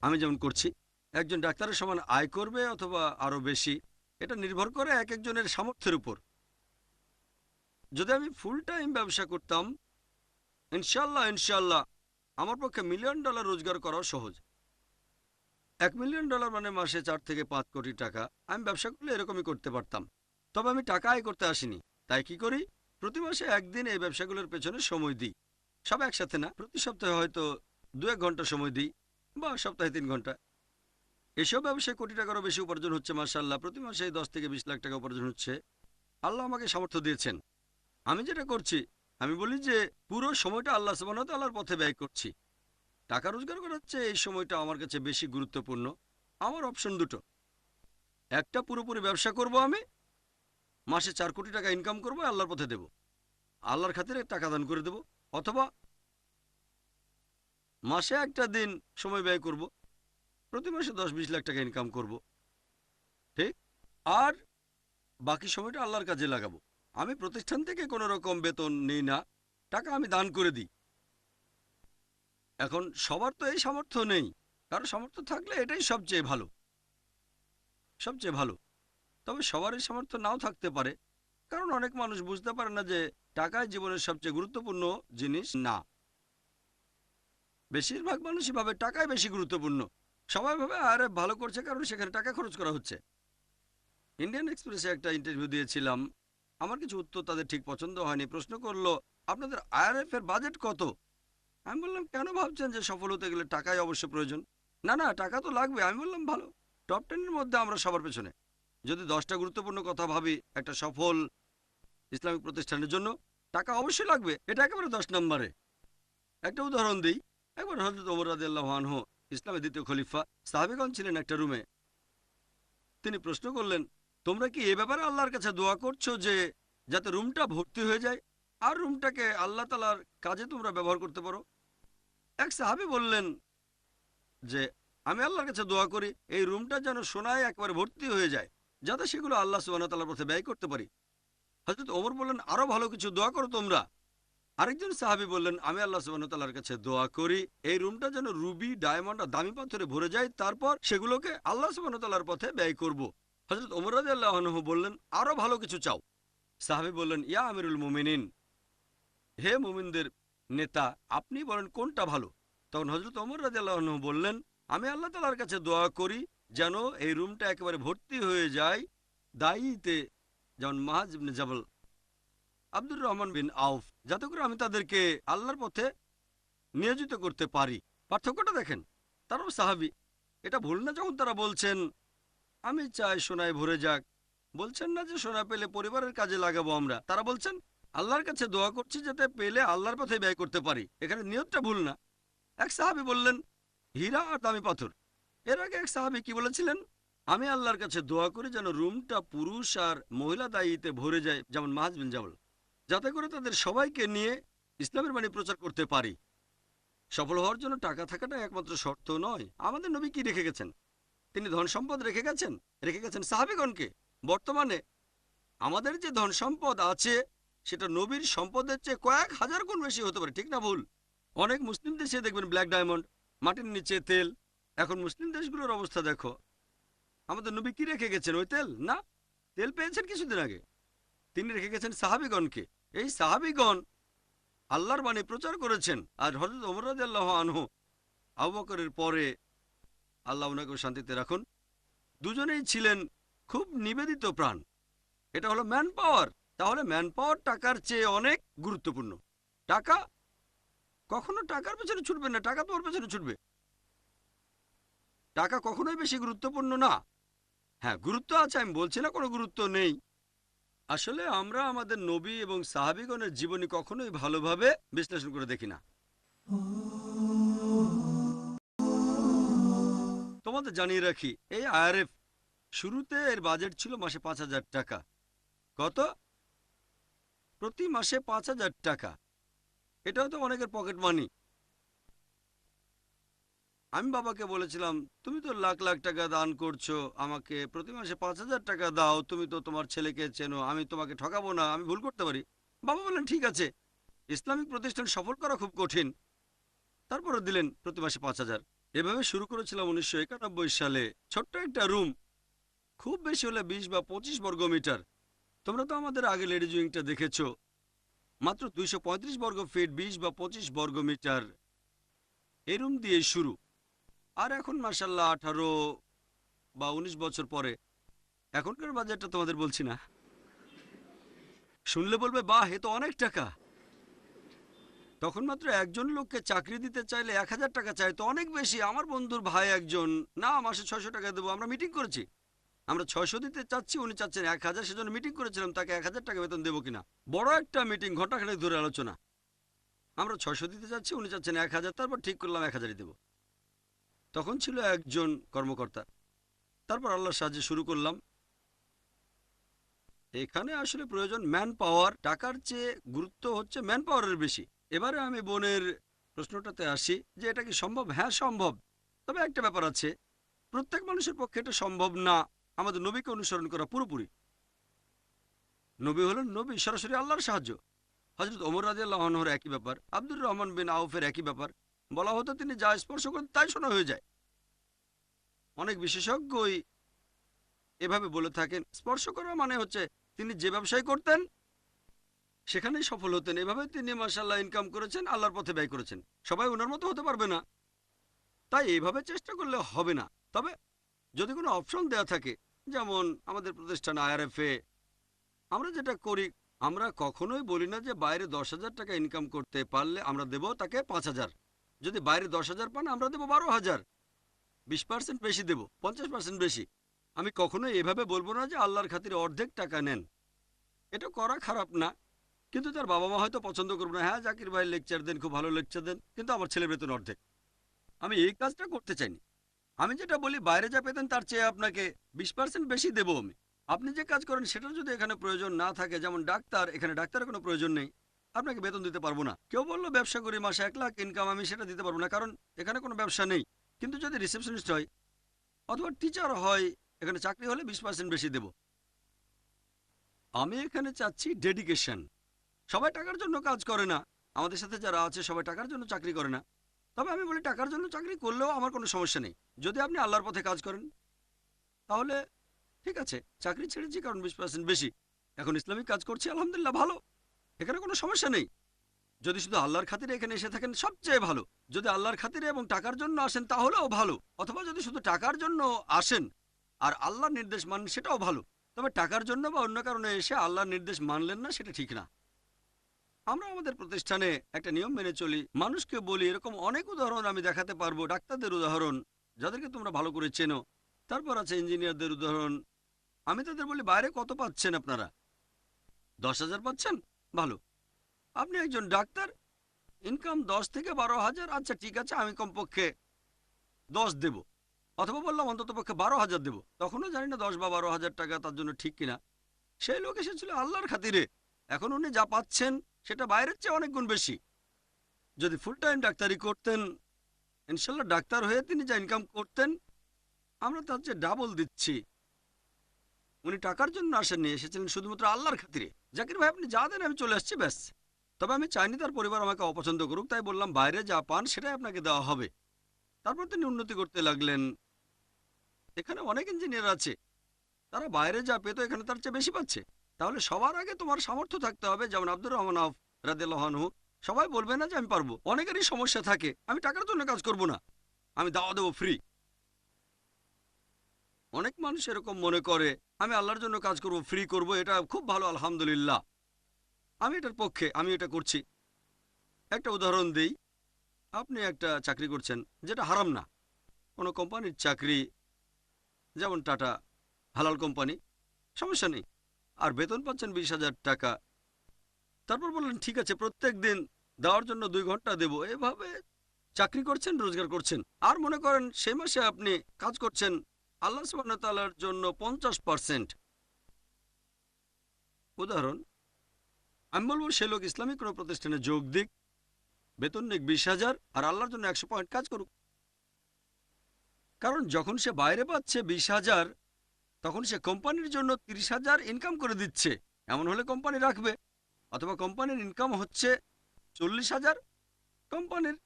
আমি যেমন করছি। একজন ডাক্তারের সমান আয় করবে অথবা আরো বেশি, এটা নির্ভর করে এক একজনের সামর্থ্যের উপর। যদি আমি ফুল টাইম ব্যবসা করতাম, ইনশাল্লাহ ইনশাল্লাহ আমার পক্ষে $1 মিলিয়ন রোজগার করাও সহজ। $1 মিলিয়ন মানে মাসে 4 থেকে 5 কোটি টাকা। আমি ব্যবসা করলে এরকমই করতে পারতাম। তবে আমি টাকা আয় করতে আসিনি। তাই কি করি, প্রতি মাসে একদিন এই ব্যবসাগুলোর পেছনে সময় দিই। সব একসাথে না, প্রতি সপ্তাহে হয়তো 2-1 ঘন্টা সময় দিই, বা সপ্তাহে 3 ঘন্টা। এসব ব্যবসায় কোটি টাকারও বেশি উপার্জন হচ্ছে মাশাআল্লাহ। প্রতি মাসে 10 থেকে 20 লাখ টাকা উপার্জন হচ্ছে। আল্লাহ আমাকে সামর্থ্য দিয়েছেন। আমি যেটা করছি, আমি বলি যে পুরো সময়টা আল্লাহ সুবহানাহু ওয়া তাআলার পথে ব্যয় করছি। টাকা রোজগার করার চেয়ে এই সময়টা আমার কাছে বেশি গুরুত্বপূর্ণ। আমার অপশন দুটো, একটা পুরোপুরি ব্যবসা করব, আমি মাসে 4 কোটি টাকা ইনকাম করব, আল্লাহর পথে দেব, আল্লাহর খাতিরে টাকা দান করে দেব, অথবা মাসে একটা দিন সময় ব্যয় করব, প্রতি মাসে 10-20 লাখ টাকা ইনকাম করব, ঠিক? আর বাকি সময়টা আল্লাহর কাজে লাগাবো। আমি প্রতিষ্ঠান থেকে কোনো রকম বেতন নিই না, টাকা আমি দান করে দিই। এখন সবার তো এই সামর্থ্য নেই, কারো সামর্থ্য থাকলে এটাই সবচেয়ে ভালো, সবচেয়ে ভালো। তবে সবার এই সামর্থ্য নাও থাকতে পারে, কারণ অনেক মানুষ বুঝতে পারে না যে টাকাই জীবনের সবচেয়ে গুরুত্বপূর্ণ জিনিস না। বেশিরভাগ মানুষই ভাবে টাকাই বেশি গুরুত্বপূর্ণ। সবাই ভাবে আরে ভালো করছে কারণ সেখানে টাকা খরচ করা হচ্ছে। ইন্ডিয়ান এক্সপ্রেসে একটা ইন্টারভিউ দিয়েছিলাম, আমার কিছু উত্তর তাদের ঠিক পছন্দ হয়নি। প্রশ্ন করলো, আপনাদের আইআরএফ এর বাজেট কত? আমি বললাম, কেন ভাবছেন যে সফল হতে গেলে টাকাই অবশ্য প্রয়োজন? না না, টাকা তো লাগবে। আমি বললাম, ভালো, টপ 10 এর মধ্যে আমরা সবার পেছনে। যদি 10টা গুরুত্বপূর্ণ কথা ভাবি একটা সফল ইসলামিক প্রতিষ্ঠানের জন্য, টাকা অবশ্যই লাগবে, এটা একেবারে 10 নম্বরে। একটা উদাহরণ দিই। একবার হযরত ওমর রাদিয়াল্লাহু আনহু, ইসলামের দ্বিতীয় খলিফা, সাহাবীগণ ছিলেন একটা রুমে। তিনি প্রশ্ন করলেন, তোমরা কি এ ব্যাপারে আল্লাহর কাছে দোয়া করছো যে যাতে রুমটা ভর্তি হয়ে যায় আর রুমটাকে আল্লাহ তাআলার কাজে তোমরা ব্যবহার করতে পারো? এক সাহাবী বললেন যে আমি আল্লাহর কাছে দোয়া করি এই রুমটা যেন সোনায় একবারে ভর্তি হয়ে যায়, যাতে সেগুলো আল্লাহ সুবহানাহু ওয়া তাআলার পথে ব্যয় করতে পারি। হযরত ওমর বললেন, আরো ভালো কিছু দোয়া করো তোমরা। আরেকজন সাহাবী বললেন, আমি আল্লাহ সুবহানাহু ওয়া তাআলার কাছে দোয়া করি এই রুমটা যেন রুবি, ডায়মন্ড আর দামি পাথরে ভরে যায়, তারপর সেগুলোকে আল্লাহ সুবহানাহু ওয়া তাআলার পথে ব্যয় করব। হযরত ওমর রাদিয়াল্লাহু আনহু বললেন, আরো ভালো কিছু চাও। সাহাবী বললেন, ইয়া আমিরুল মুমিনিন, হে মুমিনদের নেতা, আপনি বলেন কোনটা ভালো? তখন হযরত ওমর রাদিয়াল্লাহু আনহু বললেন, আমি আল্লাহ তাআলার কাছে দোয়া করি যেন এই রুমটা একেবারে ভর্তি হয়ে যায় দায়ীতে, যেমন মাহাজ ইবনে জাবাল, আব্দুর রহমান বিন আউফ, যাতে করে আমি তাদেরকে আল্লাহর পথে নিয়োজিত করতে পারি। পার্থক্যটা দেখেন, তারাও সাহাবী। এটা ভুল না যখন তারা বলছেন আমি চাই সোনায় ভরে যাক? বলছেন না যে সোনা পেলে পরিবারের কাজে লাগাবো আমরা, তারা বলছেন আল্লাহর কাছে দোয়া করছি যাতে পেলে আল্লাহর পথে ব্যয় করতে পারি। এখানে নিয়তটা ভুল না। এক সাহাবী বললেন হীরা আর দামি পাথর। এর আগে এক সাহাবী কি বলেছিলেন, আমি আল্লাহর কাছে দোয়া করি যেন রুমটা পুরুষ আর মহিলা দায়ীতে ভরে যায়, যেমন মাহাজ বিন জাবাল, যাতে করে তাদের সবাইকে নিয়ে ইসলামের বাণী প্রচার করতে পারি। সফল হওয়ার জন্য টাকা থাকাটা একমাত্র শর্ত নয়। আমাদের নবী কি রেখে গেছেন? তিনি ধন সম্পদ রেখে গেছেন সাহাবীগণকে। বর্তমানে আমাদের যে ধন সম্পদ আছে সেটা নবীর সম্পদের চেয়ে কয়েক হাজার গুণ বেশি হতে পারে, ঠিক না ভুল? অনেক মুসলিম দেশে দেখবেন ব্ল্যাক ডায়মন্ড, মাটির নিচে তেল। এখন মুসলিম দেশগুলোর অবস্থা দেখো। আমাদের নবী কি রেখে গেছেন? ওই তেল না, তেল পেয়েছেন কিছুদিন আগে। তিনি রেখে গেছেন সাহাবীগণকে। এই সাহাবীগণ আল্লাহর বাণী প্রচার করেছেন। আর হযরত ওমর রাদিয়াল্লাহু আনহু, আবু বকরের পরে, আল্লাহ ওনাকে শান্তিতে রাখুন, দুজনেই ছিলেন খুব নিবেদিত প্রাণ। এটা হলো ম্যান পাওয়ার। তাহলে ম্যান পাওয়ার টাকার চেয়ে অনেক গুরুত্বপূর্ণ। টাকা কখনো টাকার পেছনে ছুটবে না, টাকা তোমার পেছনে ছুটবে। টাকা কখনোই বেশি গুরুত্বপূর্ণ না। হ্যাঁ, গুরুত্ব আছে, আমি বলছি না কোনো গুরুত্ব নেই। আসলে আমরা আমাদের নবী এবং সাহাবীগণের জীবনী কখনোই ভালোভাবে বিশ্লেষণ করে দেখি না। তোমাদের জানিয়ে রাখি, এই আইআরএফ শুরুতে এর বাজেট ছিল মাসে 5,000 টাকা। কত? প্রতি মাসে 5,000 টাকা। এটাও তো অনেকের পকেট মানি। আমি বাবাকে বলেছিলাম, তুমি তো লাখ লাখ টাকা দান করছো, আমাকে প্রতি মাসে 5,000 টাকা দাও, তুমি তো তোমার ছেলেকে চেনো, আমি তোমাকে ঠকাবো না, আমি ভুল করতে পারি। বাবা বললেন, ঠিক আছে, ইসলামিক প্রতিষ্ঠান সফল করা খুব কঠিন। তারপরে দিলেন প্রতি মাসে 5,000। এভাবে শুরু করেছিলাম 1991 সালে। ছোট্ট একটা রুম, খুব বেশি হলে 20 বা 25 বর্গ মিটার। তোমরা তো আমাদের আগে লেডিজ উইংটা দেখেছো, মাত্র 235 বর্গ ফিট, 20 বা 25 বর্গ মিটার। এই রুম দিয়ে শুরু। আর এখন মাশাআল্লাহ 18 বা 19 বছর পরে, এখনকার বাজেটটা তোমাদের বলছি না, শুনলে বলবে বাহ, এ তো অনেক টাকা। তখন মাত্র একজন লোককে চাকরি দিতে চাইলে 1000 টাকা চাই, তো অনেক বেশি। আমার বন্ধুর ভাই একজন, না মাসে 600 টাকা দেবো, আমরা মিটিং করেছি, আমরা 600 দিতে চাচ্ছি, উনি চাচ্ছেন 1000, সেজন্য মিটিং করেছিলাম তাকে 1000 টাকা বেতন দেবো কিনা। বড় একটা মিটিং, ঘন্টাখানেক ধরে আলোচনা। আমরা 600 দিতে চাচ্ছি, উনি চাচ্ছেন 1000, তারপর ঠিক করলাম 1000ই দেবো। তখন ছিল একজন কর্মকর্তা, তারপর আল্লাহর সাহায্যে শুরু করলাম। এখানে আসলে প্রয়োজন ম্যান পাওয়ার, টাকার চেয়ে গুরুত্ব হচ্ছে ম্যান পাওয়ারের বেশি। এবারে আমি বোনের প্রশ্নটাতে আসি যে এটা কি সম্ভব? হ্যাঁ সম্ভব, তবে একটা ব্যাপার আছে, প্রত্যেক মানুষের পক্ষে এটা সম্ভব না আমাদের নবীকে অনুসরণ করা পুরোপুরি। নবী হলেন নবী, সরাসরি আল্লাহর সাহায্য। হযরত ওমর রাদিয়াল্লাহু আনহুর একই ব্যাপার, আব্দুর রহমান বিন আউফের একই ব্যাপার। বলা হতো তিনি যা স্পর্শ করেন তাই শোনা হয়ে যায়। অনেক বিশেষজ্ঞই এভাবে বলে থাকেন, স্পর্শ করা মানে হচ্ছে তিনি যে ব্যবসায় করতেন সেখানেই সফল হতেন। এভাবে তিনি মাশাআল্লাহ ইনকাম করেছেন, আল্লাহর পথে ব্যয় করেছেন। সবাই ওনার মতো হতে পারবে না, তাই এইভাবে চেষ্টা করলে হবে না। তবে যদি কোনো অপশন দেয়া থাকে, যেমন আমাদের প্রতিষ্ঠান IRFA, আমরা যেটা করি, আমরা কখনোই বলি না যে বাইরে 10,000 টাকা ইনকাম করতে পারলে আমরা দেব তাকে 5,000। যদি বাইরে 10,000 পান আমরা দেব 12,000, 20% বেশি দেব, 50% বেশি। আমি কখনোই এভাবে বলবো না যে আল্লাহর খাতিরে অর্ধেক টাকা নেন। এটা করা খারাপ না, কিন্তু তার বাবা মা হয়তো পছন্দ করবে না। হ্যাঁ জাকির ভাই লেকচার দেন, খুব ভালো লেকচার দেন, কিন্তু আমার ছেলের বেতন অর্ধেক। আমি এই কাজটা করতে চাইনি। আমি যেটা বলি, বাইরে যা পেতেন তার চেয়ে আপনাকে 20% বেশি দেবো আমি। আপনি যে কাজ করেন সেটার যদি এখানে প্রয়োজন না থাকে, যেমন ডাক্তার, এখানে ডাক্তারের কোনো প্রয়োজন নেই, আপনাকে বেতন দিতে পারবো না। কেউ বললো ব্যবসা করি মাসে 1 লাখ ইনকাম, আমি সেটা দিতে পারবো না, কারণ এখানে কোনো ব্যবসা নেই। কিন্তু যদি রিসেপশনিস্ট হয় অথবা টিচার হয়, এখানে চাকরি হলে 20% বেশি দেব। আমি এখানে চাচ্ছি ডেডিকেশন। সবাই টাকার জন্য কাজ করে না, আমাদের সাথে যারা আছে সবাই টাকার জন্য চাকরি করে না। তবে আমি বলি টাকার জন্য চাকরি করলেও আমার কোনো সমস্যা নেই, যদি আপনি আল্লাহর পথে কাজ করেন তাহলে ঠিক আছে। চাকরি ছেড়েছি কারণ 20% বেশি, এখন ইসলামিক কাজ করছি, আলহামদুলিল্লাহ ভালো, এখানে কোনো সমস্যা নেই। যদি শুধু আল্লাহর খাতিরে এখানে এসে থাকেন সবচেয়ে ভালো। যদি আল্লাহর খাতিরে এবং টাকার জন্য আসেন তাহলেও ভালো, অথবা যদি শুধু টাকার জন্য আসেন আর আল্লাহর নির্দেশ মানেন সেটাও ভালো। তবে টাকার জন্য বা অন্য কারণে এসে আল্লাহর নির্দেশ মানলেন না, সেটা ঠিক না। আমরা আমাদের প্রতিষ্ঠানে একটা নিয়ম মেনে চলি, মানুষকে বলি, এরকম অনেক উদাহরণ আমি দেখাতে পারবো। ডাক্তারদের উদাহরণ যাদেরকে তোমরা ভালো করে চেনো, তারপর আছে ইঞ্জিনিয়ারদের উদাহরণ। আমি তাদের বলি বাইরে কত পাচ্ছেন আপনারা? 10,000 পাচ্ছেন, ভালো। আপনি একজন ডাক্তার, ইনকাম 10 থেকে 12,000, আচ্ছা ঠিক আছে আমি কমপক্ষে 10 দেব, অথবা বললাম অন্তত পক্ষে 12,000 দেব। তখনও জানি না 10 বা 12,000 টাকা তার জন্য ঠিক কিনা। সেই লোক এসেছিল আল্লাহর খাতিরে, এখন উনি যা পাচ্ছেন সেটা বাইরের চেয়ে অনেক গুণ বেশি। যদি ফুল টাইম ডাক্তারি করতেন, ইনশাল্লাহ ডাক্তার হয়ে তিনি যা ইনকাম করতেন আমরা তার চেয়ে ডাবল দিচ্ছি। উনি টাকার জন্য আসেননি, এসেছিলেন শুধুমাত্র আল্লাহর খাতিরে। জাকির ভাই আপনি যা দেন আমি চলে আসছি, ব্যাস। তবে আমি চাইনি তার পরিবার আমাকে অপছন্দ করুক, তাই বললাম বাইরে যা পান সেটাই আপনাকে দেওয়া হবে। তারপর তিনি উন্নতি করতে লাগলেন। এখানে অনেক ইঞ্জিনিয়ার আছে, তারা বাইরে যা পেত এখানে তার চেয়ে বেশি পাচ্ছে। তাহলে সবার আগে তোমার সামর্থ্য থাকতে হবে, যেমন আব্দুর রহমান আউফ রাদিয়াল্লাহু আনহু। সবাই বলবে না যে আমি পারবো, অনেকেরই সমস্যা থাকে, আমি টাকার জন্য কাজ করব না, আমি দাওয়া দেবো ফ্রি। অনেক মানুষ এরকম মনে করে আমি আল্লাহর জন্য কাজ করব, ফ্রি করব, এটা খুব ভালো, আলহামদুলিল্লাহ, আমি এটার পক্ষে, আমি এটা করছি। একটা উদাহরণ দিই, আপনি একটা চাকরি করছেন যেটা হারাম না, কোনো কোম্পানির চাকরি, যেমন টাটা, হালাল কোম্পানি, সমস্যা নেই, আর বেতন পাচ্ছেন 20,000 টাকা। তারপর বললেন ঠিক আছে প্রত্যেক দিন দেওয়ার জন্য 2 ঘন্টা দেব। এভাবে চাকরি করছেন, রোজগার করছেন, আর মনে করেন সেই মাসে আপনি কাজ করছেন আল্লাহ সুবহানাহু ওয়া তাআলার জন্য 50%। উদাহরণ, আমি বলবো সে লোক ইসলামিক কোনো প্রতিষ্ঠানে যোগ দিক, বেতন নিক 20,000, আর আল্লাহর জন্য 100 পয়েন্ট কাজ করুক। কারণ যখন সে বাইরে পাচ্ছে 20,000, তখন সে কোম্পানির জন্য 30,000 ইনকাম করে দিচ্ছে। এমন হলে কোম্পানি রাখবে, অথবা কোম্পানির ইনকাম হচ্ছে 40,000, কোম্পানির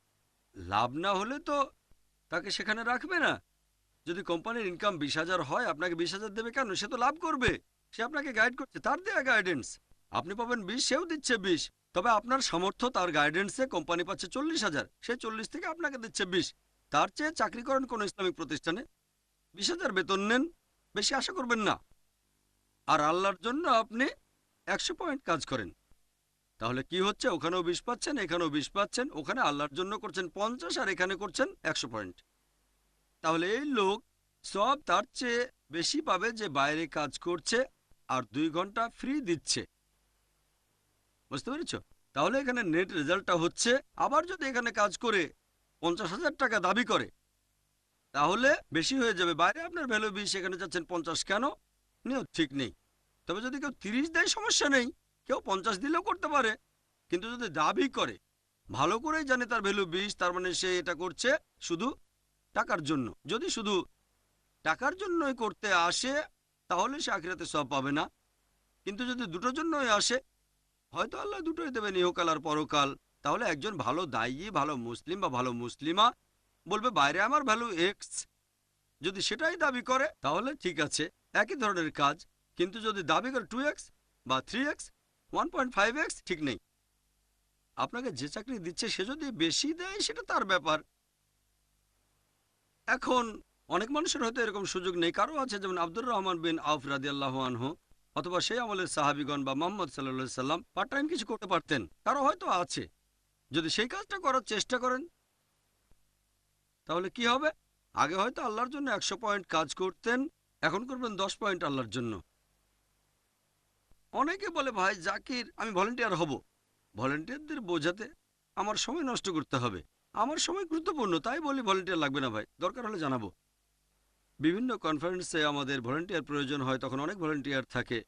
লাভ না হলে তো তাকে সেখানে রাখবে না। যদি কোম্পানির ইনকাম 20,000 হয়, আপনাকে 20,000 দেবে কেন? সে তো লাভ করবে, সে আপনাকে গাইড করছে, তার দেয়া গাইডেন্স। আপনি পাবেন 20, সেও দিচ্ছে 20, তবে আপনার সামর্থ্য, তার গাইডেন্সে কোম্পানি পাচ্ছে 40,000, সে 40 থেকে আপনাকে দিচ্ছে 20। তার চেয়ে চাকরি করেন কোনো ইসলামিক প্রতিষ্ঠানে, 20,000 বেতন নেন, বেশি আশা করবেন না, আর আল্লাহর জন্য আপনি 100 পয়েন্ট কাজ করেন। তাহলে কি হচ্ছে, ওখানেও 20 পাচ্ছেন, এখানেও 20 পাচ্ছেন, ওখানে আল্লাহর জন্য করছেন 50 আর এখানে করছেন 100 পয়েন্ট। তাহলে এই লোক সব তার চেয়ে বেশি পাবে যে বাইরে কাজ করছে আর 2 ঘন্টা ফ্রি দিচ্ছে। বুঝতে পেরেছো? তাহলে এখানে নেট রেজাল্টটা হচ্ছে, আবার যদি এখানে কাজ করে 50,000 টাকা দাবি করে তাহলে বেশি হয়ে যাবে। বাইরে আপনার ভ্যালু 20, এখানে চাচ্ছেন 50, কেন? নিয়ত ঠিক নেই। তবে যদি কেউ 30 দেয় সমস্যা নেই, কেউ 50 দিলেও করতে পারে। কিন্তু যদি দাবি করে, ভালো করেই জানে তার ভ্যালু 20, তার মানে সে এটা করছে শুধু টাকার জন্য। যদি শুধু টাকার জন্যই করতে আসে তাহলে সে আখিরাতে সওয়াব পাবে না। কিন্তু যদি দুটোর জন্যই আসে, হয়তো আল্লাহ দুটোই দেবেন, ইহকাল আর পরকাল। তাহলে একজন ভালো দায়ী, ভালো মুসলিম বা ভালো মুসলিমা বলবে বাইরে আমার ভ্যালু এক্স, যদি সেটাই দাবি করে তাহলে ঠিক আছে, একই ধরনের কাজ। কিন্তু যদি দাবি করে 2x বা 3x, 1.5x, ঠিক নেই। আপনাকে যে চাকরি দিচ্ছে সে যদি বেশি দেয় সেটা তার ব্যাপার। এখন অনেক মানুষের হয়তো এরকম সুযোগ নেই। কারো আছে, যেমন আব্দুর রহমান বিন আউফ রাদিয়াল্লাহু আনহু, অথবা সেই আমলের সাহাবিগণ বা মোহাম্মদ সাল্লাল্লাহু সাল্লাম পার্ট টাইম কিছু করতে পারতেন। কারো হয়তো আছে। যদি সেই কাজটা করার চেষ্টা করেন তাহলে কি হবে? আগে হয়তো আল্লাহর জন্য 100 পয়েন্ট কাজ করতেন, এখন করবেন 10 পয়েন্ট আল্লাহর জন্য। অনেকে বলে, ভাই জাকির আমি ভলেন্টিয়ার হব। ভলেন্টিয়ারদের বোঝাতে আমার সময় নষ্ট করতে হবে। আমার সময় গুরুত্বপূর্ণ, তাই বলি ভলেন্টিয়ার লাগবে না ভাই, দরকার হলে জানাবো। বিভিন্ন কনফারেন্সে আমাদের ভলেন্টিয়ার প্রয়োজন হয়, তখন অনেক ভলেন্টিয়ার থাকে,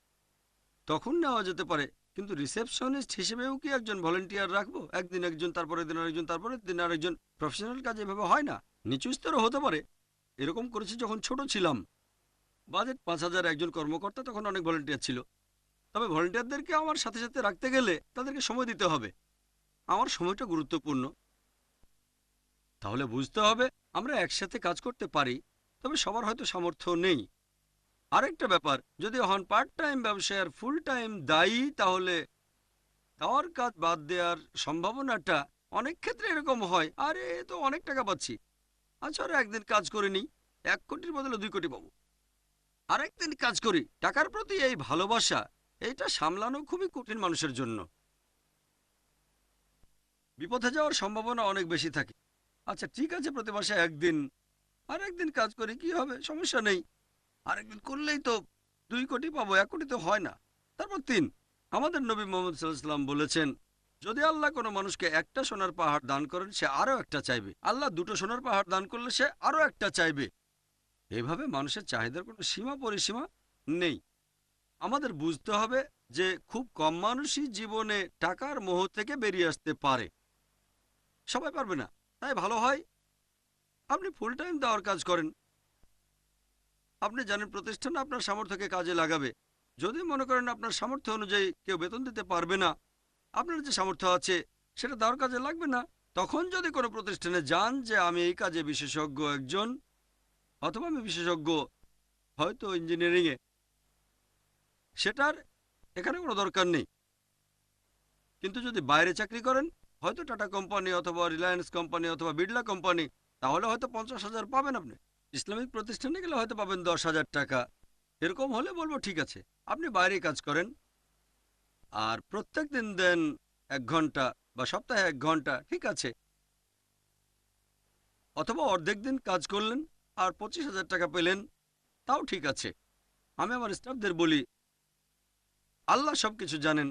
তখন নেওয়া যেতে পারে। কিন্তু রিসেপশনিস্ট হিসেবেও কি একজন ভলেন্টিয়ার রাখবো? একদিন একজন, তারপরের দিন আরেকজন, তারপরের দিন আরেকজন। প্রফেশনাল কাজ এভাবে হয় না। নিচু স্তরও হতে পারে। এরকম করেছি যখন ছোট ছিলাম। বাজেট 5,000, একজন কর্মকর্তা, তখন অনেক ভলেন্টিয়ার ছিল। তবে ভলেন্টিয়ারদেরকে আমার সাথে সাথে রাখতে গেলে তাদেরকে সময় দিতে হবে। আমার সময়টা গুরুত্বপূর্ণ। তাহলে বুঝতে হবে আমরা একসাথে কাজ করতে পারি, তবে সবার হয়তো সামর্থ্য নেই। আরেকটা ব্যাপার, যদি হন পার্ট টাইম ব্যবসায়ের ফুল টাইম দায়ী, তাহলে দেওয়ার কাজ বাদ দেওয়ার সম্ভাবনাটা অনেক ক্ষেত্রে এরকম হয়, আরে এ তো অনেক টাকা পাচ্ছি, আচ্ছা আর একদিন কাজ করে নিই, 1 কোটির বদলে 2 কোটি পাবো। আরেকদিন কাজ করি। টাকার প্রতি এই ভালোবাসা, এইটা সামলানো খুবই কঠিন মানুষের জন্য। বিপথে যাওয়ার সম্ভাবনা অনেক বেশি থাকে। আচ্ছা ঠিক আছে, প্রতি মাসে একদিন, আর একদিন কাজ করি, কি হবে, সমস্যা নেই। আরেকদিন করলেই তো 2 কোটি পাবো, 1 কোটি তো হয় না। তারপর 3। আমাদের নবী মোহাম্মদ সাল্লাল্লাহু আলাইহি ওয়াসাল্লাম বলেছেন, যদি আল্লাহ কোনো মানুষকে একটা সোনার পাহাড় দান করেন সে আরো একটা চাইবে, আল্লাহ 2টো সোনার পাহাড় দান করলে সে আরো একটা চাইবে। এভাবে মানুষের চাহিদার কোনো সীমা পরিসীমা নেই। আমাদের বুঝতে হবে যে খুব কম মানুষই জীবনে টাকার মোহ থেকে বেরিয়ে আসতে পারে, সবাই পারবে না। তাই ভালো হয় আপনি ফুল টাইম দেওয়ার কাজ করেন। আপনি জানেন প্রতিষ্ঠান আপনার সামর্থ্যকে কাজে লাগাবে। যদি মনে করেন আপনার সামর্থ্য অনুযায়ী কেউ বেতন দিতে পারবে না, আপনার যে সামর্থ্য আছে সেটা দেওয়ার কাজে লাগবে না, তখন যদি কোনো প্রতিষ্ঠানে যান যে আমি এই কাজে বিশেষজ্ঞ একজন, অথবা আমি বিশেষজ্ঞ হয়তো ইঞ্জিনিয়ারিংয়ে, সেটার এখানে কোনো দরকার নেই। কিন্তু যদি বাইরে চাকরি করেন, হয়তো টাটা কোম্পানি অথবা রিলায়েন্স কোম্পানি অথবা বিড়লা কোম্পানি, তাহলে হয়তো 50,000 পাবেন আপনি। ইসলামিক প্রতিষ্ঠানে গেলে হয়তো পাবেন 10,000 টাকা। এরকম হলে বলবো ঠিক আছে, আপনি বাইরে কাজ করেন আর প্রত্যেক দিন দেন 1 ঘন্টা বা সপ্তাহে 1 ঘন্টা, ঠিক আছে। অথবা অর্ধেক দিন কাজ করলেন আর 25,000 টাকা পেলেন, তাও ঠিক আছে। আমি আমার স্টাফদের বলি, আল্লাহ সবকিছু জানেন।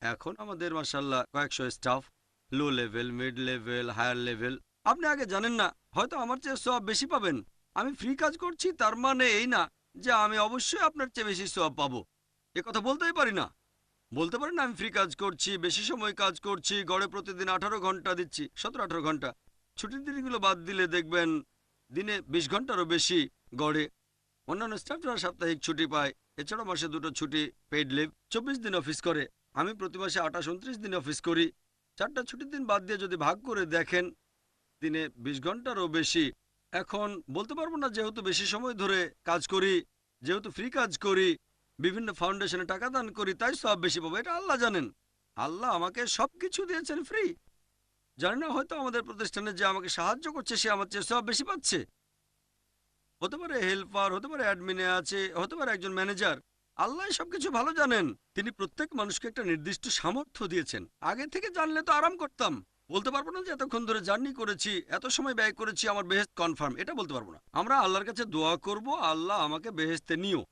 এখন আমাদের মাশাআল্লাহ কয়েকশো staff, low level, mid level, higher level. আপনি আগে জানেন না, হয়তো আমার চেয়ে সওয়াব বেশি পাবেন। আমি ফ্রি কাজ করছি তার মানে এই না যে আমি অবশ্যই আপনার চেয়ে বেশি সওয়াব পাবো। এ কথা বলতেই পারি না। বলতে পারেন আমি ফ্রি কাজ করছি, বেশি সময় কাজ করছি, গড়ে প্রতিদিন 18 ঘন্টা দিচ্ছি, 17-18 ঘন্টা। ছুটির দিনগুলো বাদ দিলে দেখবেন দিনে 20 ঘন্টারও বেশি গড়ে। অন্যান্য স্টাফরা সাপ্তাহিক ছুটি পায়, এছাড়াও মাসে 2টো ছুটি পেইড লিভ, 24 দিন অফিস করে। আমি প্রতি মাসে 28-29 দিন অফিস করি। 4টা ছুটির দিন বাদ দিয়ে যদি ভাগ করে দেখেন, দিনে 20 ঘন্টারও বেশি। এখন বলতে পারবো না, যেহেতু বেশি সময় ধরে কাজ করি, যেহেতু ফ্রি কাজ করি, বিভিন্ন ফাউন্ডেশনে টাকা দান করি, তাই সব বেশি পাবো, এটা আল্লাহ জানেন। আল্লাহ আমাকে সবকিছু দিয়েছেন ফ্রি। জানি না, হয়তো আমাদের প্রতিষ্ঠানে যে আমাকে সাহায্য করছে সে আমার চেয়ে সব বেশি পাচ্ছে। হতে পারে হেল্পার, হতে পারে অ্যাডমিনে আছে, হতে পারে একজন ম্যানেজার। আল্লাহ সবকিছু ভালো জানেন। তিনি প্রত্যেক মানুষকে একটা নির্দিষ্ট সামর্থ্য দিয়েছেন। আগে থেকে জানলে তো আরাম করতাম। বলতে পারবো না যে এতক্ষণ ধরে জার্নি করেছি, এত সময় ব্যয় করেছি, আমার বেহেশত কনফার্ম, এটা বলতে পারবো না। আমরা আল্লাহর কাছে দোয়া করব, আল্লাহ আমাকে বেহেশতে নিও।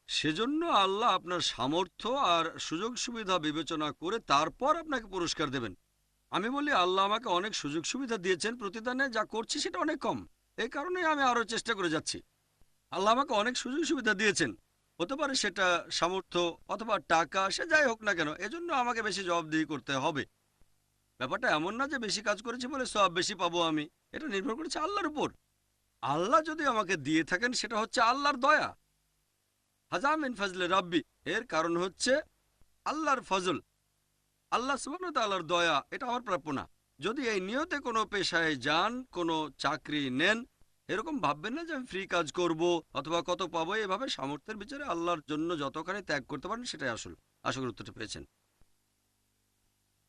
সেজন্য আল্লাহ আপনার সামর্থ্য আর সুযোগ সুবিধা বিবেচনা করে তারপর আপনাকে পুরস্কার দেবেন। আমি বলি আল্লাহ আমাকে অনেক সুযোগ সুবিধা দিয়েছেন, প্রতিদানে যা করছি সেটা অনেক কম। এই কারণে আমি আরো চেষ্টা করে যাচ্ছি। আল্লাহ আমাকে অনেক সুযোগ সুবিধা দিয়েছেন, হতে পারে সেটা সামর্থ্য অথবা টাকা, সে যাই হোক না কেন, এজন্য আমাকে বেশি জবাবদিহি করতে হবে। ব্যাপারটা এমন না যে বেশি কাজ করেছি বলে সব বেশি পাবো আমি। এটা নির্ভর করছে আল্লাহর উপর। আল্লাহ যদি আমাকে দিয়ে থাকেন সেটা হচ্ছে আল্লাহর দয়া। হাজা মিন ফজলে রাব্বি, এর কারণ হচ্ছে আল্লাহর ফজল, আল্লাহ সুবহানাহু ওয়া তাআলার দয়া। এটা আমার প্রাপ্য না। যদি এই নিয়তে কোনো পেশায় যান, কোনো চাকরি নেন, এরকম ভাববেন না যে আমি ফ্রি কাজ করব অথবা কত পাবো। এভাবে সামর্থ্যের বিচারে আল্লাহর জন্য যতখানি ত্যাগ করতে পারেন সেটাই আসল। আশা করি উত্তরটা পেয়েছেন।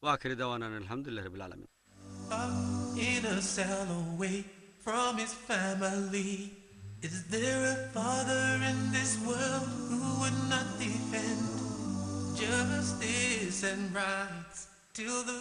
ওয়া আখিরি দাওয়ানা আলহামদুলিল্লাহি রাব্বিল আলামিন। In a cell away from his family. Is there a father in this world who would not defend justice and rights till the